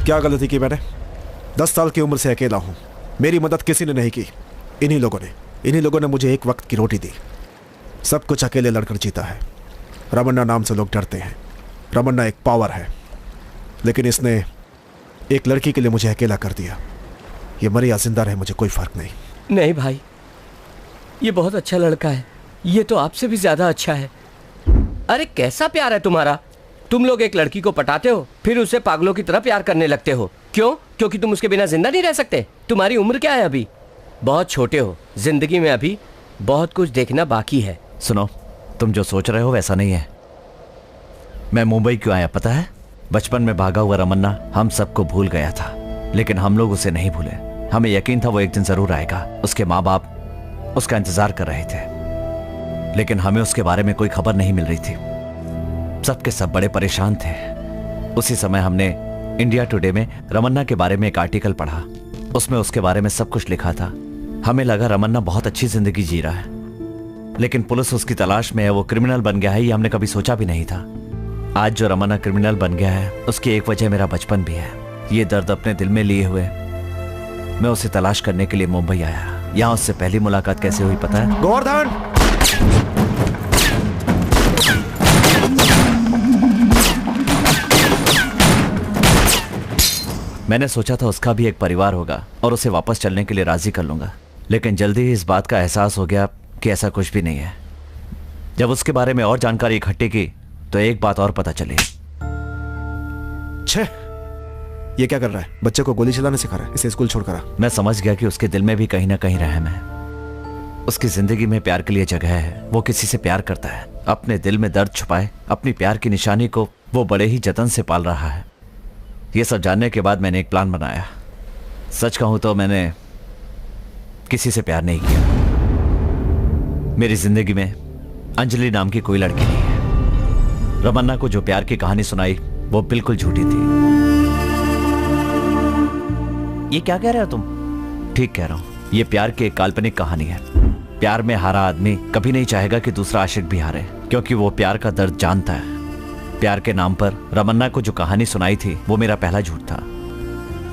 क्या गलती की मैंने? 10 साल की उम्र से अकेला हूं, मेरी मदद किसी ने नहीं की। इन्हीं लोगों ने मुझे एक वक्त की रोटी दी। सब कुछ अकेले लड़कर जीता है। रमन्ना नाम से लोग डरते हैं। रमन्ना एक पावर है, लेकिन इसने एक लड़की के लिए मुझे अकेला कर दिया। ये मरे या जिंदा रहे मुझे कोई फर्क नहीं। नहीं भाई, ये बहुत अच्छा लड़का है। ये तो आपसे भी ज्यादा अच्छा है। अरे कैसा प्यार है तुम्हारा? तुम लोग एक लड़की को पटाते हो, फिर उसे पागलों की तरह प्यार करने लगते हो। क्यों? क्योंकि तुम उसके बिना जिंदा नहीं रह सकते? तुम्हारी उम्र क्या है अभी? बहुत छोटे हो। जिंदगी में अभी बहुत कुछ देखना बाकी है। सुनो, तुम जो सोच रहे हो वैसा नहीं है। मैं मुंबई क्यों आया पता है? बचपन में भागा हुआ रमन्ना हम सबको भूल गया था, लेकिन हम लोग उसे नहीं भूले। हमें यकीन था वो एक दिन जरूर आएगा। उसके माँ बाप उसका इंतजार कर रहे थे, लेकिन हमें उसके बारे में कोई खबर नहीं मिल रही थी। सबके सब बड़े परेशान थे। उसी समय हमने इंडिया टुडे में रमन्ना के बारे में एक आर्टिकल पढ़ा। उसमें उसके बारे में सब कुछ लिखा था। हमें लगा रमन्ना बहुत अच्छी जिंदगी जी रहा है, लेकिन पुलिस उसकी तलाश में है। वो क्रिमिनल बन गया है, ये हमने कभी सोचा भी नहीं था। आज जो रमन्ना क्रिमिनल बन गया है, उसकी एक वजह मेरा बचपन भी है। ये दर्द अपने दिल में लिए हुए मैं उसे तलाश करने के लिए मुंबई आया। यहाँ उससे पहली मुलाकात कैसे हुई पता है? गोवर्धन! मैंने सोचा था उसका भी एक परिवार होगा और उसे वापस चलने के लिए राजी कर लूंगा, लेकिन जल्दी ही इस बात का एहसास हो गया कि ऐसा कुछ भी नहीं है। जब उसके बारे में और जानकारी इकट्ठी की तो एक बात और पता चली। छे, ये क्या कर रहा है? बच्चे को गोली चलाने सिखा रहा है। इसे स्कूल छोड़कर आ। मैं समझ गया कि उसके दिल में भी कहीं ना कहीं रहम है। उसकी जिंदगी में प्यार के लिए जगह है। वो किसी से प्यार करता है, अपने दिल में दर्द छुपाए अपनी प्यार की निशानी को वो बड़े ही जतन से पाल रहा है। ये सब जानने के बाद मैंने एक प्लान बनाया। सच कहूं तो मैंने किसी से प्यार नहीं किया। मेरी जिंदगी में अंजलि नाम की कोई लड़की नहीं है। रमन्ना को जो प्यार की कहानी सुनाई वो बिल्कुल झूठी थी। ये क्या कह रहे हो तुम? ठीक कह रहा हूं। ये प्यार की एक काल्पनिक कहानी है। प्यार में हारा आदमी कभी नहीं चाहेगा कि दूसरा आशिक भी हारे, क्योंकि वो प्यार का दर्द जानता है। प्यार के नाम पर रमन्ना को जो कहानी सुनाई थी वो मेरा पहला झूठ था।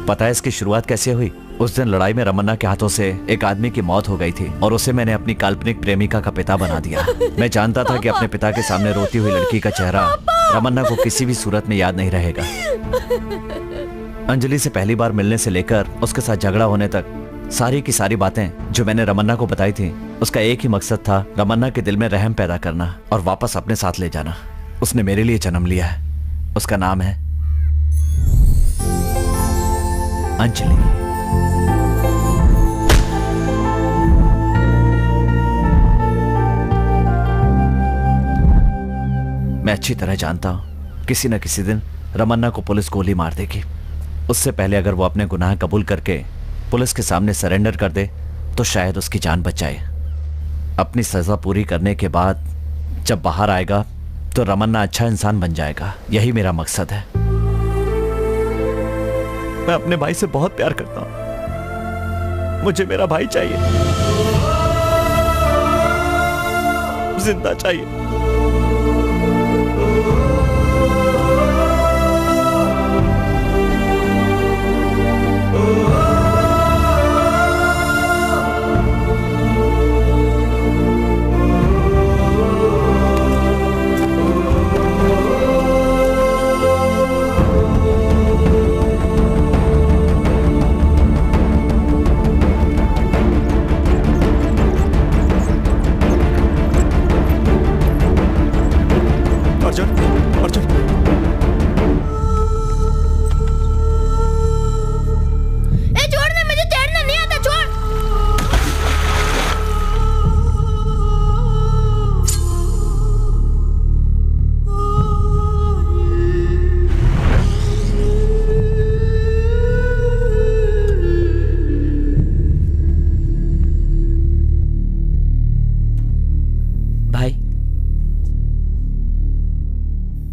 पता है इसकी शुरुआत कैसे हुई? उस दिन लड़ाई में रमन्ना के हाथों से एक आदमी की मौत हो गई थी और उसे मैंने अपनी काल्पनिक प्रेमिका का पिता बना दिया। मैं जानता था कि अपने पिता के सामने रोती हुई लड़की का चेहरा रमन्ना को किसी भी सूरत में याद नहीं रहेगा। अंजलि से पहली बार मिलने से लेकर उसके साथ झगड़ा होने तक सारी की सारी बातें जो मैंने रमन्ना को बताई थी, उसका एक ही मकसद था, रमन्ना के दिल में रहम पैदा करना और वापस अपने साथ ले जाना। उसने मेरे लिए जन्म लिया है। उसका नाम है अंजलि। मैं अच्छी तरह जानता हूं किसी न किसी दिन रमन्ना को पुलिस गोली मार देगी। उससे पहले अगर वो अपने गुनाह कबूल करके पुलिस के सामने सरेंडर कर दे तो शायद उसकी जान बच जाए। अपनी सजा पूरी करने के बाद जब बाहर आएगा तो रमन्ना अच्छा इंसान बन जाएगा। यही मेरा मकसद है। मैं अपने भाई से बहुत प्यार करता हूं। मुझे मेरा भाई चाहिए, जिंदा चाहिए।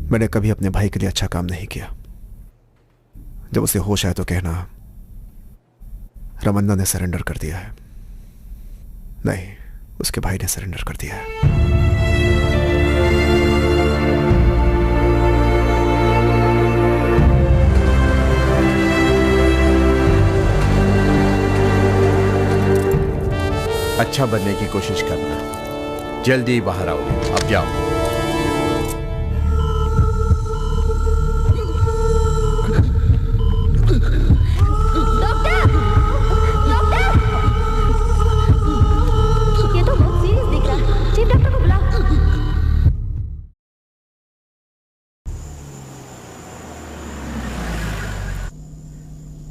मैंने कभी अपने भाई के लिए अच्छा काम नहीं किया। जब उसे होश आया तो कहना रमन्ना ने सरेंडर कर दिया है। नहीं, उसके भाई ने सरेंडर कर दिया है। अच्छा बनने की कोशिश करना। जल्दी ही बाहर आओ, अब जाओ।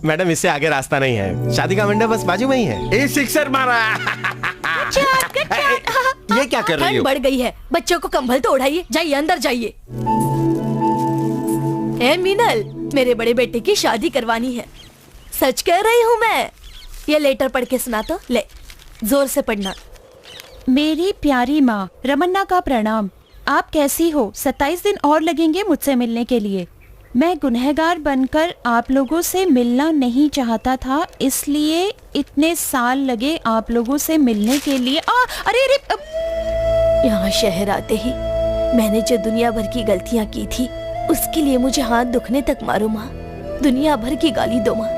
मैडम इससे आगे रास्ता नहीं है, शादी का मंडप बस बाजू में ही है। ए सिक्सर मारा। ये क्या कर रही ठंड हो? बढ़ गई है, बच्चों को कंबल तो उड़ाइए, जाइए अंदर जाइए। ए मीनल, मेरे बड़े बेटे की शादी करवानी है, सच कह रही हूँ मैं। ये लेटर पढ़ के सुना तो, ले जोर से पढ़ना। मेरी प्यारी माँ रमन्ना का प्रणाम। आप कैसी हो? 27 दिन और लगेंगे मुझसे मिलने के लिए। मैं गुनहगार बनकर आप लोगों से मिलना नहीं चाहता था, इसलिए इतने साल लगे आप लोगों से मिलने के लिए। अरे यहाँ शहर आते ही मैंने जो दुनिया भर की गलतियाँ की थी, उसके लिए मुझे हाथ दुखने तक मारो माँ। दुनिया भर की गाली दो माँ,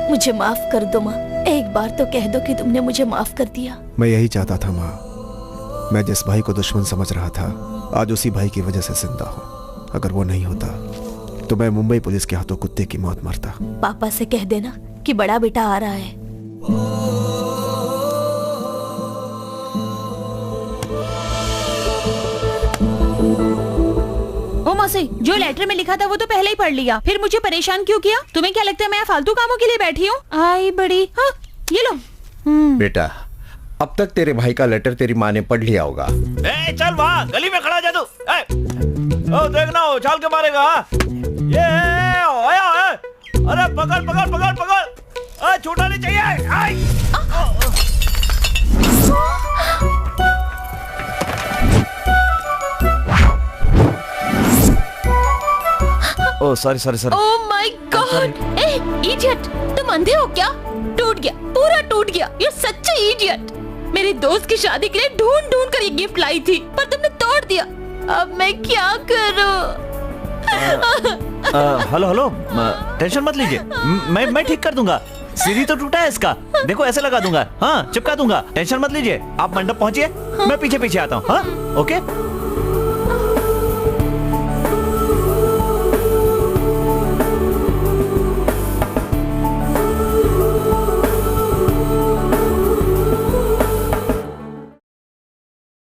मुझे माफ कर दो माँ। एक बार तो कह दो कि तुमने मुझे माफ कर दिया। मैं यही चाहता था माँ। मैं जिस भाई को दुश्मन समझ रहा था, आज उसी भाई की वजह से जिंदा हूँ। अगर वो नहीं होता तो मैं मुंबई पुलिस के हाथों कुत्ते की मौत मरता। पापा से कह देना कि बड़ा बेटा आ रहा है। ओ मौसी, जो लेटर में लिखा था वो तो पहले ही पढ़ लिया, फिर मुझे परेशान क्यों किया? तुम्हें क्या लगता है मैं फालतू कामों के लिए बैठी हूँ? आई बड़ी। हाँ, ये लो। बेटा, अब तक तेरे भाई का लेटर तेरी माँ ने पढ़ लिया होगा। ए, चल वहाँ गली में खड़ा जा तू। ओ देखना, उछाल के मारेगा। ये आया। अरे पकड़ पकड़ पकड़ पकड़, छूटा नहीं चाहिए। Oh sorry sorry sorry. Oh my God, A idiot, तुम अंधे हो क्या? टूट गया, पूरा टूट गया। ये सच्चे इडियट। मेरे दोस्त की शादी के लिए ढूंढ ढूंढ कर ये गिफ्ट लाई थी, पर तुमने तोड़ दिया। अब मैं क्या करूं? हेलो हेलो, टेंशन मत लीजिए, मैं ठीक कर दूंगा। सीढ़ी तो टूटा है इसका, देखो ऐसे लगा दूंगा। हाँ, चिपका दूंगा, टेंशन मत लीजिए। आप मंडप पहुंचिए, मैं पीछे पीछे आता हूँ। हाँ, ओके।